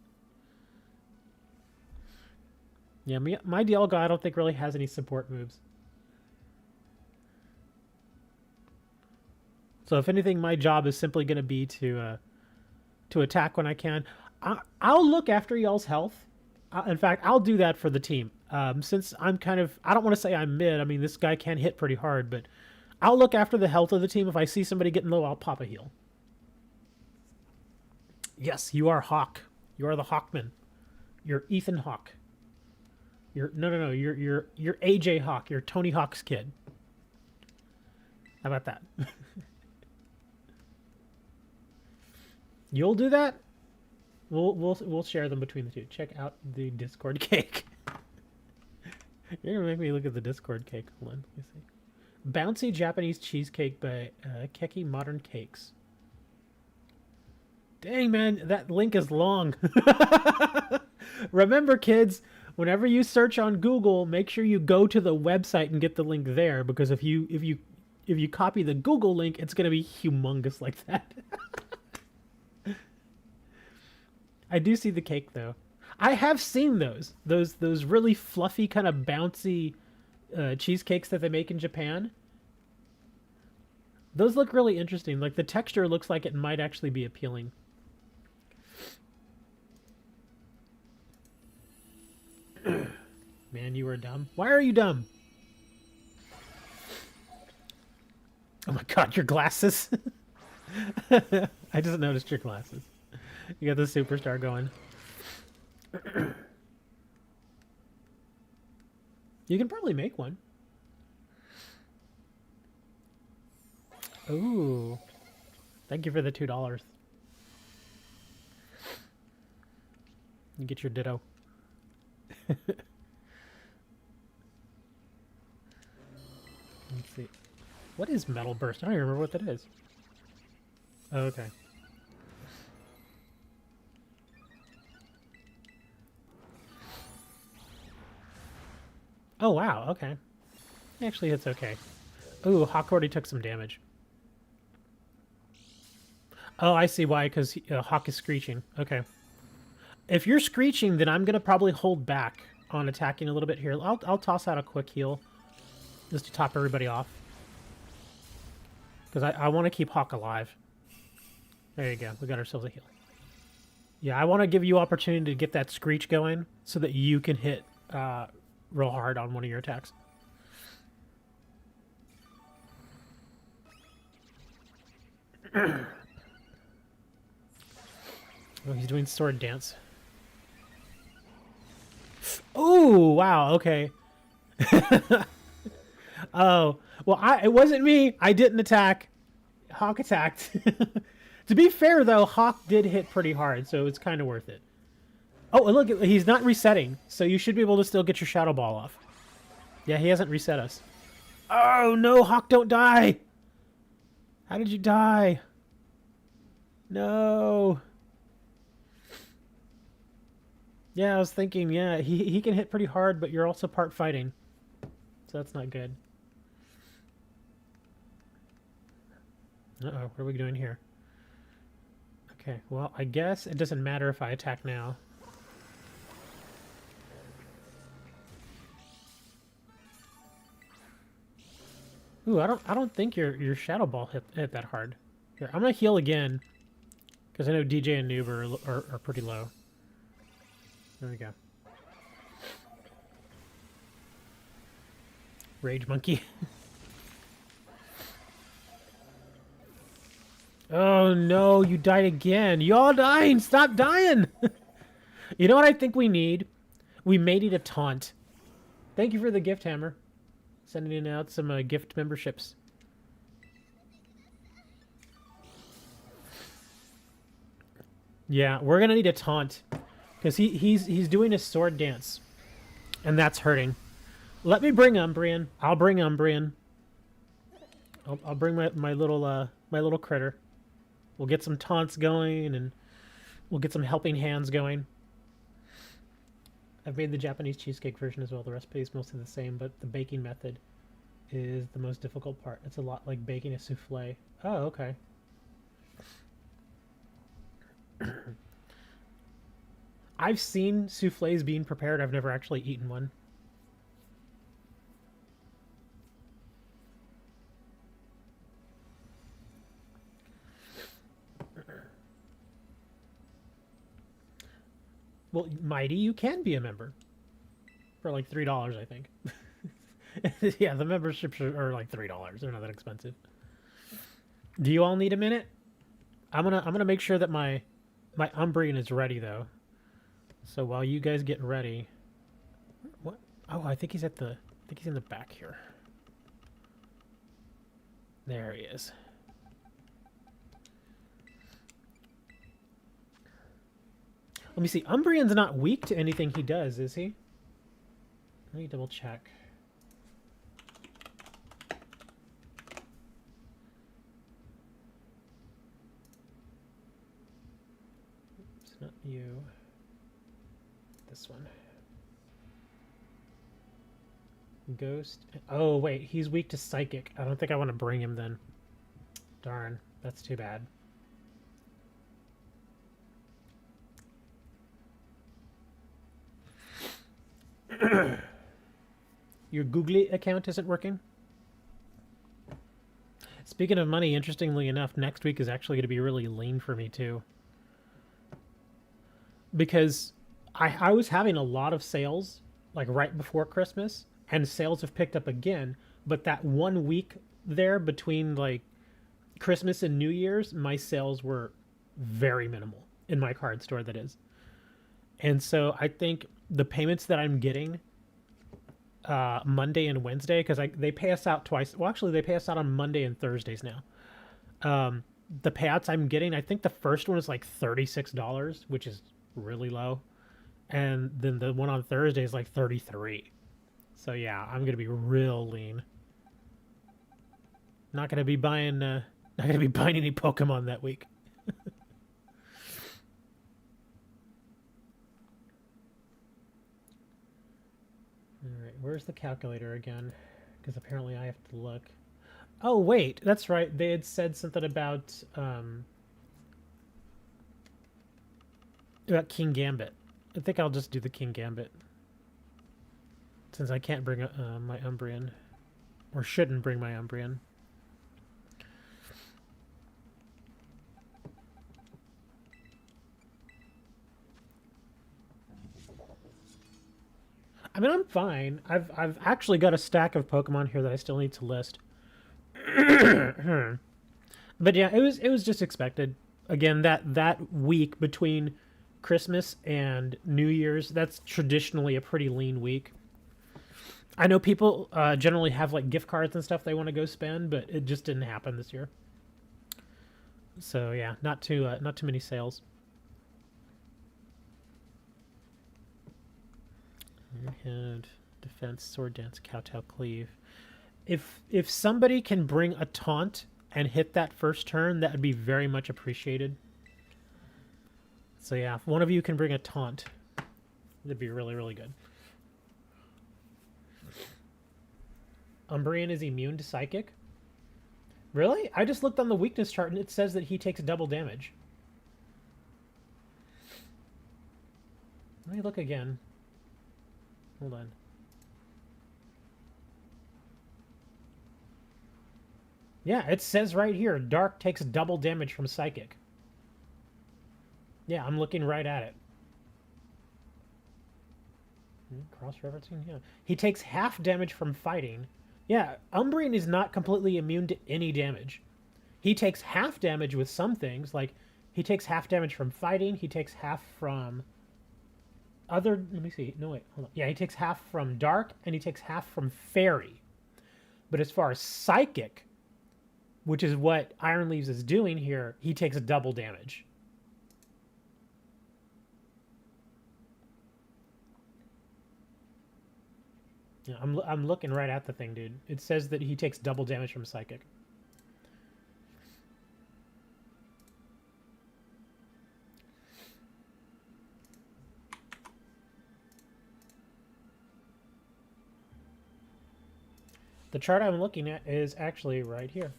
Yeah, my Dialga I don't think really has any support moves. So if anything, my job is simply going to be to attack when I can. I'll look after y'all's health. In fact, I'll do that for the team. Since I'm kind of, I don't want to say I'm mid. I mean, this guy can hit pretty hard, but I'll look after the health of the team. If I see somebody getting low, I'll pop a heal. Yes, you are Hawk. You are the Hawkman. You're Ethan Hawke. You're no. You're AJ Hawk. You're Tony Hawk's kid. How about that? You'll do that? We'll share them between the two. Check out the Discord cake. You're gonna make me look at the Discord cake. Hold on, let me see. Bouncy Japanese cheesecake by Keki Modern Cakes. Dang, man, that link is long. Remember, kids, whenever you search on Google, make sure you go to the website and get the link there, because if you copy the Google link, it's gonna be humongous like that. I do see the cake though. I have seen those really fluffy kind of bouncy cheesecakes that they make in Japan. Those look really interesting. Like the texture looks like it might actually be appealing. Man, you are dumb. Why are you dumb? Oh my god, your glasses. I just noticed your glasses. You got the superstar going. You can probably make one. Ooh. Thank you for the $2. You get your ditto. Let's see. What is Metal Burst? I don't even remember what that is. Oh, okay. Oh, wow. Okay. Actually, it's okay. Ooh, Hawk already took some damage. Oh, I see why, because Hawk is screeching. Okay. If you're screeching, then I'm going to probably hold back on attacking a little bit here. I'll toss out a quick heal just to top everybody off. Because I want to keep Hawk alive. There you go. We got ourselves a heal. Yeah, I want to give you opportunity to get that screech going so that you can hit real hard on one of your attacks. Oh, he's doing sword dance. Oh, wow, okay. Oh, well, it wasn't me. I didn't attack. Hawk attacked. To be fair, though, Hawk did hit pretty hard, so it's kind of worth it. Oh, look, he's not resetting, so you should be able to still get your Shadow Ball off. Yeah, he hasn't reset us. Oh, no, Hawk, don't die! How did you die? No. Yeah, I was thinking, yeah, he can hit pretty hard, but you're also part fighting. So that's not good. Uh-oh, what are we doing here? Okay, well, I guess it doesn't matter if I attack now. Ooh, I don't think your Shadow Ball hit that hard. Here, I'm gonna heal again, because I know DJ and Noob are pretty low. There we go. Rage Monkey. Oh no, you died again. Y'all dying! Stop dying! You know what I think we need? We may need a taunt. Thank you for the gift hammer. Sending out some gift memberships. Yeah, we're gonna need a taunt. Because he's doing a sword dance. And that's hurting. Let me bring Umbrian. I'll bring Umbrian. I'll bring my little critter. We'll get some taunts going, and we'll get some helping hands going. I've made the Japanese cheesecake version as well. The recipe is mostly the same, but the baking method is the most difficult part. It's a lot like baking a souffle. Oh, okay. I've seen souffles being prepared. I've never actually eaten one. Well, Mighty, you can be a member for like $3, I think. Yeah, the memberships are like $3. They're not that expensive. Do you all need a minute? I'm gonna make sure that my Umbrian is ready though. So while you guys get ready, what? Oh, I think he's at the. I think he's in the back here. There he is. Let me see. Umbrian's not weak to anything he does, is he? Let me double check. It's not you. This one. Ghost. Oh, wait. He's weak to psychic. I don't think I want to bring him then. Darn. That's too bad. Your Google account isn't working? Speaking of money, interestingly enough, next week is actually going to be really lean for me too. Because I was having a lot of sales like right before Christmas, and sales have picked up again, but that 1 week there between like Christmas and New Year's, my sales were very minimal in my card store, that is. And so I think the payments that I'm getting Monday and Wednesday, because they pay us out twice. Well, actually, they pay us out on Monday and Thursdays now. The payouts I'm getting, I think the first one is like $36, which is really low. And then the one on Thursday is like 33. So yeah, I'm going to be real lean. Not going to be buying any Pokemon that week. Alright, where's the calculator again? Because apparently I have to look. Oh, wait, that's right. They had said something about King Gambit. I think I'll just do the King Gambit. Since I can't bring my Umbreon. Or shouldn't bring my Umbreon. I mean, I'm fine. I've actually got a stack of Pokemon here that I still need to list. But yeah, it was just expected. Again, that week between Christmas and New Year's, that's traditionally a pretty lean week. I know people generally have like gift cards and stuff they want to go spend, but it just didn't happen this year. So yeah, not too many sales. And defense, sword dance, kowtow, cleave. If somebody can bring a taunt and hit that first turn, that would be very much appreciated. So yeah, if one of you can bring a taunt, that'd be really, really good. Umbreon is immune to psychic? Really? I just looked on the weakness chart and it says that he takes double damage. Let me look again. Hold on. Yeah, it says right here, Dark takes double damage from Psychic. Yeah, I'm looking right at it. Cross-referencing? Yeah. He takes half damage from fighting. Yeah, Umbreon is not completely immune to any damage. He takes half damage with some things, like he takes half damage from fighting, he takes half from other, let me see, no wait, hold on. Yeah, he takes half from Dark, and he takes half from Fairy. But as far as Psychic, which is what Iron Leaves is doing here, he takes double damage. Yeah, I'm looking right at the thing, dude. It says that he takes double damage from Psychic. The chart I'm looking at is actually right here.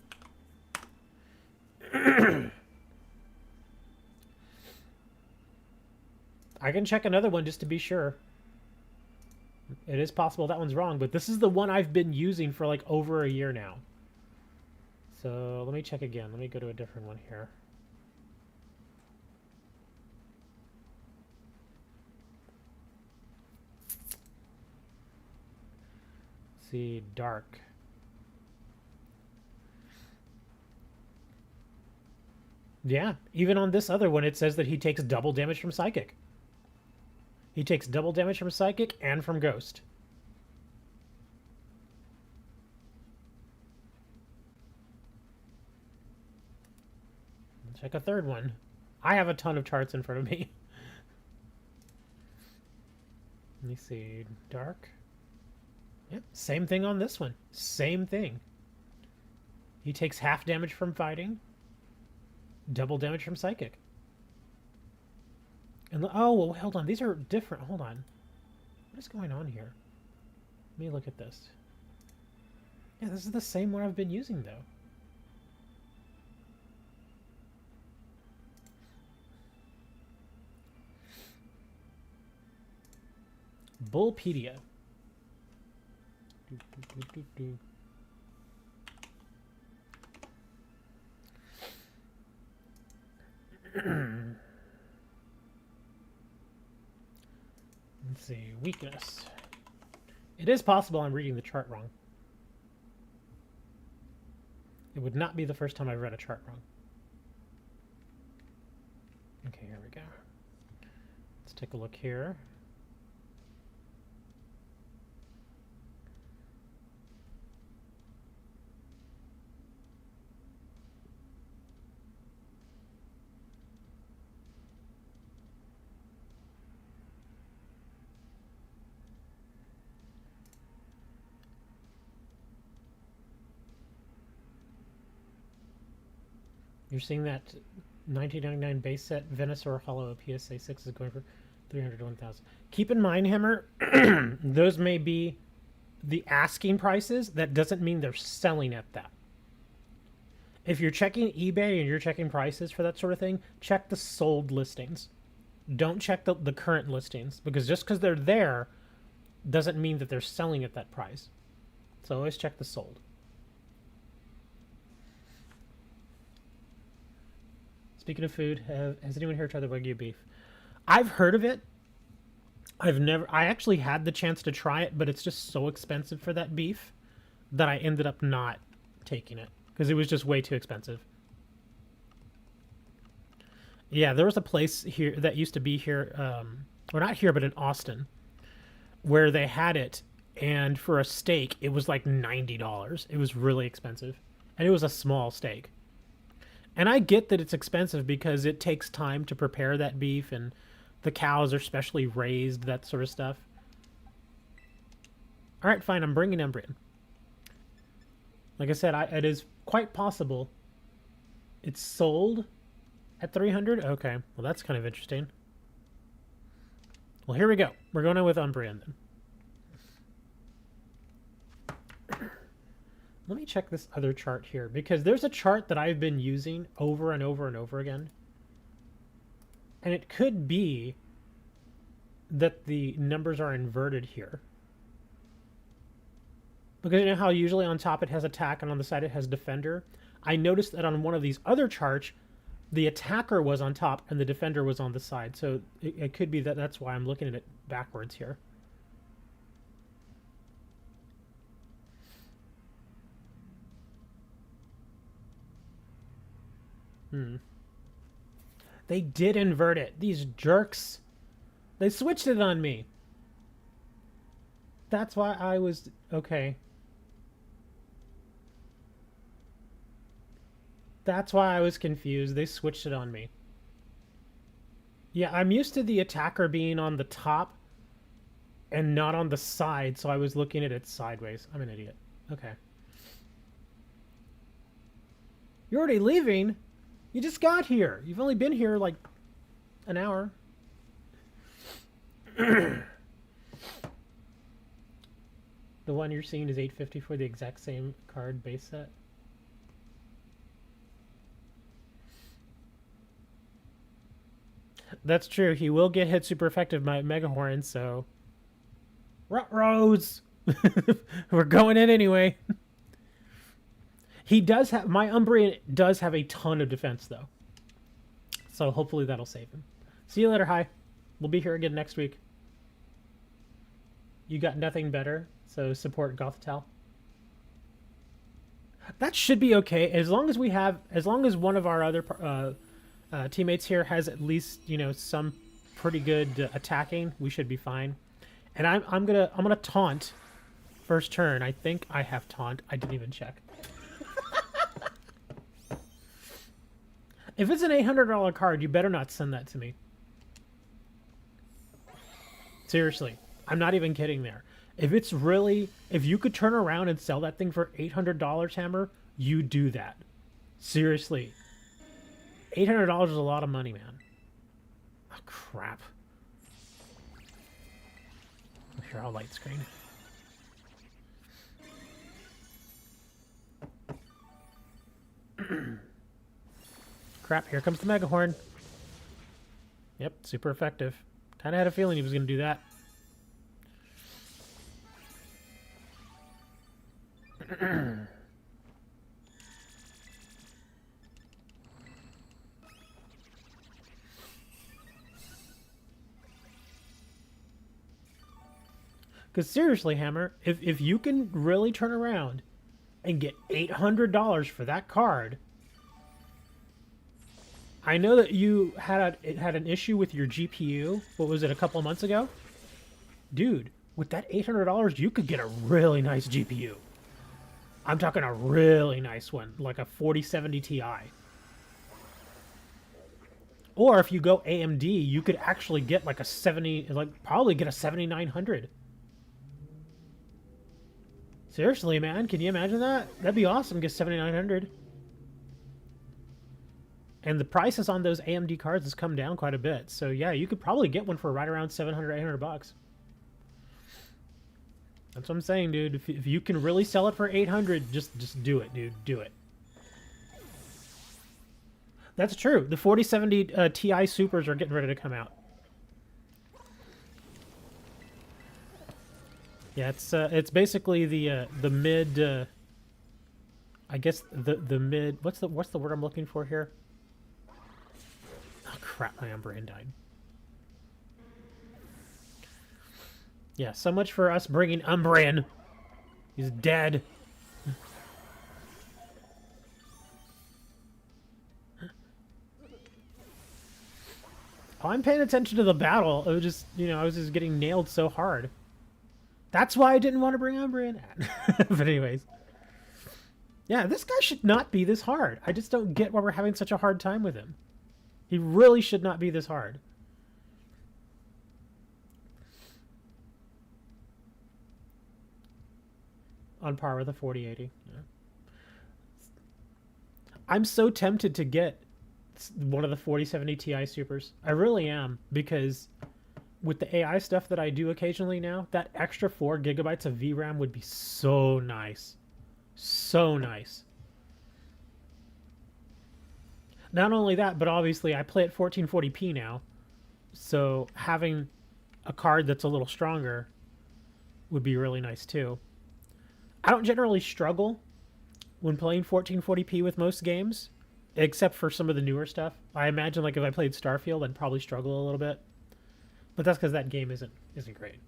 I can check another one just to be sure. It is possible that one's wrong, but this is the one I've been using for like over a year now. So let me check again. Let me go to a different one here. see, dark. Yeah, even on this other one, it says that he takes double damage from Psychic. He takes double damage from Psychic and from Ghost. Check a third one. I have a ton of charts in front of me. Let me see. Dark. Yep, same thing on this one. Same thing. He takes half damage from fighting. Double damage from Psychic. And oh, well, hold on. These are different. Hold on. What is going on here? Let me look at this. Yeah, this is the same one I've been using, though. Bullpedia. Let's see, weakness. It is possible I'm reading the chart wrong. It would not be the first time I've read a chart wrong. Okay, here we go. Let's take a look here. You're seeing that 1999 base set Venusaur Hollow PSA 6 is going for 300 to 1,000. Keep in mind, Hammer, those may be the asking prices. That doesn't mean they're selling at that. If you're checking eBay and you're checking prices for that sort of thing, check the sold listings. Don't check the current listings, because just because they're there doesn't mean that they're selling at that price. So always check the sold. Speaking of food, has anyone here tried the Wagyu beef? I've heard of it. I actually had the chance to try it, but it's just so expensive for that beef that I ended up not taking it because it was just way too expensive. Yeah, there was a place here that used to be here, or not here, but in Austin, where they had it, and for a steak, it was like $90. It was really expensive, and it was a small steak. And I get that it's expensive because it takes time to prepare that beef, and the cows are specially raised, that sort of stuff. All right, fine. I'm bringing Embryon. Like I said, it is quite possible it's sold at 300. Okay, well, that's kind of interesting. Well, here we go. We're going in with Umbreon then. Let me check this other chart here, because there's a chart that I've been using over and over and over again. And it could be that the numbers are inverted here. Because you know how usually on top it has attack and on the side it has defender? I noticed that on one of these other charts, the attacker was on top and the defender was on the side. So it could be that that's why I'm looking at it backwards here. They did invert it. These jerks. They switched it on me. That's why I was... Okay. That's why I was confused. They switched it on me. Yeah, I'm used to the attacker being on the top and not on the side, so I was looking at it sideways. I'm an idiot. Okay. You're already leaving? You just got here. You've only been here like an hour. The one you're seeing is $850 for the exact same card base set. That's true. He will get hit super effective by Megahorn, so... Ruh-rohs! We're going in anyway. He does have... My Umbreon does have a ton of defense, though. So hopefully that'll save him. See you later, hi. We'll be here again next week. You got nothing better, so support Gothtel. That should be okay as long as we have, as long as one of our other teammates here has at least some pretty good attacking. We should be fine. And I'm gonna taunt first turn. I think I have taunt. I didn't even check. If it's an $800 card, you better not send that to me. Seriously, I'm not even kidding there. If it's really, if you could turn around and sell that thing for $800, Hammer, you do that. Seriously. $800 is a lot of money, man. Oh, crap. Here, I'll light screen. Crap, here comes the Mega Horn. Yep, super effective. Kind of had a feeling he was going to do that. Because seriously, Hammer, if you can really turn around and get $800 for that card, I know that you had an issue with your GPU. What was it, a couple of months ago? Dude, with that $800, you could get a really nice GPU. I'm talking a really nice one, like a 4070 Ti. Or if you go AMD, you could actually get like a 70, like probably get a 7900. Seriously, man, can you imagine that? That'd be awesome, get 7900. And the prices on those AMD cards has come down quite a bit. So yeah, you could probably get one for right around 700, 800 bucks. That's what I'm saying, dude. If you can really sell it for 800, just do it, dude. Do it. That's true. The 4070 Ti Supers are getting ready to come out. Yeah, it's basically the mid. I guess the mid. What's the word I'm looking for here? Oh crap! My Umbreon died. Yeah, so much for us bringing Umbreon. He's dead. Oh, I'm paying attention to the battle. It was just, I was just getting nailed so hard. That's why I didn't want to bring Umbreon. But anyways. Yeah, this guy should not be this hard. I just don't get why we're having such a hard time with him. He really should not be this hard. On par with a 4080. Yeah. I'm so tempted to get one of the 4070 Ti Supers. I really am, because with the AI stuff that I do occasionally now, that extra 4 gigabytes of VRAM would be so nice. So nice. Not only that, but obviously I play at 1440p now, so having a card that's a little stronger would be really nice too. I don't generally struggle when playing 1440p with most games, except for some of the newer stuff. I imagine like if I played Starfield, I'd probably struggle a little bit, but that's because that game isn't great.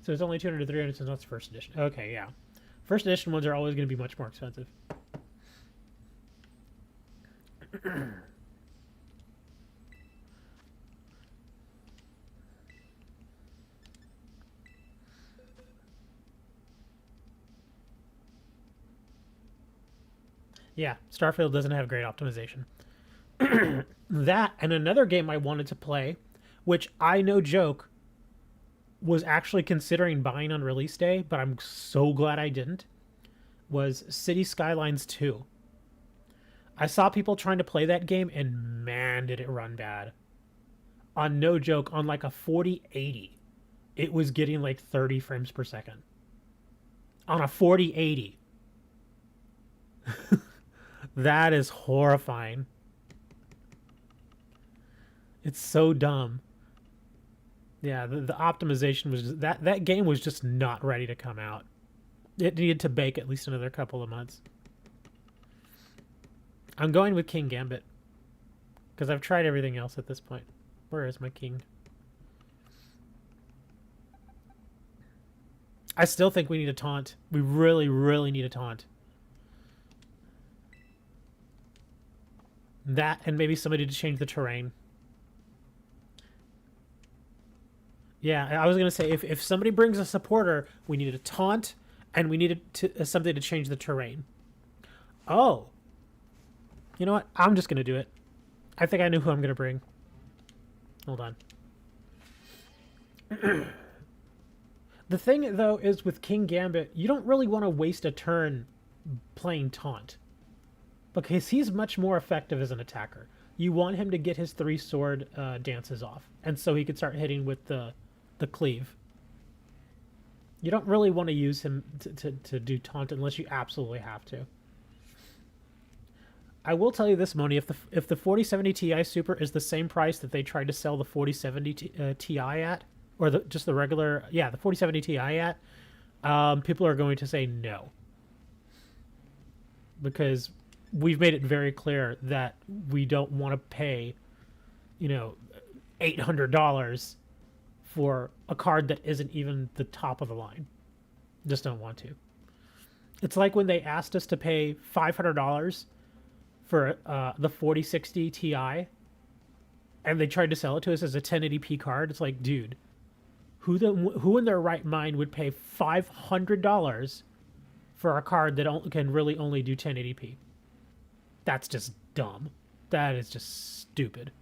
So it's only 200 to 300 since that's first edition. Okay, yeah. First edition ones are always going to be much more expensive. Yeah, Starfield doesn't have great optimization. That and another game I wanted to play, which I, no joke, was actually considering buying on release day, but I'm so glad I didn't, was City Skylines 2. I saw people trying to play that game, and man, did it run bad. On no joke, on like a 4080, it was getting like 30 frames per second. On a 4080. That is horrifying. It's so dumb. Yeah, the optimization was just, that game was just not ready to come out. It needed to bake at least another couple of months. I'm going with King Gambit because I've tried everything else at this point. Where is my king? I still think we need a taunt. We really, really need a taunt. That, and maybe somebody to change the terrain. Yeah, I was going to say, if somebody brings a supporter, we need a taunt, and we needed something to change the terrain. Oh. You know what? I'm just going to do it. I think I knew who I'm going to bring. Hold on. The thing, though, is with King Gambit, you don't really want to waste a turn playing taunt. Because he's much more effective as an attacker. You want him to get his 3 sword dances off. And so he can start hitting with the cleave. You don't really want to use him to do taunt unless you absolutely have to. I will tell you this, Moni, if the 4070 Ti Super is the same price that they tried to sell the 4070 Ti at, or just the regular, yeah, the 4070 Ti at, people are going to say no. Because we've made it very clear that we don't want to pay, you know, $800 for a card that isn't even the top of the line. Just don't want to. It's like when they asked us to pay $500 for the 4060 Ti, and they tried to sell it to us as a 1080p card. It's like, dude, who in their right mind would pay $500 for a card that can really only do 1080p? That's just dumb. That is just stupid.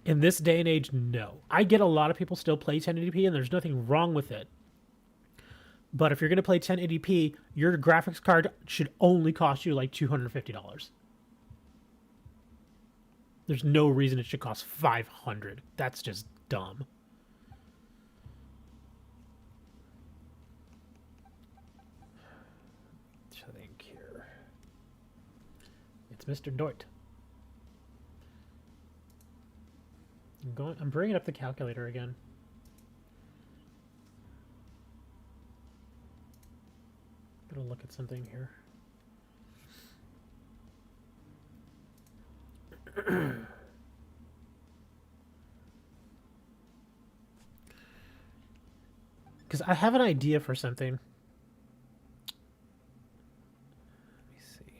In this day and age, no. I get a lot of people still play 1080p, and there's nothing wrong with it. But if you're going to play 1080p, your graphics card should only cost you like $250. There's no reason it should cost $500. That's just dumb. Think here. It's Mr. Doit. I'm bringing up the calculator again. Gonna look at something here. Because I have an idea for something. Let me see.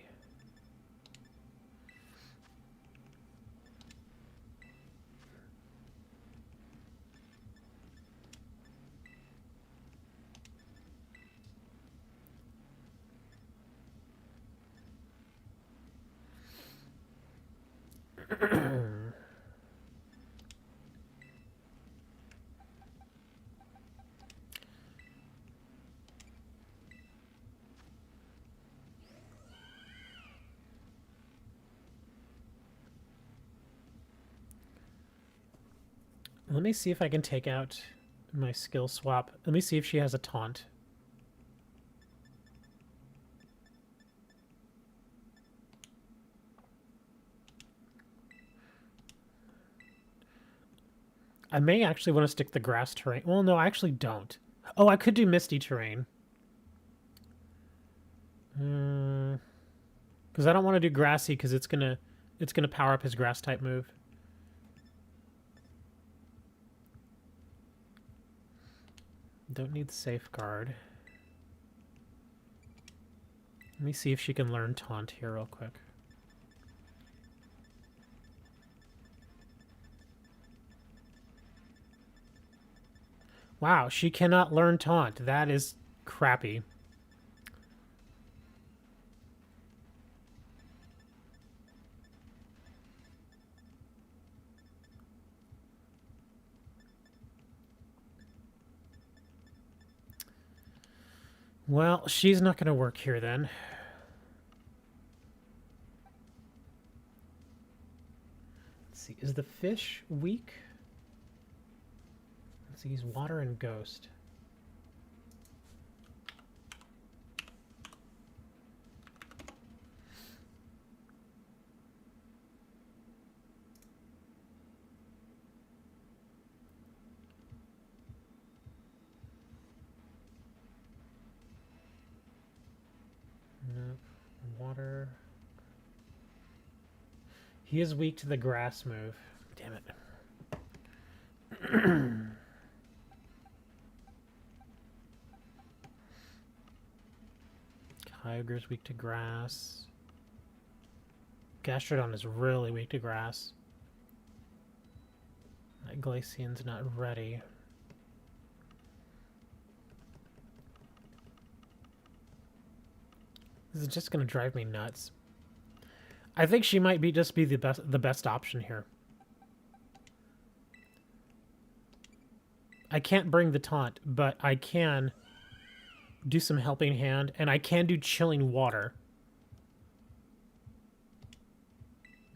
Let me see if I can take out my skill swap. Let me see if she has a taunt. I may actually want to stick the grass terrain. Well, no, I actually don't. Oh, I could do misty terrain. Because I don't want to do grassy because it's gonna power up his grass type move. Don't need safeguard. Let me see if she can learn taunt here real quick. Wow, she cannot learn taunt. That is crappy. Well, she's not going to work here then. Let's see. Is the fish weak? Let's see. He's water and ghost. Water. He is weak to the grass move. Damn it. Kyogre's weak to grass. Gastrodon is really weak to grass. That Glaceon's not ready. This is just gonna drive me nuts. I think she might just be the best option here. I can't bring the taunt, but I can do some helping hand, and I can do chilling water.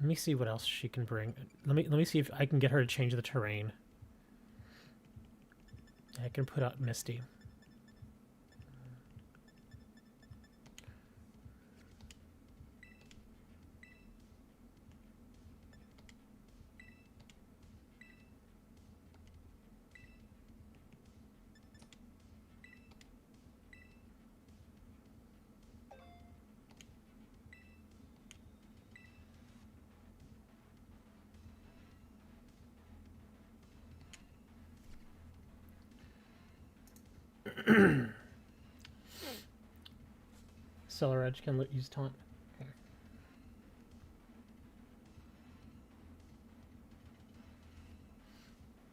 Let me see what else she can bring. Let me see if I can get her to change the terrain. I can put out Misty. Cellar Edge can use taunt. Okay.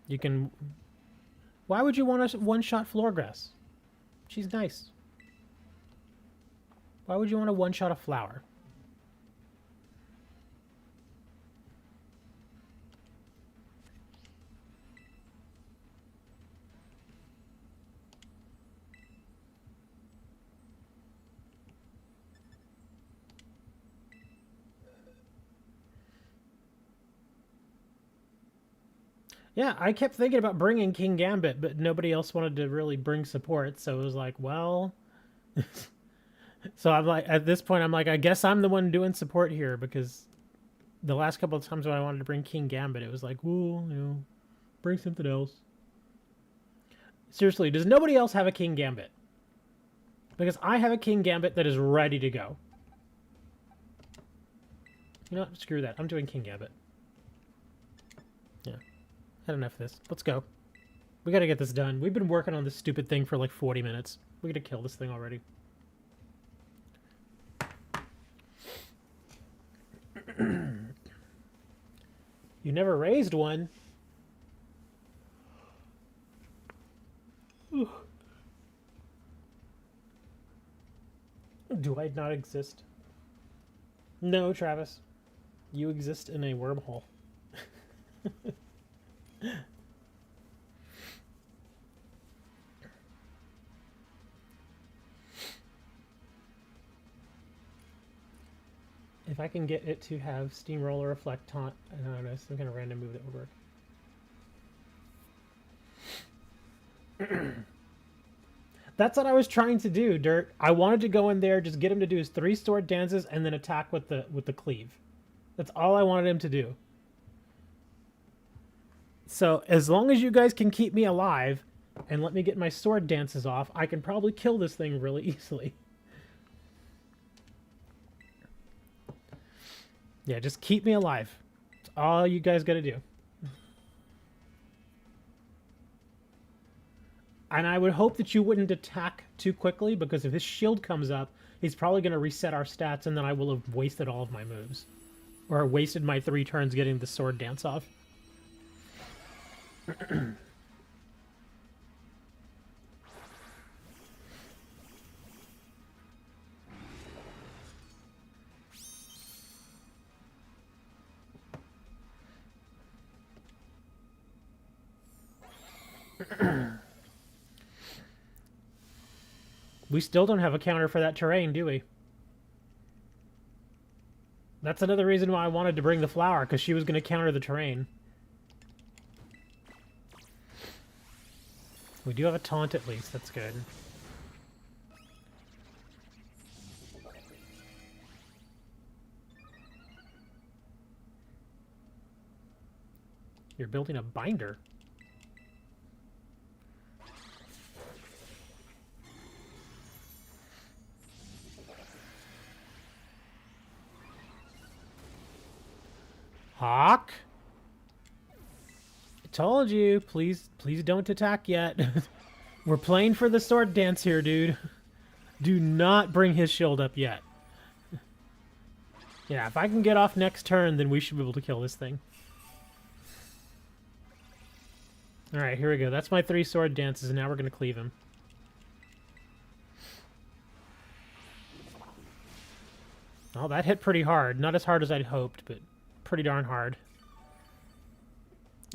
You can... Why would you want to one-shot Floorgrass? She's nice. Why would you want to one-shot a flower? Yeah, I kept thinking about bringing King Gambit, but nobody else wanted to really bring support, so it was like, well... So I'm like, at this point, I'm like, I guess I'm the one doing support here, because the last couple of times when I wanted to bring King Gambit, it was like, ooh, you know, bring something else. Seriously, does nobody else have a King Gambit? Because I have a King Gambit that is ready to go. You know what? Screw that. I'm doing King Gambit. Yeah. Had enough of this. Let's go. We gotta get this done. We've been working on this stupid thing for like 40 minutes. We gotta kill this thing already. You never raised one. Do I not exist? No, Travis. You exist in a wormhole. If I can get it to have Steamroller, Reflect, Taunt, I don't know, some kind of random move that would work. That's what I was trying to do, Dirt. I wanted to go in there, just get him to do his 3 sword dances, and then attack with the cleave. That's all I wanted him to do. So as long as you guys can keep me alive and let me get my sword dances off, I can probably kill this thing really easily. Yeah, just keep me alive. That's all you guys gotta do. And I would hope that you wouldn't attack too quickly, because if his shield comes up, he's probably going to reset our stats, and then I will have wasted all of my moves. Or wasted my 3 turns getting the sword dance off. We still don't have a counter for that terrain, do we? That's another reason why I wanted to bring the flower, because she was going to counter the terrain. We do have a taunt at least, that's good. You're building a binder. Hawk? I told you, please don't attack yet. We're playing for the sword dance here, dude. Do not bring his shield up yet. Yeah, if I can get off next turn, then we should be able to kill this thing. Alright, here we go. That's my 3 sword dances, and now we're going to cleave him. Oh, that hit pretty hard. Not as hard as I'd hoped, but pretty darn hard.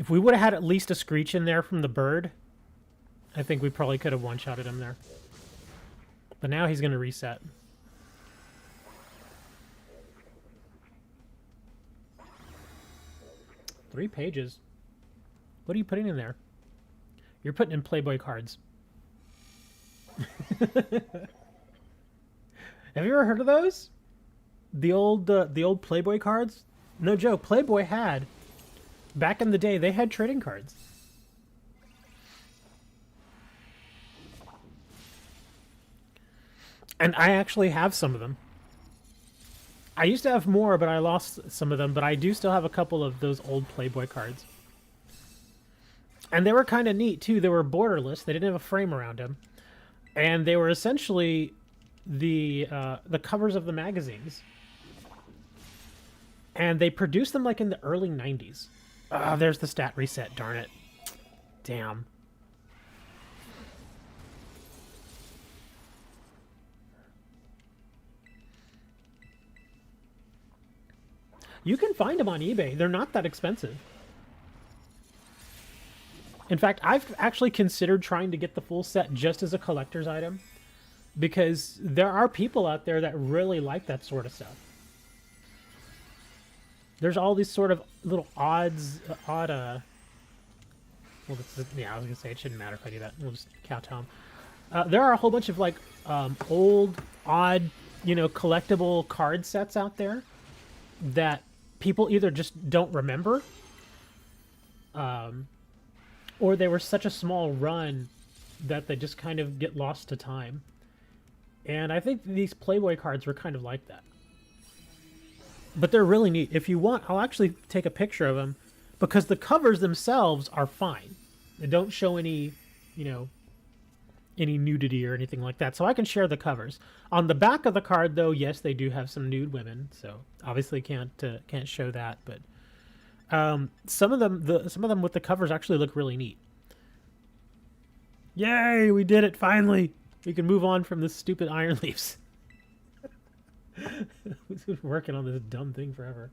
If we would have had at least a screech in there from the bird, I think we probably could have one-shotted him there. But now he's going to reset. Three pages. What are you putting in there? You're putting in Playboy cards. Have you ever heard of those? The old Playboy cards? No joke. Playboy had, back in the day, they had trading cards. And I actually have some of them. I used to have more, but I lost some of them. But I do still have a couple of those old Playboy cards. And they were kind of neat, too. They were borderless. They didn't have a frame around them. And they were essentially the covers of the magazines. And they produced them like in the early 90s. Ah, there's the stat reset, darn it. Damn. You can find them on eBay. They're not that expensive. In fact, I've actually considered trying to get the full set just as a collector's item, because there are people out there that really like that sort of stuff. There's all these sort of little well, yeah, I was gonna say it shouldn't matter if I do that. We'll just kowtow 'em. There are a whole bunch of like old, odd, collectible card sets out there that people either just don't remember, or they were such a small run that they just kind of get lost to time. And I think these Playboy cards were kind of like that. But they're really neat. If you want, I'll actually take a picture of them, because the covers themselves are fine. They don't show any, any nudity or anything like that. So I can share the covers. On the back of the card, though, yes, they do have some nude women. So obviously can't show that. But some of them with the covers actually look really neat. Yay! We did it finally. We can move on from this stupid Iron Leafs. We've been working on this dumb thing forever.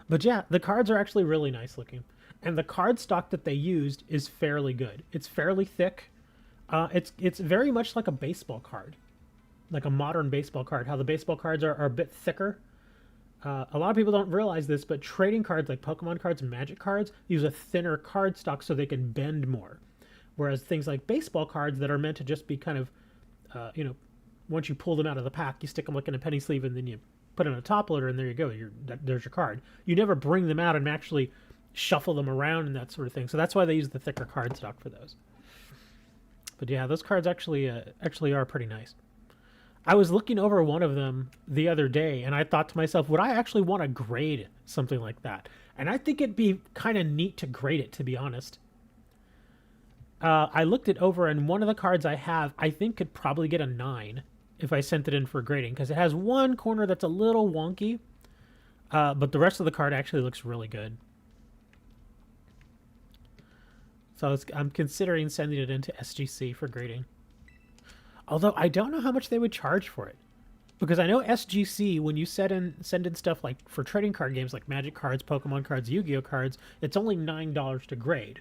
But yeah, the cards are actually really nice looking. And the card stock that they used is fairly good. It's fairly thick. It's very much like a baseball card. Like a modern baseball card. How the baseball cards are a bit thicker. A lot of people don't realize this, but trading cards like Pokemon cards and Magic cards use a thinner card stock so they can bend more. Whereas things like baseball cards that are meant to just be kind of, once you pull them out of the pack, you stick them like in a penny sleeve and then you put in a top loader and there you go. There's your card. You never bring them out and actually shuffle them around and that sort of thing. So that's why they use the thicker card stock for those. But yeah, those cards actually are pretty nice. I was looking over one of them the other day and I thought to myself, would I actually want to grade something like that? And I think it'd be kind of neat to grade it, to be honest. I looked it over, and one of the cards I have, I think could probably get a 9 if I sent it in for grading, because it has one corner that's a little wonky, but the rest of the card actually looks really good. So I'm considering sending it into SGC for grading. Although I don't know how much they would charge for it, because I know SGC, when you send in stuff like for trading card games like Magic cards, Pokemon cards, Yu-Gi-Oh cards, it's only $9 to grade.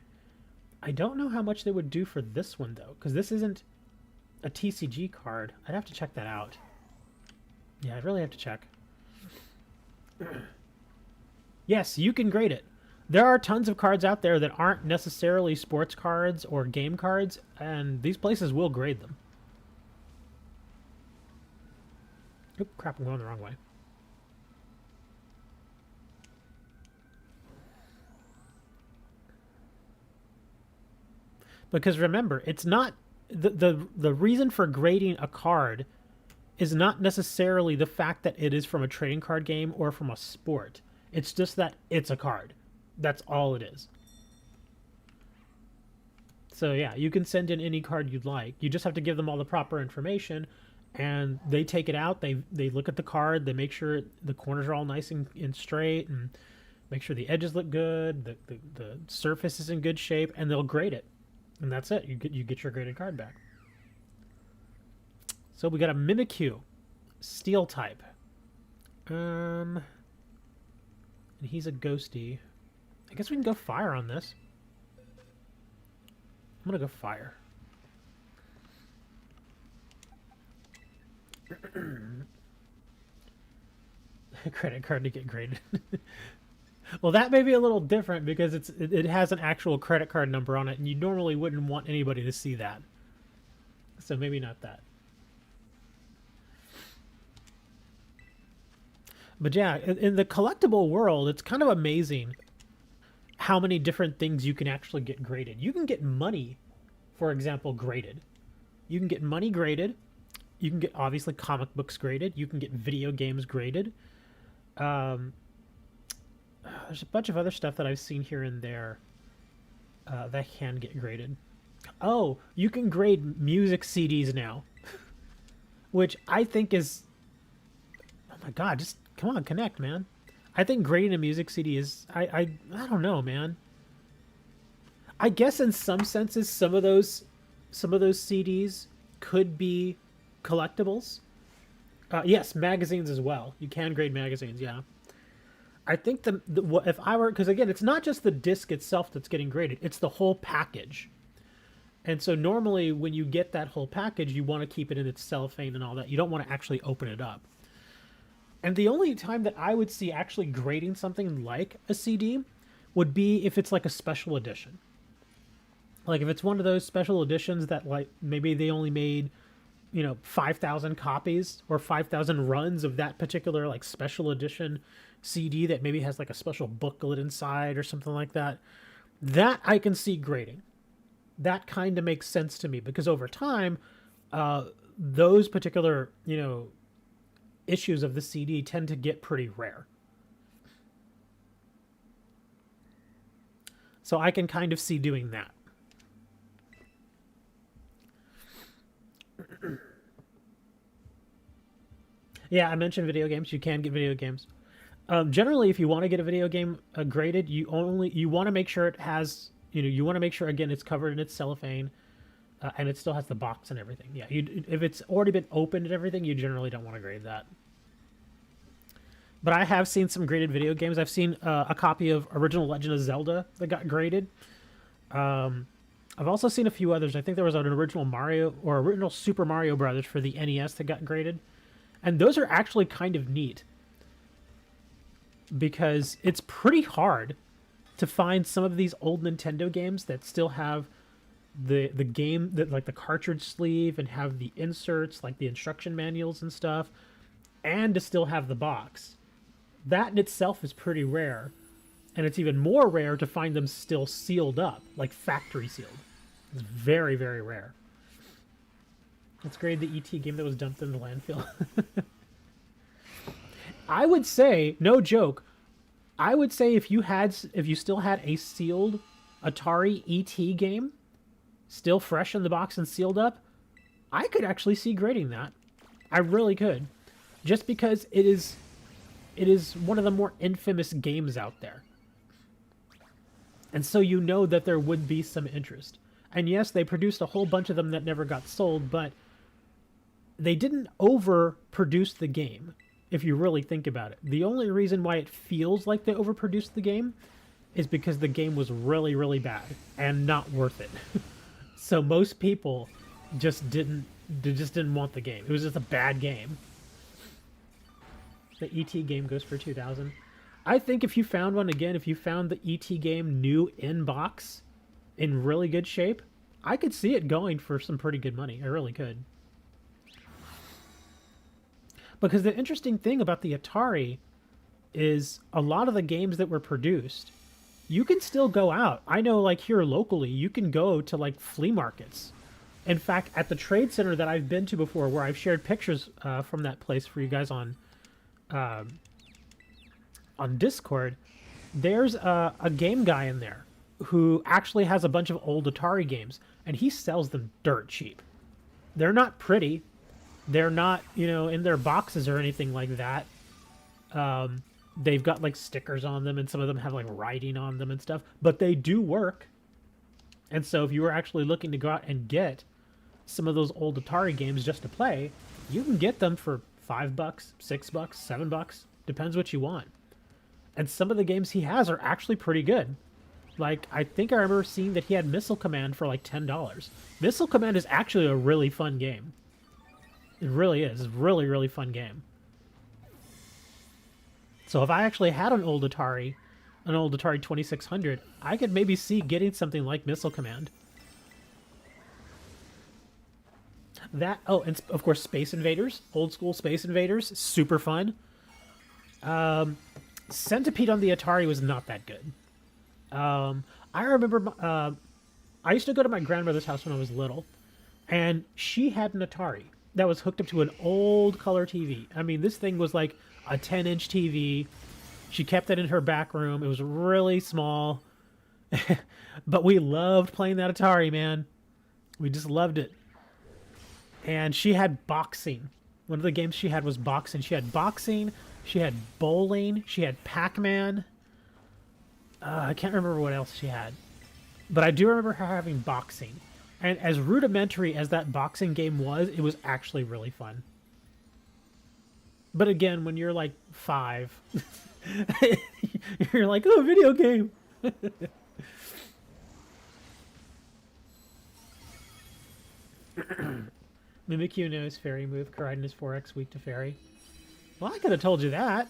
I don't know how much they would do for this one, though, because this isn't a TCG card. I'd have to check that out. Yeah, I'd really have to check. Yes, you can grade it. There are tons of cards out there that aren't necessarily sports cards or game cards, and these places will grade them. Oop, crap, I'm going the wrong way. Because remember, it's not the reason for grading a card is not necessarily the fact that it is from a trading card game or from a sport. It's just that it's a card. That's all it is. So yeah, you can send in any card you'd like. You just have to give them all the proper information, and they take it out. They look at the card. They make sure the corners are all nice and straight, and make sure the edges look good. The surface is in good shape, and they'll grade it. And that's it. You get your graded card back. So we got a Mimikyu, Steel type. And he's a ghosty. I guess we can go fire on this. I'm gonna go fire. Credit card to get graded. Well, that may be a little different because it has an actual credit card number on it, and you normally wouldn't want anybody to see that. So maybe not that. But yeah, in the collectible world, it's kind of amazing how many different things you can actually get graded. You can get money, for example, graded. You can get money graded. You can get, obviously, comic books graded. You can get video games graded. There's a bunch of other stuff that I've seen here and there that can get graded. Oh, you can grade music CDs now, which I think is... Oh my god, just come on, connect, man. I think grading a music CD is... I don't know, man. I guess in some senses, some of those CDs could be collectibles. Yes, magazines as well. You can grade magazines, yeah. I think if I were... Because again, it's not just the disc itself that's getting graded. It's the whole package. And so normally when you get that whole package, you want to keep it in its cellophane and all that. You don't want to actually open it up. And the only time that I would see actually grading something like a CD would be if it's like a special edition. Like if it's one of those special editions that like maybe they only made, 5,000 copies or 5,000 runs of that particular like special edition CD that maybe has like a special booklet inside or something like that. That I can see grading. That kind of makes sense to me because over time, those particular, issues of the CD tend to get pretty rare. So I can kind of see doing that. Yeah, I mentioned video games. You can get video games. Generally, if you want to get a video game graded, you want to make sure it has, you want to make sure, again, it's covered in its cellophane. And it still has the box and everything. Yeah, if it's already been opened and everything, you generally don't want to grade that. But I have seen some graded video games. I've seen a copy of Original Legend of Zelda that got graded. I've also seen a few others. I think there was an original Mario or original Super Mario Brothers for the NES that got graded. And those are actually kind of neat. Because it's pretty hard to find some of these old Nintendo games that still have the game, like the cartridge sleeve, and have the inserts, like the instruction manuals and stuff, and to still have the box. That in itself is pretty rare, and it's even more rare to find them still sealed up, like factory sealed. It's very, very rare. Let's grade the ET game that was dumped in the landfill. I would say, no joke, I would say if you still had a sealed Atari ET game, still fresh in the box and sealed up, I could actually see grading that. I really could. Just because it is one of the more infamous games out there. And so you know that there would be some interest. And yes, they produced a whole bunch of them that never got sold, but they didn't overproduce the game, if you really think about it. The only reason why it feels like they overproduced the game is because the game was really, really bad and not worth it. So most people just didn't want the game. It was just a bad game. The ET game goes for 2,000. I think if you found one, again, if you found the ET game new in box, in really good shape, I could see it going for some pretty good money. I really could. Because the interesting thing about the Atari is a lot of the games that were produced, you can still go out. I know, like, here locally, you can go to, like, flea markets. In fact, at the trade center that I've been to before, where I've shared pictures from that place for you guys on Discord, there's a game guy in there who actually has a bunch of old Atari games, and he sells them dirt cheap. They're not pretty. They're not, in their boxes or anything like that. They've got like stickers on them, and some of them have like writing on them and stuff, but they do work. And so if you were actually looking to go out and get some of those old Atari games just to play, you can get them for $5, $6, $7. Depends what you want. And some of the games he has are actually pretty good. Like, I think I remember seeing that he had Missile Command for like $10. Missile Command is actually a really fun game. It really is. It's a really, really fun game. So if I actually had an old Atari 2600, I could maybe see getting something like Missile Command. And of course Space Invaders, old school Space Invaders, super fun. Centipede on the Atari was not that good. I remember I used to go to my grandmother's house when I was little, and she had an Atari that was hooked up to an old color TV. I mean, this thing was like a 10-inch TV. She kept it in her back room. It was really small, but we loved playing that Atari, man. We just loved it. And she had boxing. One of the games she had was boxing. She had boxing, she had bowling, she had Pac-Man. I can't remember what else she had. But I do remember her having boxing. And as rudimentary as that boxing game was, it was actually really fun. But again, when you're like 5, you're like, oh, video game. Mimikyu knows fairy move. Koraidon is 4x weak to fairy. Well, I could have told you that.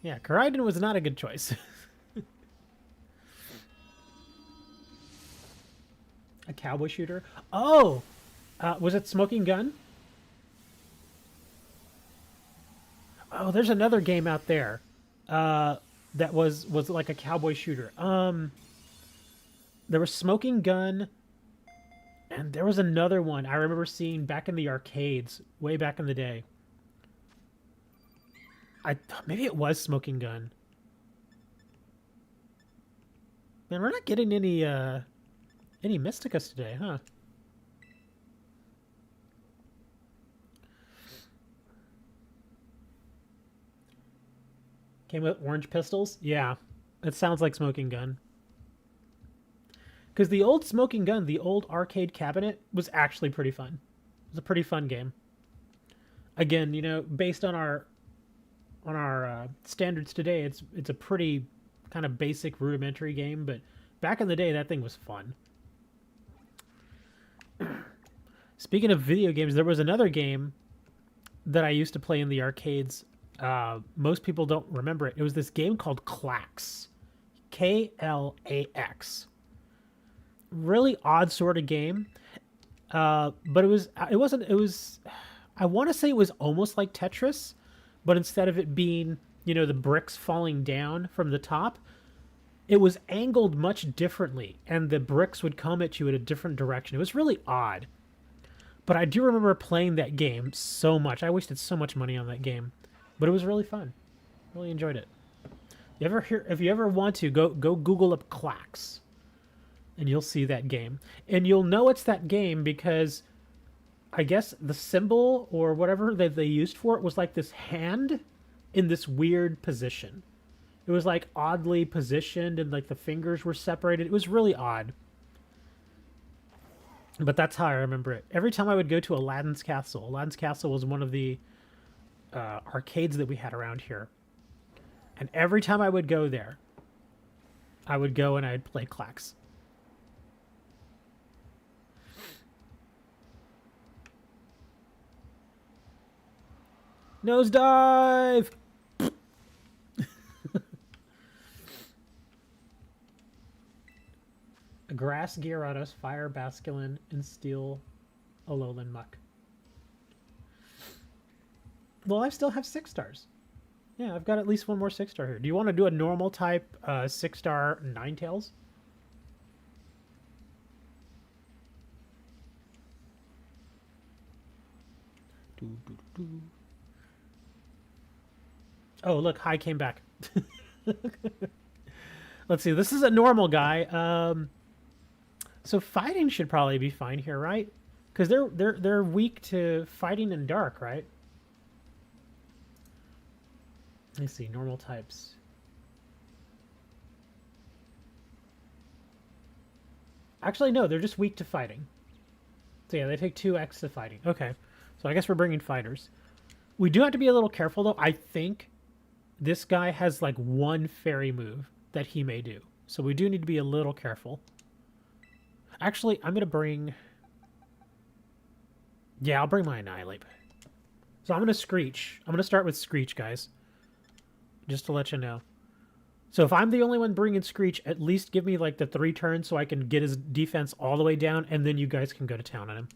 Yeah, Koraidon was not a good choice. A cowboy shooter? Oh! Was it Smoking Gun? Oh, there's another game out there that was like a cowboy shooter. There was Smoking Gun, and there was another one I remember seeing back in the arcades, way back in the day. Maybe it was Smoking Gun. Man, we're not getting any Mysticas today, huh? Came with orange pistols? Yeah. It sounds like Smoking Gun. Because the old Smoking Gun, the old arcade cabinet, was actually pretty fun. It was a pretty fun game. Again, based on our standards today, it's a pretty kind of basic rudimentary game, but back in the day, that thing was fun. Speaking of video games, there was another game that I used to play in the arcades. Most people don't remember it. It was this game called Klax. Klax. Really odd sort of game. But it was I want to say it was almost like Tetris, but instead of it being, the bricks falling down from the top, it was angled much differently, and the bricks would come at you in a different direction. It was really odd. But I do remember playing that game so much. I wasted so much money on that game. But it was really fun. Really enjoyed it. If you ever want to, go Google up Klax, and you'll see that game. And you'll know it's that game because I guess the symbol or whatever that they used for it was like this hand in this weird position. It was like oddly positioned, and like the fingers were separated. It was really odd. But that's how I remember it. Every time I would go to Aladdin's Castle. Aladdin's Castle was one of the arcades that we had around here. And every time I would go there, I would go and I'd play Klax. Nosedive! A grass Gyarados, fire Basculin, and steel Alolan Muck. Well, I still have 6 stars. Yeah, I've got at least one more 6-star here. Do you want to do a normal type 6-star Ninetales? Oh, look, High came back. Let's see. This is a normal guy. So fighting should probably be fine here, right? Because they're weak to fighting in dark, right? Let's see. Normal types. Actually, no. They're just weak to fighting. So yeah, they take 2x to fighting. Okay. So I guess we're bringing fighters. We do have to be a little careful, though. I think this guy has like one fairy move that he may do. So we do need to be a little careful. Actually, I'm going to bring... Yeah, I'll bring my Annihilate. So I'm going to Screech. I'm going to start with Screech, guys. Just to let you know. So if I'm the only one bringing Screech, at least give me like the 3 turns so I can get his defense all the way down, and then you guys can go to town on him.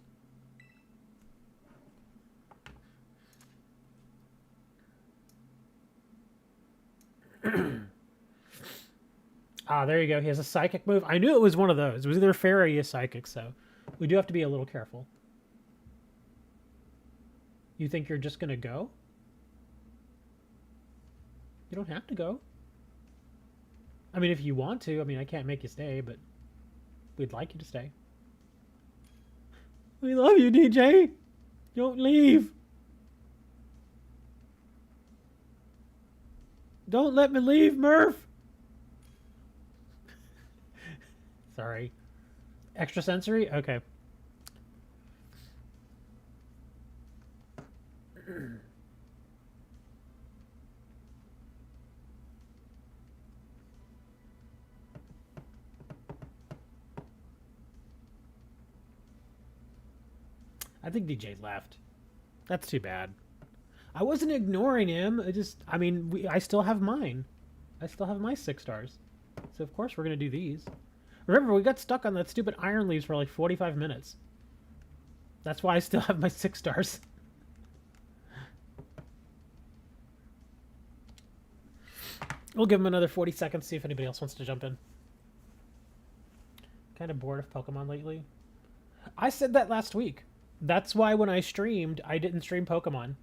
Ah, there you go. He has a Psychic move. I knew it was one of those. It was either Fairy or Psychic, so we do have to be a little careful. You think you're just going to go? You don't have to go. I mean, if you want to. I mean, I can't make you stay, but we'd like you to stay. We love you, DJ. Don't leave. Don't let me leave, Murph. Sorry. Extrasensory? Okay. I think DJ left. That's too bad. I wasn't ignoring him. I mean, I still have mine. I still have my 6 stars. So of course we're going to do these. Remember, we got stuck on that stupid Iron Leaves for like 45 minutes. That's why I still have my 6 stars. We'll give him another 40 seconds, see if anybody else wants to jump in. Kind of bored of Pokemon lately. I said that last week. That's why when I streamed, I didn't stream Pokemon.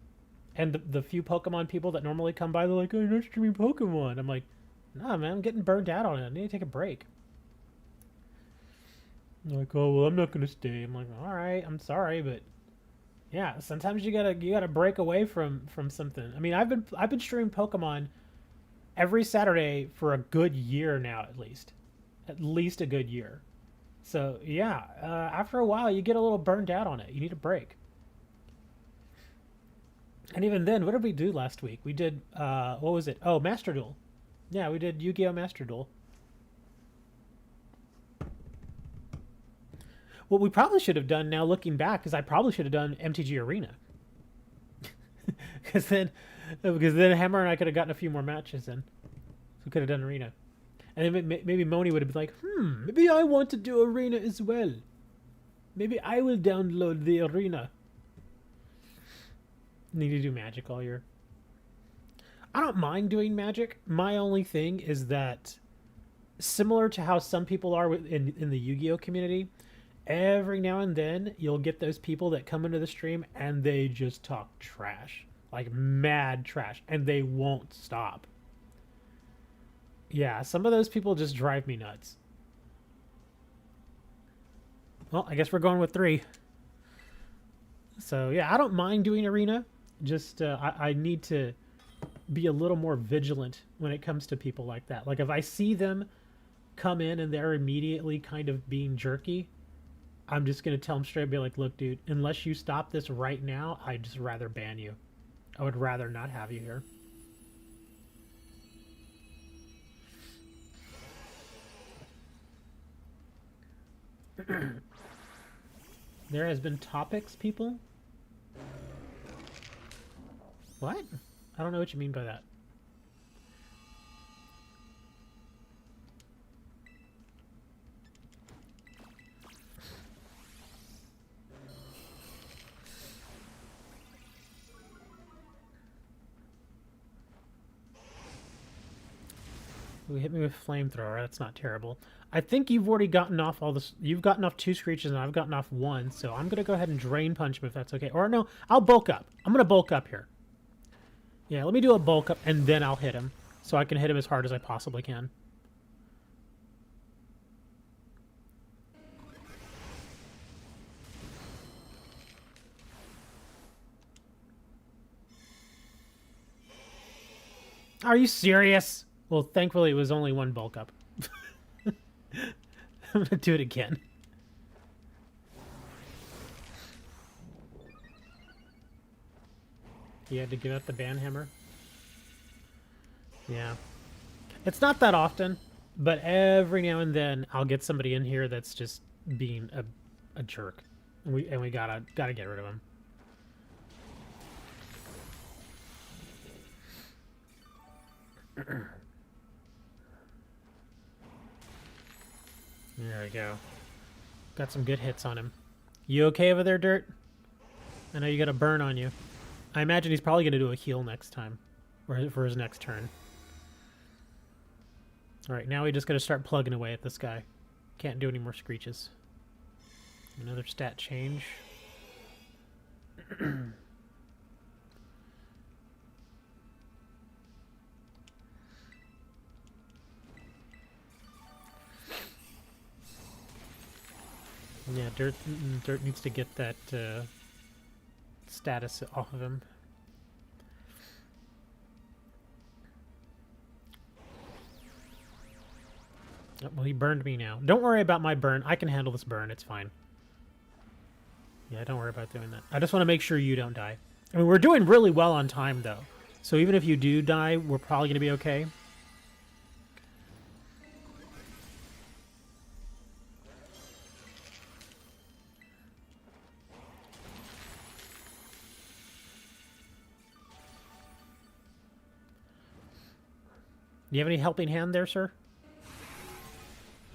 And the few Pokemon people that normally come by, they're like, I'm not streaming Pokemon. I'm like, nah, man, I'm getting burned out on it. I need to take a break. They're like, oh, well, I'm not going to stay. I'm like, all right, I'm sorry, but yeah, sometimes you gotta break away from something. I mean, I've been streaming Pokemon every Saturday for a good year now, at least a good year. So yeah, after a while, you get a little burned out on it. You need a break. And even then, what did we do last week? We did, what was it? Oh, Master Duel. Yeah, we did Yu-Gi-Oh! Master Duel. What we probably should have done now, looking back, is I probably should have done MTG Arena. because then Hammer and I could have gotten a few more matches in. So we could have done Arena. And then maybe Moni would have been like, maybe I want to do Arena as well. Maybe I will download the Arena. Need to do Magic all year. I don't mind doing Magic. My only thing is that, similar to how some people are in the Yu-Gi-Oh community, every now and then you'll get those people that come into the stream and they just talk trash. Like mad trash. And they won't stop. Yeah, some of those people just drive me nuts. Well, I guess we're going with 3. So yeah, I don't mind doing Arena. Just I need to be a little more vigilant when it comes to people like that. Like if I see them come in and they're immediately kind of being jerky, I'm just going to tell them straight, be like, look, dude, unless you stop this right now, I'd just rather ban you. I would rather not have you here. There has been topics, people? What? I don't know what you mean by that. Ooh, hit me with flamethrower. That's not terrible. I think you've already gotten off all this. You've gotten off 2 screeches and I've gotten off 1. So I'm going to go ahead and drain punch him if that's okay. Or no, I'll bulk up. I'm going to bulk up here. Yeah, let me do a bulk up, and then I'll hit him. So I can hit him as hard as I possibly can. Are you serious? Well, thankfully it was only one bulk up. I'm gonna do it again. You had to give out the banhammer? Yeah. It's not that often, but every now and then I'll get somebody in here that's just being a jerk. And we gotta get rid of him. There we go. Got some good hits on him. You okay over there, Dirt? I know you got a burn on you. I imagine he's probably going to do a heal next time. Or for his next turn. Alright, now we just got to start plugging away at this guy. Can't do any more screeches. Another stat change. Yeah, Dirt needs to get that status off of him. Oh, well, he burned me now. Don't worry about my burn. I can handle this burn. It's fine. Yeah, don't worry about doing that. I just want to make sure you don't die. I mean, we're doing really well on time, though. So even if you do die, we're probably going to be okay. Do you have any helping hand there, sir?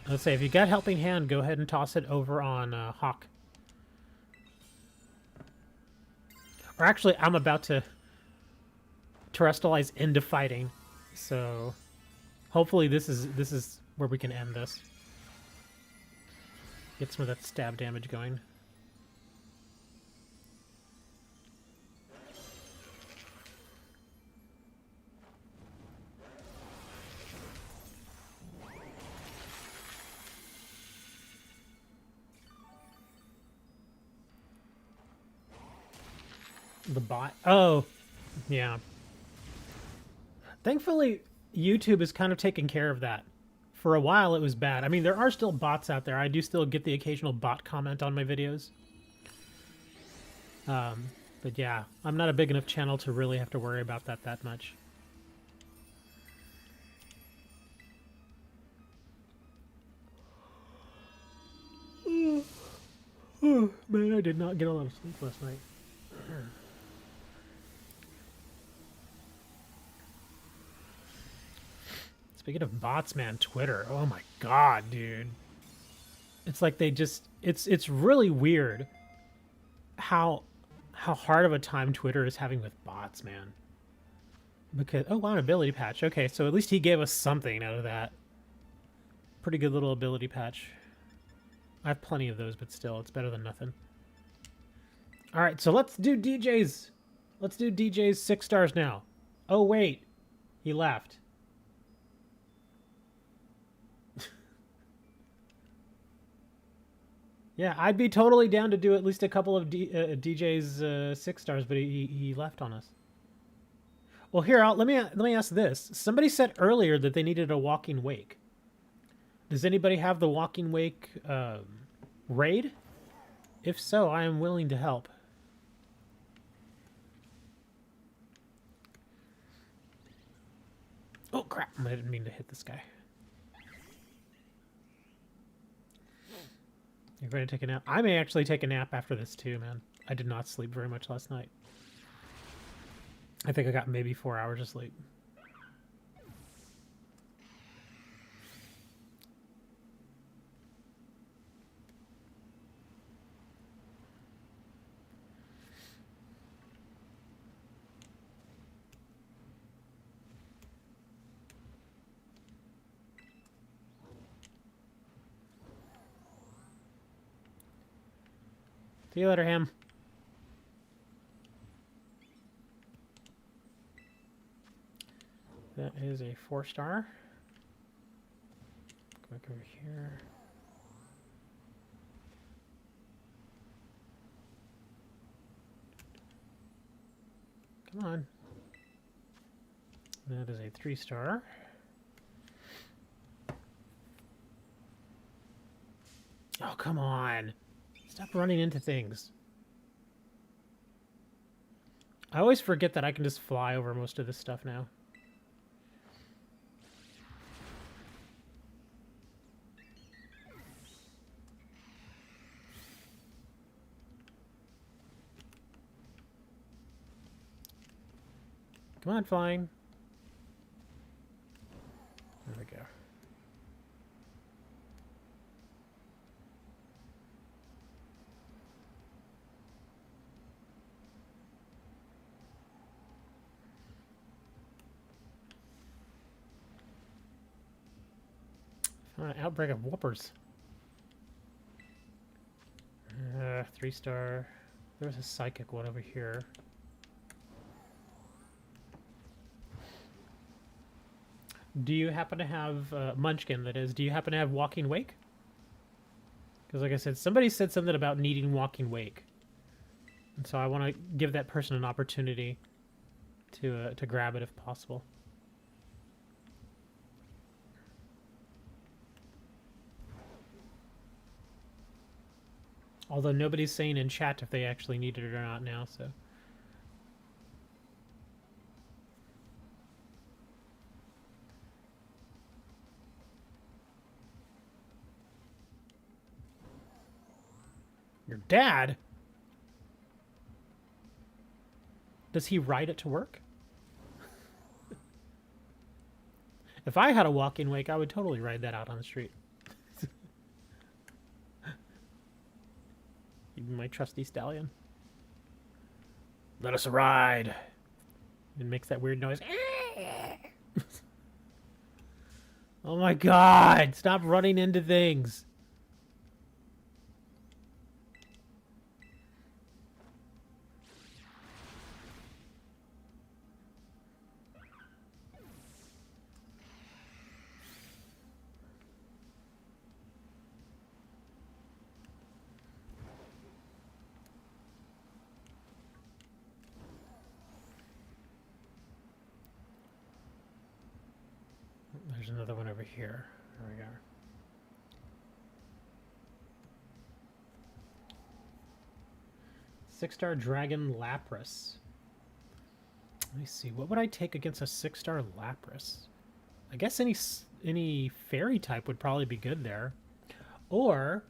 Let's say, if you got helping hand, go ahead and toss it over on Hawk. Or actually, I'm about to terrestrialize into fighting, so hopefully this is where we can end this. Get some of that stab damage going. The bot? Oh, yeah. Thankfully, YouTube is kind of taking care of that. For a while, it was bad. I mean, there are still bots out there. I do still get the occasional bot comment on my videos. But yeah, I'm not a big enough channel to really have to worry about that much. Oh, man, I did not get a lot of sleep last night. Speaking of bots, man, Twitter. Oh my god, dude. It's like they just it's really weird how hard of a time Twitter is having with bots, man. Because oh wow, an ability patch. Okay, so at least he gave us something out of that. Pretty good little ability patch. I have plenty of those, but still, it's better than nothing. Alright, so let's do DJ's. Let's do DJ's 6 stars now. Oh wait. He left. Yeah, I'd be totally down to do at least a couple of DJ's 6 stars, but he left on us. Well, here, let me ask this. Somebody said earlier that they needed a walking wake. Does anybody have the walking wake raid? If so, I am willing to help. Oh crap! I didn't mean to hit this guy. You're going to take a nap? I may actually take a nap after this too, man. I did not sleep very much last night. I think I got maybe 4 hours of sleep. See you later, Ham. See you later, Ham. That is a 4-star. Go back over here. Come on. That is a 3-star. Oh, come on. Stop running into things. I always forget that I can just fly over most of this stuff now. Come on, flying. There we go. An outbreak of whoopers. 3-star. There's a psychic one over here. Do you happen to have Munchkin? That is. Do you happen to have Walking Wake? Because, like I said, somebody said something about needing Walking Wake, and so I want to give that person an opportunity to grab it if possible. Although nobody's saying in chat if they actually need it or not now, so. Your dad? Does he ride it to work? If I had a Walking Wake, I would totally ride that out on the street. Even my trusty stallion. Let us ride. It makes that weird noise. Oh my god! Stop running into things. There's another one over here. There we are. Six-star Dragon Lapras. Let me see. What would I take against a 6-star Lapras? I guess any fairy type would probably be good there. Or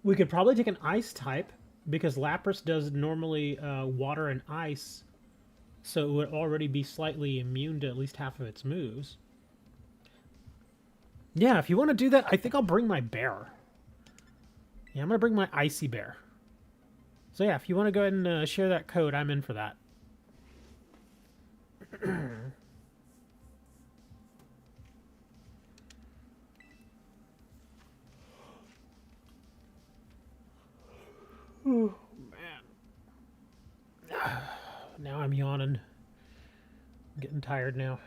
we could probably take an ice type because Lapras does normally water and ice, so it would already be slightly immune to at least half of its moves. Yeah, if you want to do that, I think I'll bring my bear. Yeah, I'm going to bring my icy bear. So yeah, if you want to go ahead and share that code, I'm in for that. Oh, man. Now I'm yawning. I'm getting tired now.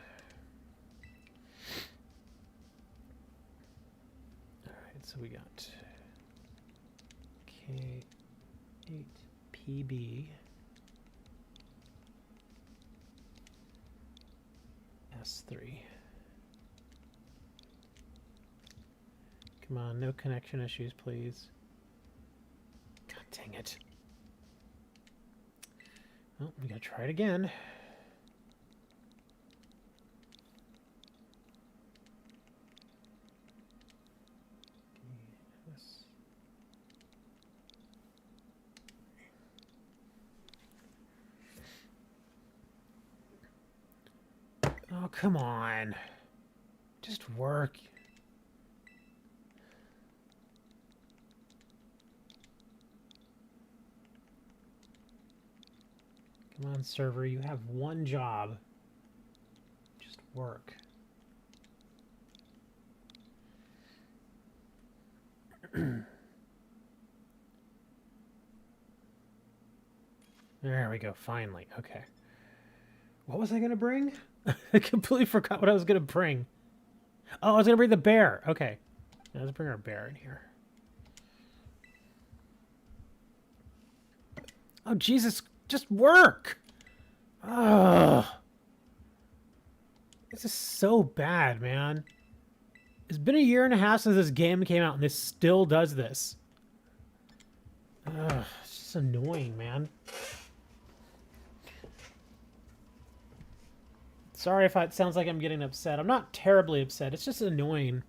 Alright, so we got K8PB S3. Come on, no connection issues, please. God dang it. Well, we gotta try it again. Oh, come on. Just work. Come on, server. You have one job. Just work. There we go. Finally. Okay. What was I gonna bring? I completely forgot what I was gonna bring. Oh, I was gonna bring the bear. Okay. Now let's bring our bear in here. Oh, Jesus. Just work! Ugh. This is so bad, man. It's been a year and a half since this game came out, and this still does this. Ugh, it's just annoying, man. Sorry if it sounds like I'm getting upset. I'm not terribly upset. It's just annoying.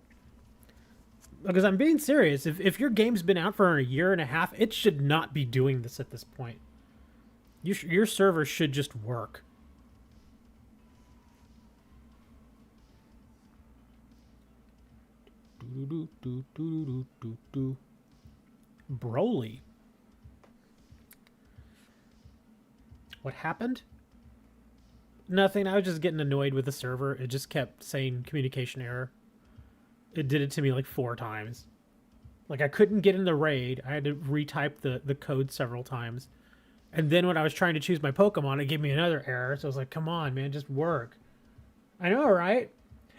Because I'm being serious. If your game's been out for a year and a half, it should not be doing this at this point. Your server should just work. Broly. What happened? Nothing. I was just getting annoyed with the server. It just kept saying communication error. It did it to me like 4 times. Like, I couldn't get in the raid. I had to retype the code several times. And then when I was trying to choose my Pokemon, it gave me another error. So I was like, come on, man, just work. I know, right?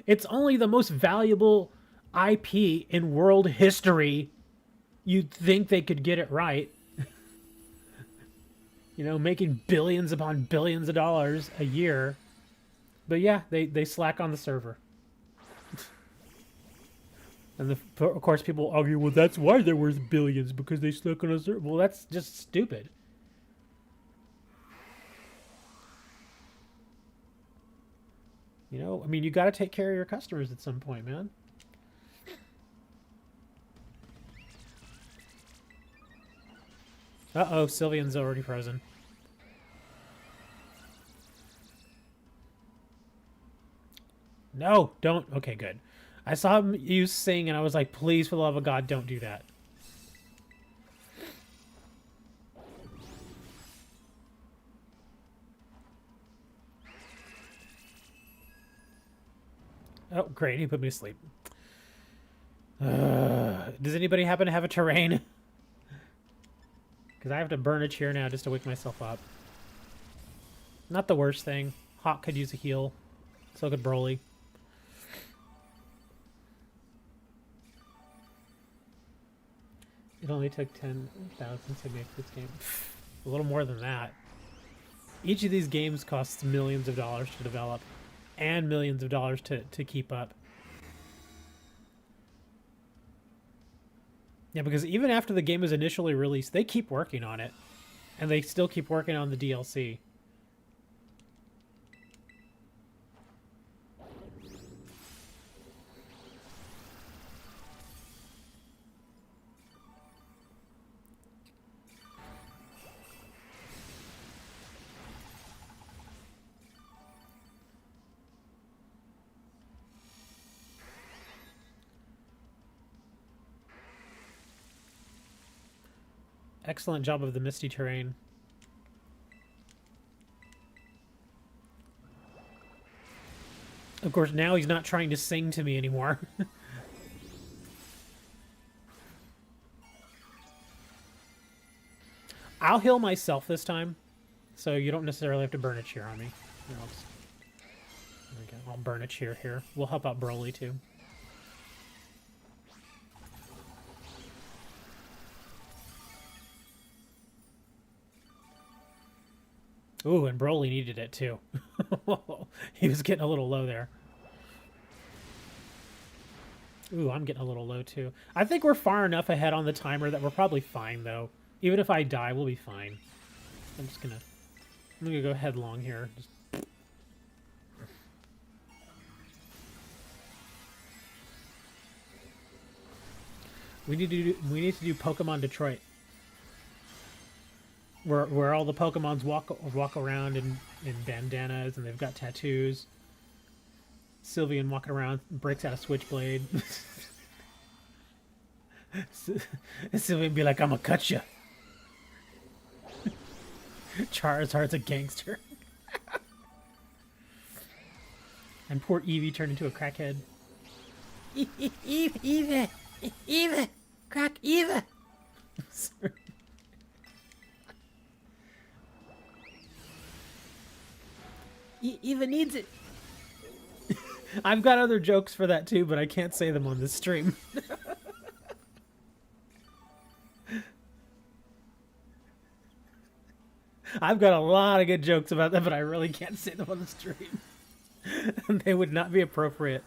It's only the most valuable IP in world history. You'd think they could get it right. You know, making billions upon billions of dollars a year. But yeah, they slack on the server. And of course people argue, well, that's why they're worth billions, because they slack on a server. Well, that's just stupid. You know, I mean, you got to take care of your customers at some point, man. Uh-oh, Sylveon's already frozen. No, don't. Okay, good. I saw him use Sing, and I was like, please, for the love of God, don't do that. Oh, great. He put me to sleep. Does anybody happen to have a terrain? Because I have to burn a chair now just to wake myself up. Not the worst thing. Hawk could use a heal. So could Broly. It only took 10,000 to make this game. A little more than that. Each of these games costs millions of dollars to develop. And millions of dollars to keep up. Yeah, because even after the game was initially released, they keep working on it. And they still keep working on the DLC. Excellent job of the misty terrain. Of course, now he's not trying to sing to me anymore. I'll heal myself this time, so you don't necessarily have to burn a cheer on me. I'll burn a cheer here. We'll help out Broly, too. Ooh, and Broly needed it, too. He was getting a little low there. Ooh, I'm getting a little low, too. I think we're far enough ahead on the timer that we're probably fine, though. Even if I die, we'll be fine. I'm gonna go headlong here. We need to do Pokemon Detroit. Where all the Pokemons walk around in bandanas and they've got tattoos. Sylveon walking around, breaks out a switchblade. Sylveon be like, "I'm gonna cut you." Charizard's a gangster. And poor Eevee turned into a crackhead. Eevee, crack Eevee. Eva needs it. I've got other jokes for that too, but I can't say them on this stream. I've got a lot of good jokes about that, but I really can't say them on the stream. They would not be appropriate.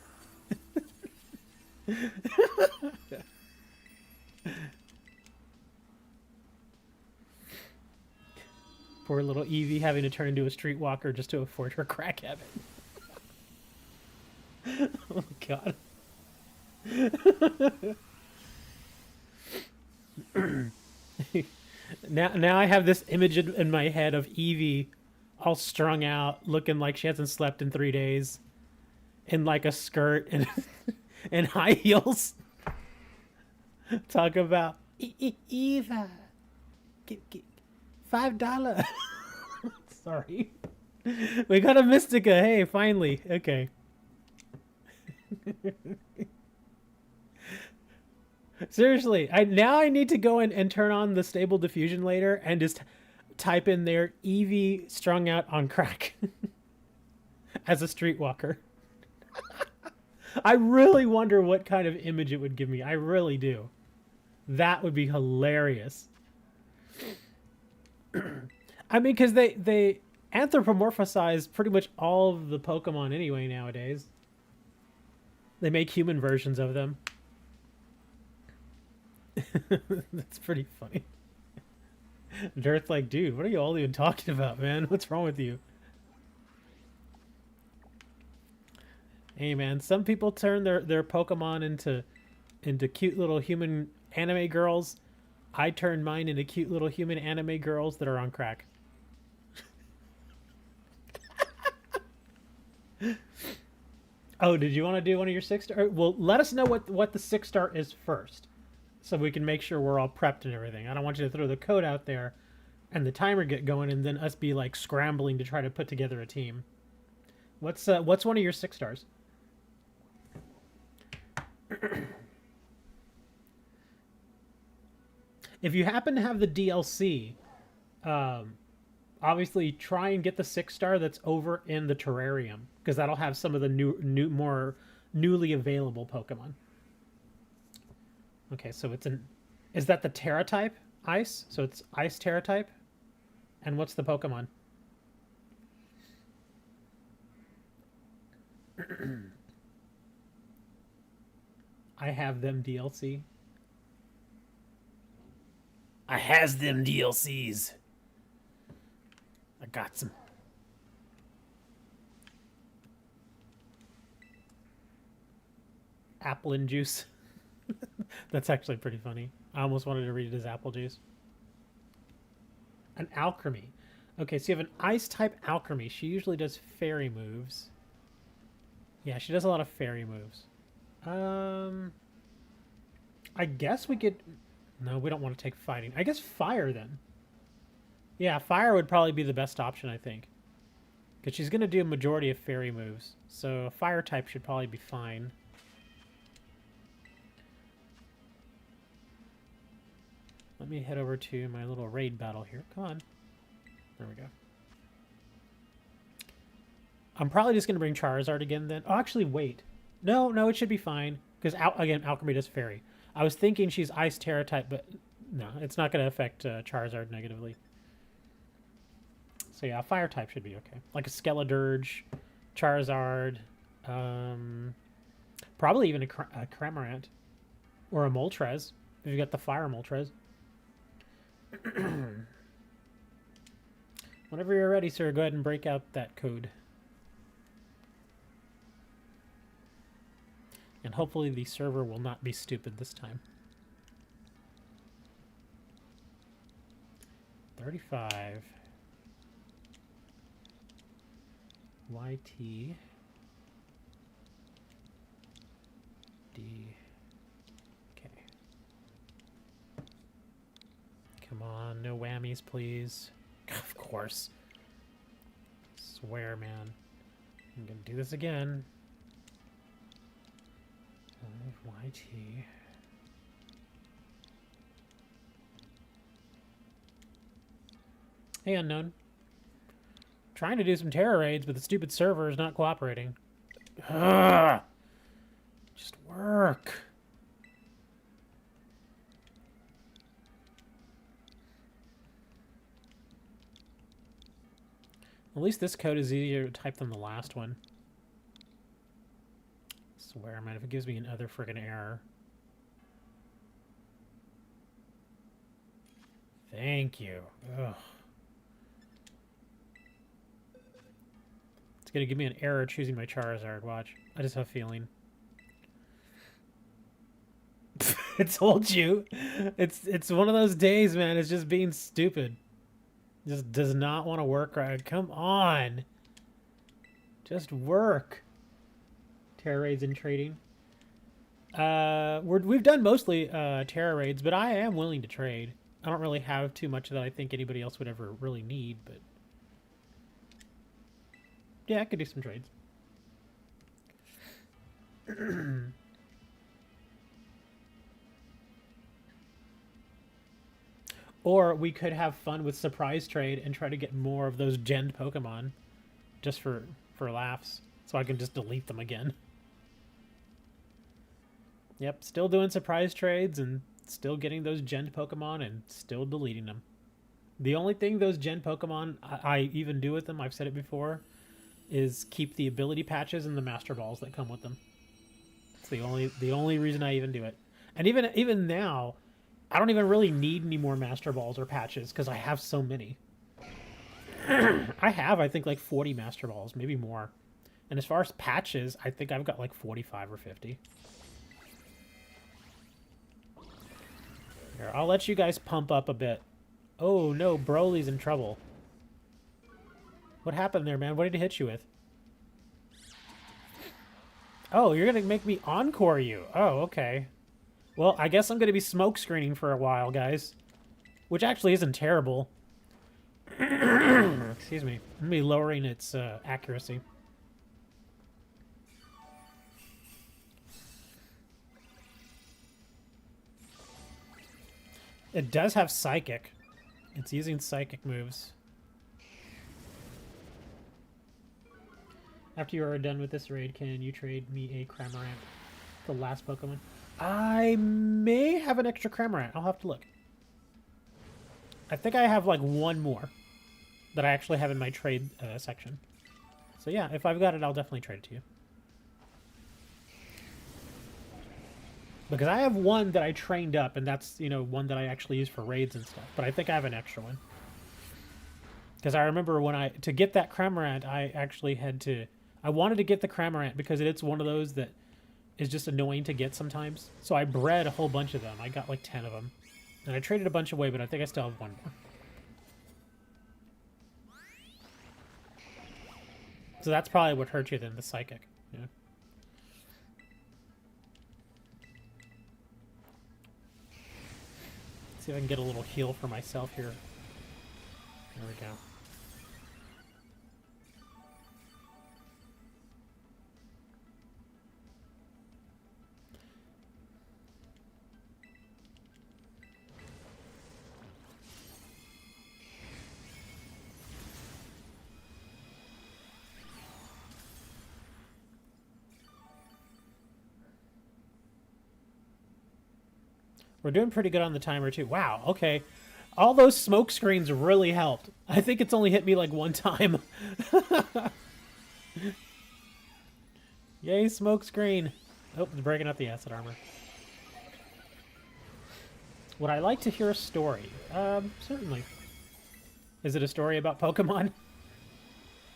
Poor little Evie having to turn into a streetwalker just to afford her crack habit. Oh, God. Now I have this image in my head of Evie all strung out, looking like she hasn't slept in 3 days, in like a skirt and and high heels. Talk about Eva, $5. Sorry, we got a Mystica. Hey, finally. Okay. Seriously, I need to go in and turn on the Stable Diffusion later and just type in there Evie strung out on crack as a streetwalker. I really wonder what kind of image it would give me. I really do. That would be hilarious. I mean, because they anthropomorphize pretty much all of the Pokemon anyway nowadays. They make human versions of them. That's pretty funny. Dirt's like, dude, what are you all even talking about, man? What's wrong with you? Hey, man, some people turn their Pokemon into cute little human anime girls. I turned mine into cute little human anime girls that are on crack. Oh, did you want to do one of your 6-star? Well, let us know what the 6-star is first, so we can make sure we're all prepped and everything. I don't want you to throw the code out there and the timer get going and then us be like scrambling to try to put together a team. What's one of your 6-stars? If you happen to have the DLC, obviously try and get the 6-star that's over in the terrarium, because that'll have some of the more newly available Pokemon. Okay, so is that the Tera type ice? So it's ice Tera type. And what's the Pokemon? I have them DLC. I has them DLCs. I got some. Apple and juice. That's actually pretty funny. I almost wanted to read it as apple juice. An Alchemy. Okay, so you have an ice type Alchemy. She usually does fairy moves. Yeah, she does a lot of fairy moves. I guess we could... No, we don't want to take fighting. I guess fire, then. Yeah, fire would probably be the best option, I think. Because she's going to do a majority of fairy moves. So a fire type should probably be fine. Let me head over to my little raid battle here. Come on. There we go. I'm probably just going to bring Charizard again then. Oh, actually, wait. No, it should be fine. Because, again, Alchemy does fairy. I was thinking she's Ice Tera type, but no, it's not going to affect Charizard negatively. So yeah, fire type should be okay. Like a Skeledirge, Charizard, probably even a Cramorant. Or a Moltres, if you got the fire Moltres. Whenever you're ready, sir, go ahead and break out that code. And hopefully the server will not be stupid this time. 35. YT. D. Okay. Come on, no whammies, please. Of course. Swear, man. I'm gonna do this again. YT. Hey, Unknown. trying to do some Tera raids, but the stupid server is not cooperating. Ugh. Just work. At least this code is easier to type than the last one. I swear, man, if it gives me another friggin' error. Thank you. Ugh. It's gonna give me an error choosing my Charizard. Watch. I just have a feeling. I told you. It's one of those days, man. It's just being stupid. Just does not want to work right. Come on. Just work. Tera raids and trading. We've done mostly Tera raids, but I am willing to trade. I don't really have too much that I think anybody else would ever really need, but yeah, I could do some trades. Or we could have fun with surprise trade and try to get more of those genned Pokemon just for laughs, so I can just delete them again. Yep, still doing surprise trades and still getting those genned Pokemon and still deleting them. The only thing those gen Pokemon I even do with them, I've said it before, is keep the ability patches and the Master Balls that come with them. It's the only reason I even do it. And even now, I don't even really need any more Master Balls or patches because I have so many. I think, like 40 Master Balls, maybe more. And as far as patches, I think I've got like 45 or 50. Here, I'll let you guys pump up a bit. Oh no, Broly's in trouble. What happened there, man? What did he hit you with? Oh, you're gonna make me encore you. Oh, okay. Well, I guess I'm gonna be smoke screening for a while, guys. Which actually isn't terrible. Excuse me. I'm gonna be lowering its accuracy. It does have Psychic. It's using Psychic moves. After you are done with this raid, can you trade me a Cramorant? The last Pokemon? I may have an extra Cramorant. I'll have to look. I think I have like one more that I actually have in my trade section. So yeah, if I've got it, I'll definitely trade it to you. Because I have one that I trained up, and that's, you know, one that I actually use for raids and stuff. But I think I have an extra one. Because I remember when to get that Cramorant, I actually had to... I wanted to get the Cramorant because it's one of those that is just annoying to get sometimes. So I bred a whole bunch of them. I got like 10 of them. And I traded a bunch away, but I think I still have one more. So that's probably what hurt you then, the Psychic. Yeah. See if I can get a little heal for myself here. There we go. We're doing pretty good on the timer, too. Wow, okay. All those smoke screens really helped. I think it's only hit me like one time. Yay, smoke screen. Oh, it's breaking up the acid armor. Would I like to hear a story? Certainly. Is it a story about Pokemon?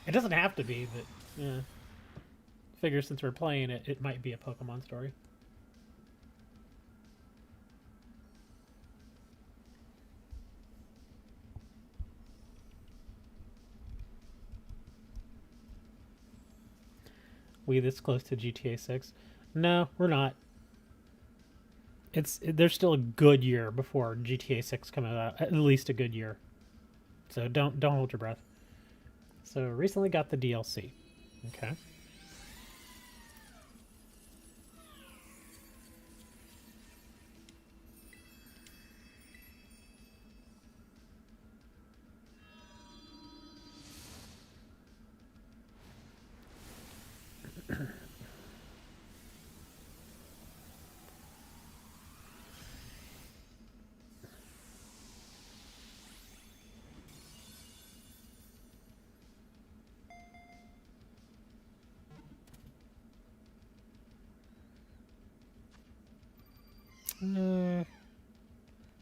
It doesn't have to be, but yeah. Figure since we're playing it, it might be a Pokemon story. We this close to GTA 6? No, we're not. There's still a good year before GTA 6 comes out. At least a good year. So don't hold your breath. So recently got the DLC. Okay.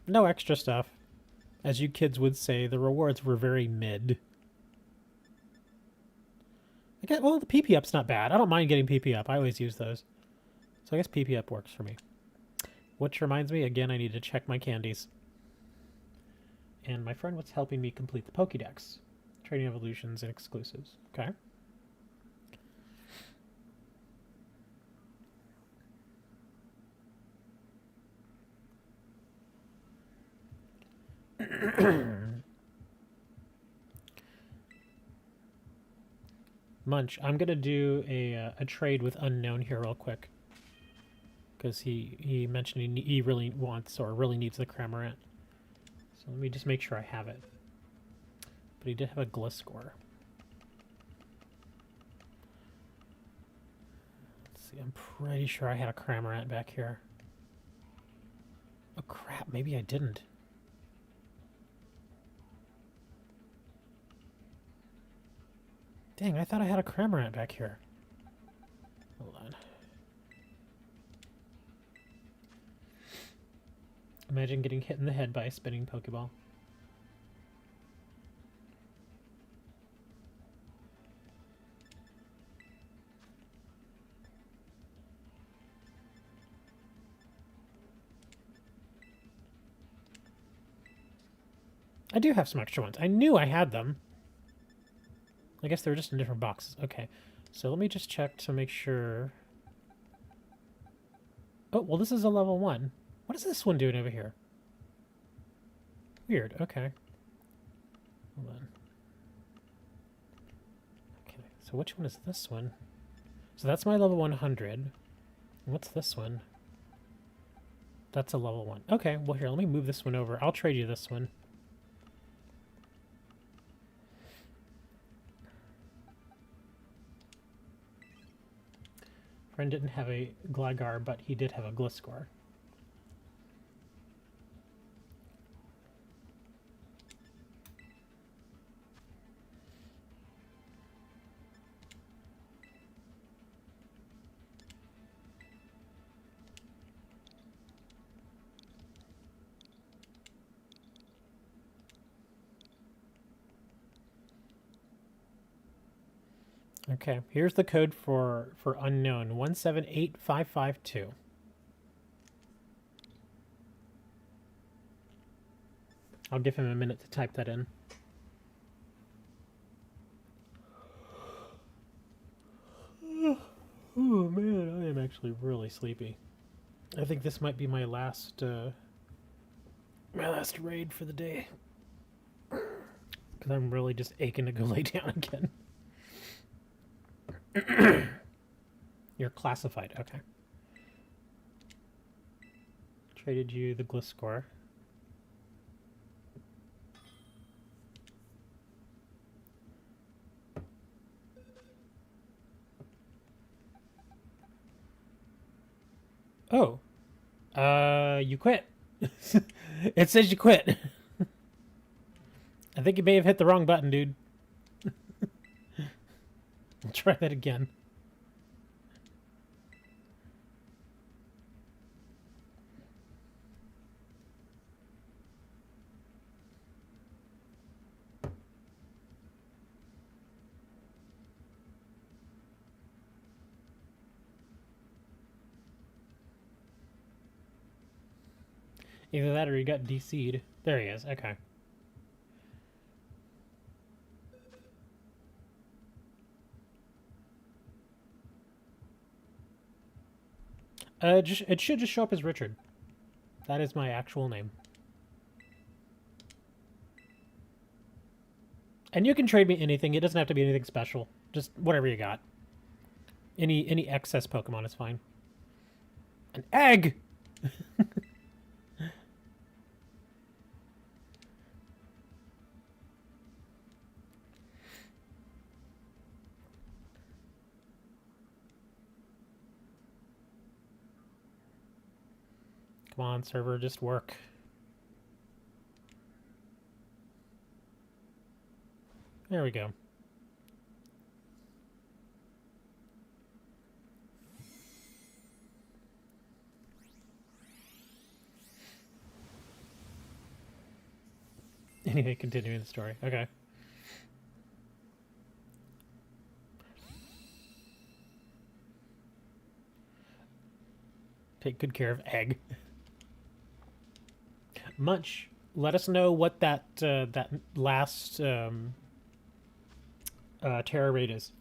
No extra stuff. As you kids would say, the rewards were very mid. I guess, well, the PP up's not bad. I don't mind getting PP up. I always use those. So I guess PP up works for me. Which reminds me, again, I need to check my candies. And my friend was helping me complete the Pokédex. Trading evolutions and exclusives. Okay. Munch, I'm gonna do a trade with Unknown here real quick, because he mentioned he really wants or really needs the Cramorant. So let me just make sure I have it. But he did have a Gliscor. Let's see, I'm pretty sure I had a Cramorant back here. Oh crap, maybe I didn't. Dang, I thought I had a Cramorant back here. Hold on. Imagine getting hit in the head by a spinning Pokeball. I do have some extra ones. I knew I had them. I guess they were just in different boxes. Okay, so let me just check to make sure. Oh, well, this is a level 1. What is this one doing over here? Weird, okay. Hold on. Okay, so which one is this one? So that's my level 100. What's this one? That's a level 1. Okay, well here, let me move this one over. I'll trade you this one. Friend didn't have a Gligar, but he did have a Gliscor. Okay, here's the code for Unknown, 178552. I'll give him a minute to type that in. Oh man, I am actually really sleepy. I think this might be my last raid for the day. Because I'm really just aching to go lay down again. You're classified, okay. Traded you the Gliscor. Oh. You quit. It says you quit. I think you may have hit the wrong button, dude. I'll try that again. Either that or he got DC'd. There he is, okay. It should just show up as Richard. That is my actual name. And you can trade me anything. It doesn't have to be anything special. Just whatever you got. Any excess Pokemon is fine. An egg! Come on, server, just work. There we go. Anyway, continuing the story. Okay. Take good care of egg. Munch, let us know what that that last Tera rate is.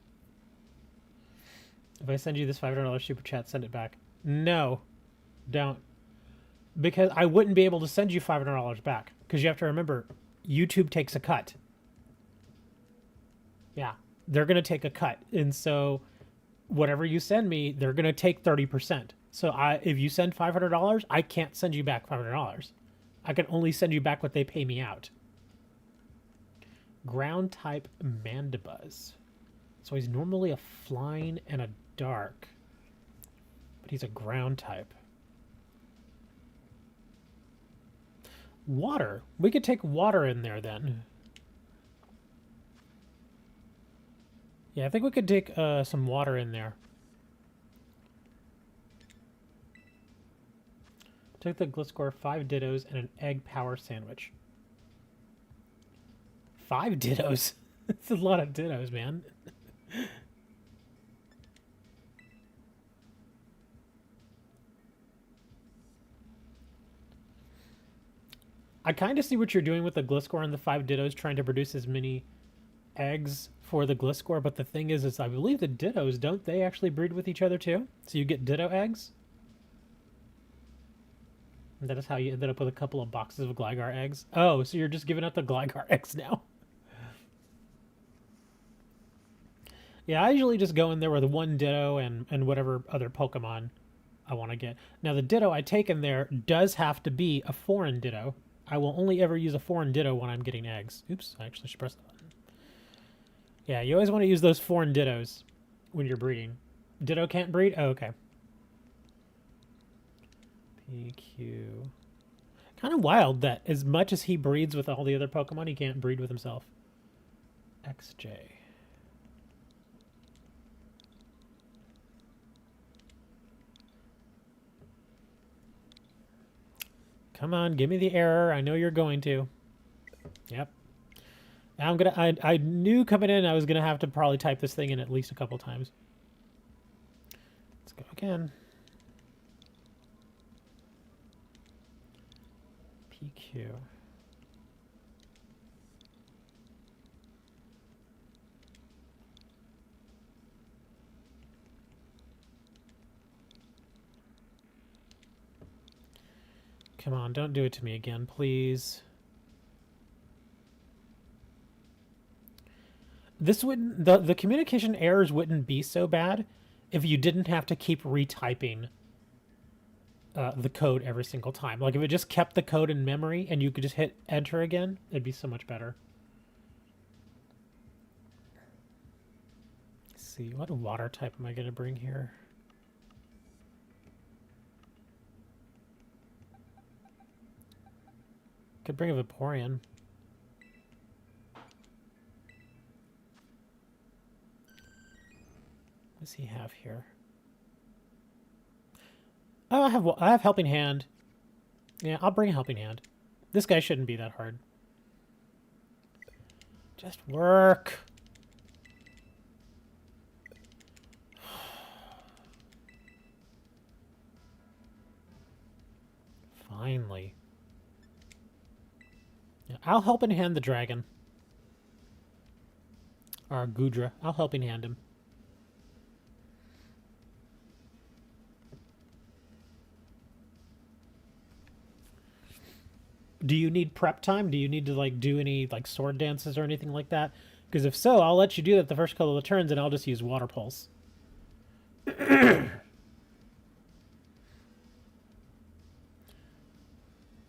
If I send you this $500 super chat, send it back. No, don't. Because I wouldn't be able to send you $500 back. Because you have to remember, YouTube takes a cut. Yeah, they're going to take a cut. And so whatever you send me, they're going to take 30%. So if you send $500, I can't send you back $500. I can only send you back what they pay me out. Ground type Mandibuzz. So he's normally a flying and a dark. But he's a ground type. Water. We could take water in there then. Yeah, I think we could take some water in there. Took the Gliscor, 5 dittos, and an egg power sandwich. 5 dittos? That's a lot of dittos, man. I kind of see what you're doing with the Gliscor and the 5 dittos, trying to produce as many eggs for the Gliscor, but the thing is I believe the dittos, don't they actually breed with each other too? So you get ditto eggs? And that is how you ended up with a couple of boxes of Gligar eggs. Oh, so you're just giving out the Gligar eggs now. Yeah, I usually just go in there with one Ditto and whatever other Pokemon I want to get. Now, the Ditto I take in there does have to be a foreign Ditto. I will only ever use a foreign Ditto when I'm getting eggs. Oops, I actually should press the button. Yeah, you always want to use those foreign Dittos when you're breeding. Ditto can't breed? Oh, okay. PQ. Kind of wild that as much as he breeds with all the other Pokemon, he can't breed with himself. XJ. Come on, give me the error. I know you're going to. Yep. Now I knew coming in I was gonna have to probably type this thing in at least a couple times. Let's go again. PQ. Come on, don't do it to me again, please. This wouldn't, the communication errors wouldn't be so bad if you didn't have to keep retyping the code every single time. Like if it just kept the code in memory and you could just hit enter again, it'd be so much better. Let's see, what water type am I going to bring here? Could bring a Vaporeon. What does he have here? Oh, I have Helping Hand. Yeah, I'll bring a Helping Hand. This guy shouldn't be that hard. Just work. Finally. Yeah, I'll Helping Hand the dragon. Or Gudra. I'll Helping Hand him. Do you need prep time? Do you need to like do any like sword dances or anything like that? Because if so, I'll let you do that the first couple of turns and I'll just use Water Pulse.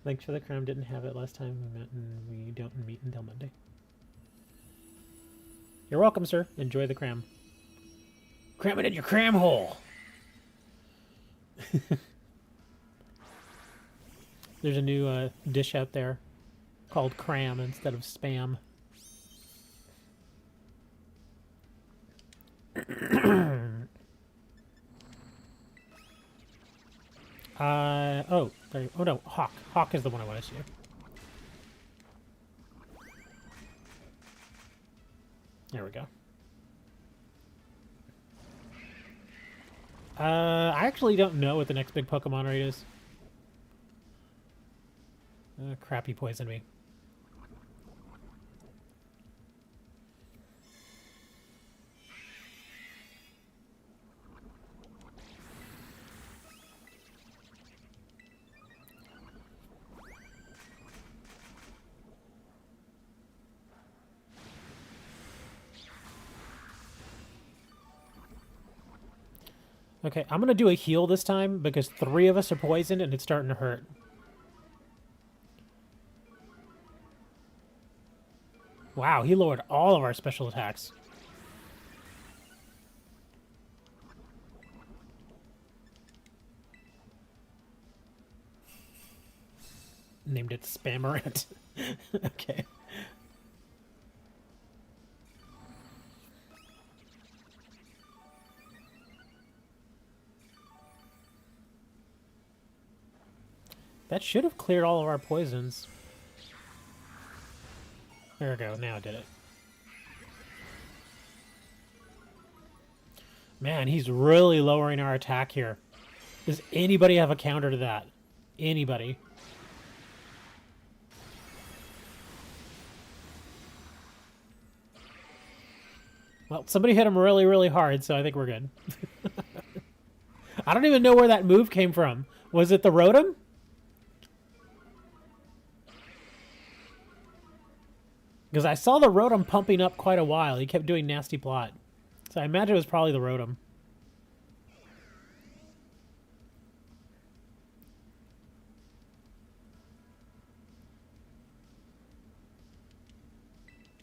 Thanks for the cram. Didn't have it last time we met and we don't meet until Monday. You're welcome, sir. Enjoy the cram. Cram it in your cram hole. There's a new dish out there called cram instead of spam. Oh no, Hawk. Hawk is the one I want to see. There we go. I actually don't know what the next big Pokemon raid is. Crap, he poisoned me. Okay, I'm gonna do a heal this time because 3 of us are poisoned and it's starting to hurt. Wow, he lowered all of our special attacks. Named it Spammerant. Okay. That should have cleared all of our poisons. There we go, now it did it. Man, he's really lowering our attack here. Does anybody have a counter to that? Anybody? Well, somebody hit him really, really hard, so I think we're good. I don't even know where that move came from. Was it the Rotom? Because I saw the Rotom pumping up quite a while. He kept doing nasty plot. So I imagine it was probably the Rotom.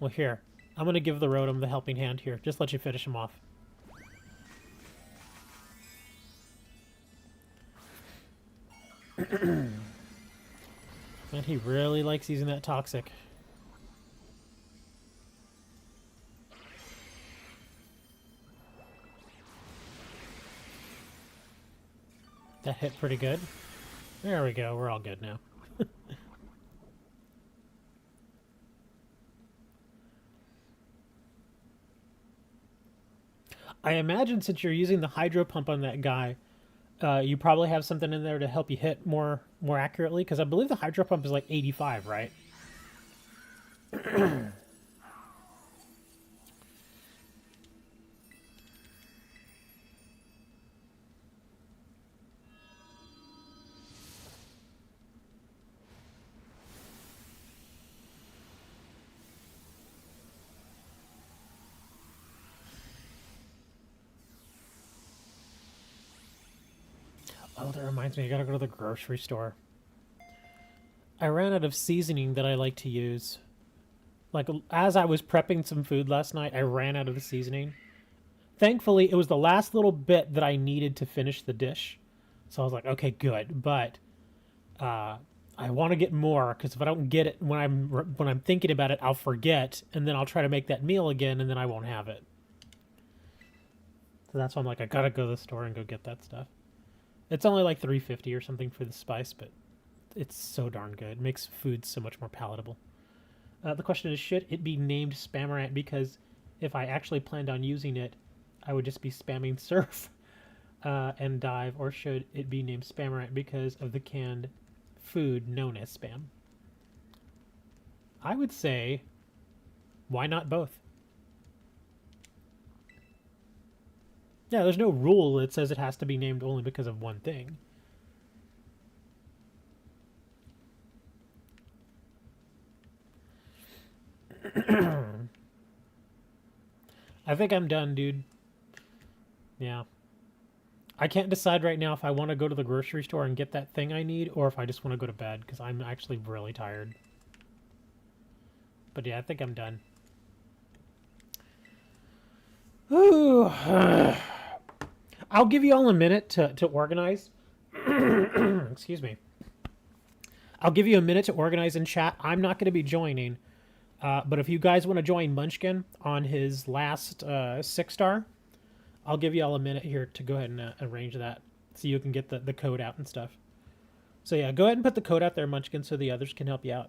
Well, here. I'm going to give the Rotom the helping hand here. Just let you finish him off. And he really likes using that Toxic. That hit pretty good. There we go. We're all good now. I imagine since you're using the Hydro Pump on that guy, you probably have something in there to help you hit more accurately, because I believe the Hydro Pump is like 85, right? Oh, that reminds me, I gotta go to the grocery store. I ran out of seasoning that I like to use. Like, as I was prepping some food last night, I ran out of the seasoning. Thankfully, it was the last little bit that I needed to finish the dish. So I was like, okay, good. But I want to get more, because if I don't get it when I'm thinking about it, I'll forget, and then I'll try to make that meal again, and then I won't have it. So that's why I'm like, I gotta go to the store and go get that stuff. It's only like $3.50 or something for the spice, but it's so darn good. It makes food so much more palatable. The question is, should it be named Spammerant? Because if I actually planned on using it, I would just be spamming Surf and Dive. Or should it be named Spammerant because of the canned food known as Spam? I would say, why not both? Yeah, there's no rule that says it has to be named only because of one thing. I think I'm done, dude. Yeah. I can't decide right now if I want to go to the grocery store and get that thing I need, or if I just want to go to bed, because I'm actually really tired. But yeah, I think I'm done. Ooh. I'll give you all a minute to organize. Excuse me. I'll give you a minute to organize in chat. I'm not going to be joining. But if you guys want to join Munchkin on his last 6-star, I'll give you all a minute here to go ahead and arrange that so you can get the code out and stuff. So yeah, go ahead and put the code out there, Munchkin, so the others can help you out.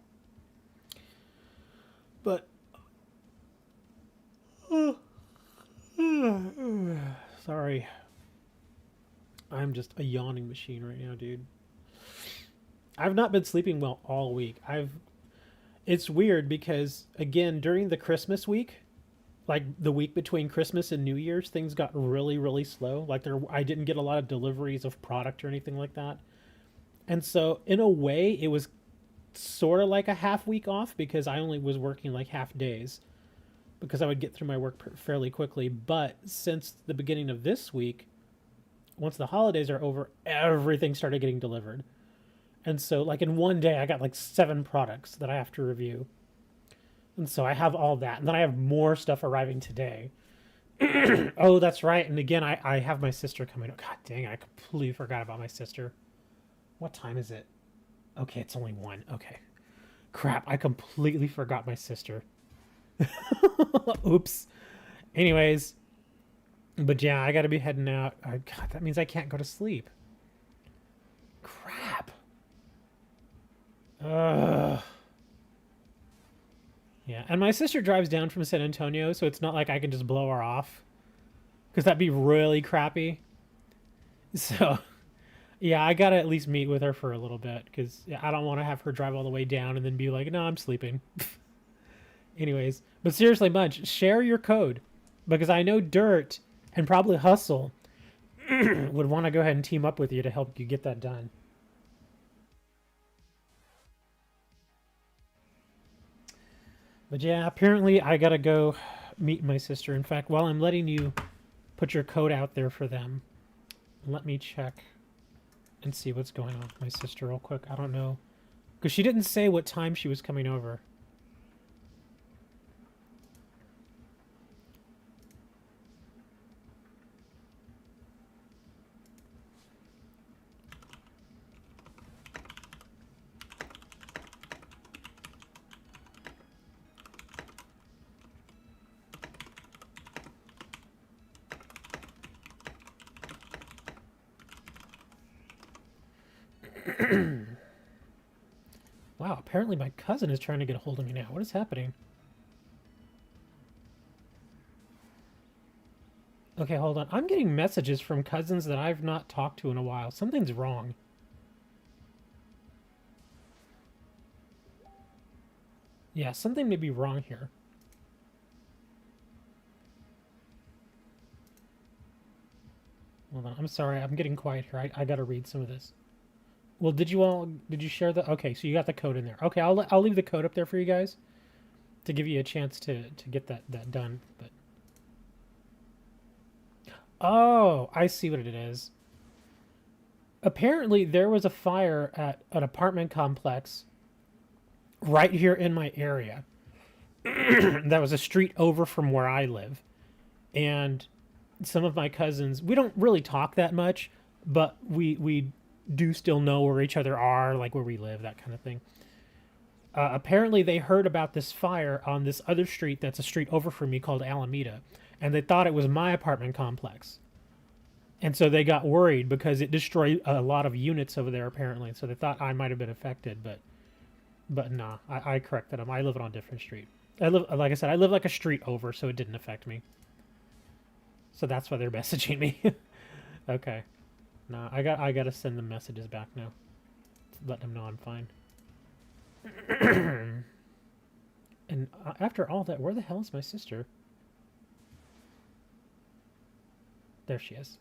But Sorry. I'm just a yawning machine right now, dude. I've not been sleeping well all week. It's weird because again, during the Christmas week, like the week between Christmas and New Year's, things got really, really slow. Like I didn't get a lot of deliveries of product or anything like that. And so in a way, it was sort of like a half week off because I only was working like half days because I would get through my work fairly quickly. But since the beginning of this week, once the holidays are over, everything started getting delivered. And so, like, in one day, I got like 7 products that I have to review. And so I have all that. And then I have more stuff arriving today. Oh, that's right. And again, I have my sister coming. Oh, God dang, I completely forgot about my sister. What time is it? Okay, it's only 1. Okay. Crap, I completely forgot my sister. Oops. Anyways, but yeah, I gotta be heading out. God, that means I can't go to sleep. Crap. Ugh. Yeah, and my sister drives down from San Antonio, so it's not like I can just blow her off. Because that'd be really crappy. So, yeah, I gotta at least meet with her for a little bit, because I don't want to have her drive all the way down and then be like, no, I'm sleeping. Anyways, but seriously, Munch, share your code. Because I know Dirt and probably Hustle would want to go ahead and team up with you to help you get that done. But yeah, apparently I gotta go meet my sister. In fact, while I'm letting you put your code out there for them, let me check and see what's going on with my sister real quick. I don't know. Because she didn't say what time she was coming over. Wow, apparently my cousin is trying to get a hold of me now. What is happening? Okay, hold on. I'm getting messages from cousins that I've not talked to in a while. Something's wrong. Yeah, something may be wrong here. Hold on. I'm sorry. I'm getting quiet here. I gotta read some of this. Well, did you share the, okay, so you got the code in there. Okay, I'll leave the code up there for you guys to give you a chance to get that done, but. Oh, I see what it is. Apparently, there was a fire at an apartment complex right here in my area. That was a street over from where I live. And some of my cousins, we don't really talk that much, but we do still know where each other are, like where we live, that kind of thing. Apparently, they heard about this fire on this other street that's a street over from me called Alameda, and they thought it was my apartment complex. And so they got worried because it destroyed a lot of units over there, apparently. So they thought I might have been affected, but nah, I corrected them. I live on a different street. Like I said, I live like a street over, so it didn't affect me. So that's why they're messaging me. Okay. Nah, I gotta send them messages back now. Let them know I'm fine. And after all that, where the hell is my sister? There she is.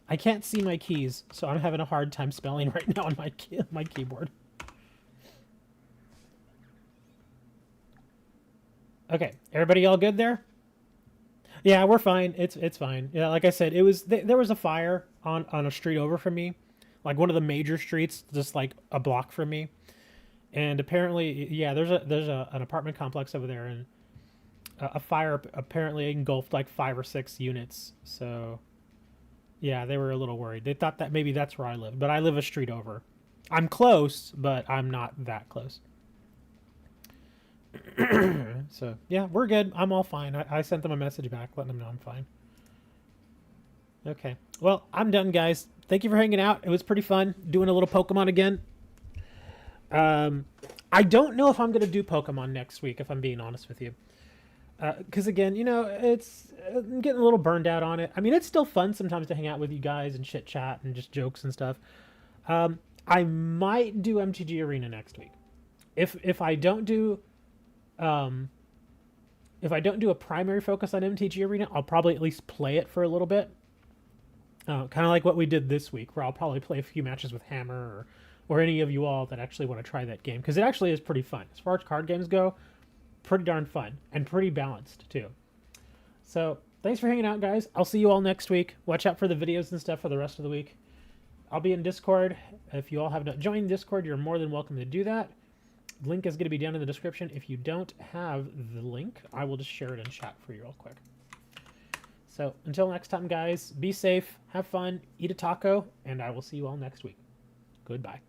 I can't see my keys, so I'm having a hard time spelling right now on my keyboard. Okay, everybody all good there? Yeah, we're fine. It's fine. Yeah, like I said, there was a fire on a street over from me, like one of the major streets, just like a block from me. And apparently, yeah, there's an apartment complex over there, and a fire apparently engulfed like 5 or 6 units. So yeah, they were a little worried. They thought that maybe that's where I live, but I live a street over. I'm close, but I'm not that close. So, yeah, we're good. I'm all fine. I sent them a message back letting them know I'm fine. Okay. Well, I'm done, guys. Thank you for hanging out. It was pretty fun doing a little Pokemon again. I don't know if I'm going to do Pokemon next week, if I'm being honest with you. Because, again, it's I'm getting a little burned out on it. I mean, it's still fun sometimes to hang out with you guys and chit chat and just jokes and stuff. I might do MTG Arena next week. If I don't do if I don't do a primary focus on MTG Arena, I'll probably at least play it for a little bit. Kind of like what we did this week, where I'll probably play a few matches with Hammer or any of you all that actually want to try that game, because it actually is pretty fun. As far as card games go, pretty darn fun and pretty balanced too. So thanks for hanging out, guys. I'll see you all next week. Watch out for the videos and stuff for the rest of the week. I'll be in Discord. If you all have not joined Discord, you're more than welcome to do that. Link is going to be down in the description. If you don't have the link, I will just share it in chat for you real quick. So until next time, guys, be safe, have fun, eat a taco, and I will see you all next week. Goodbye.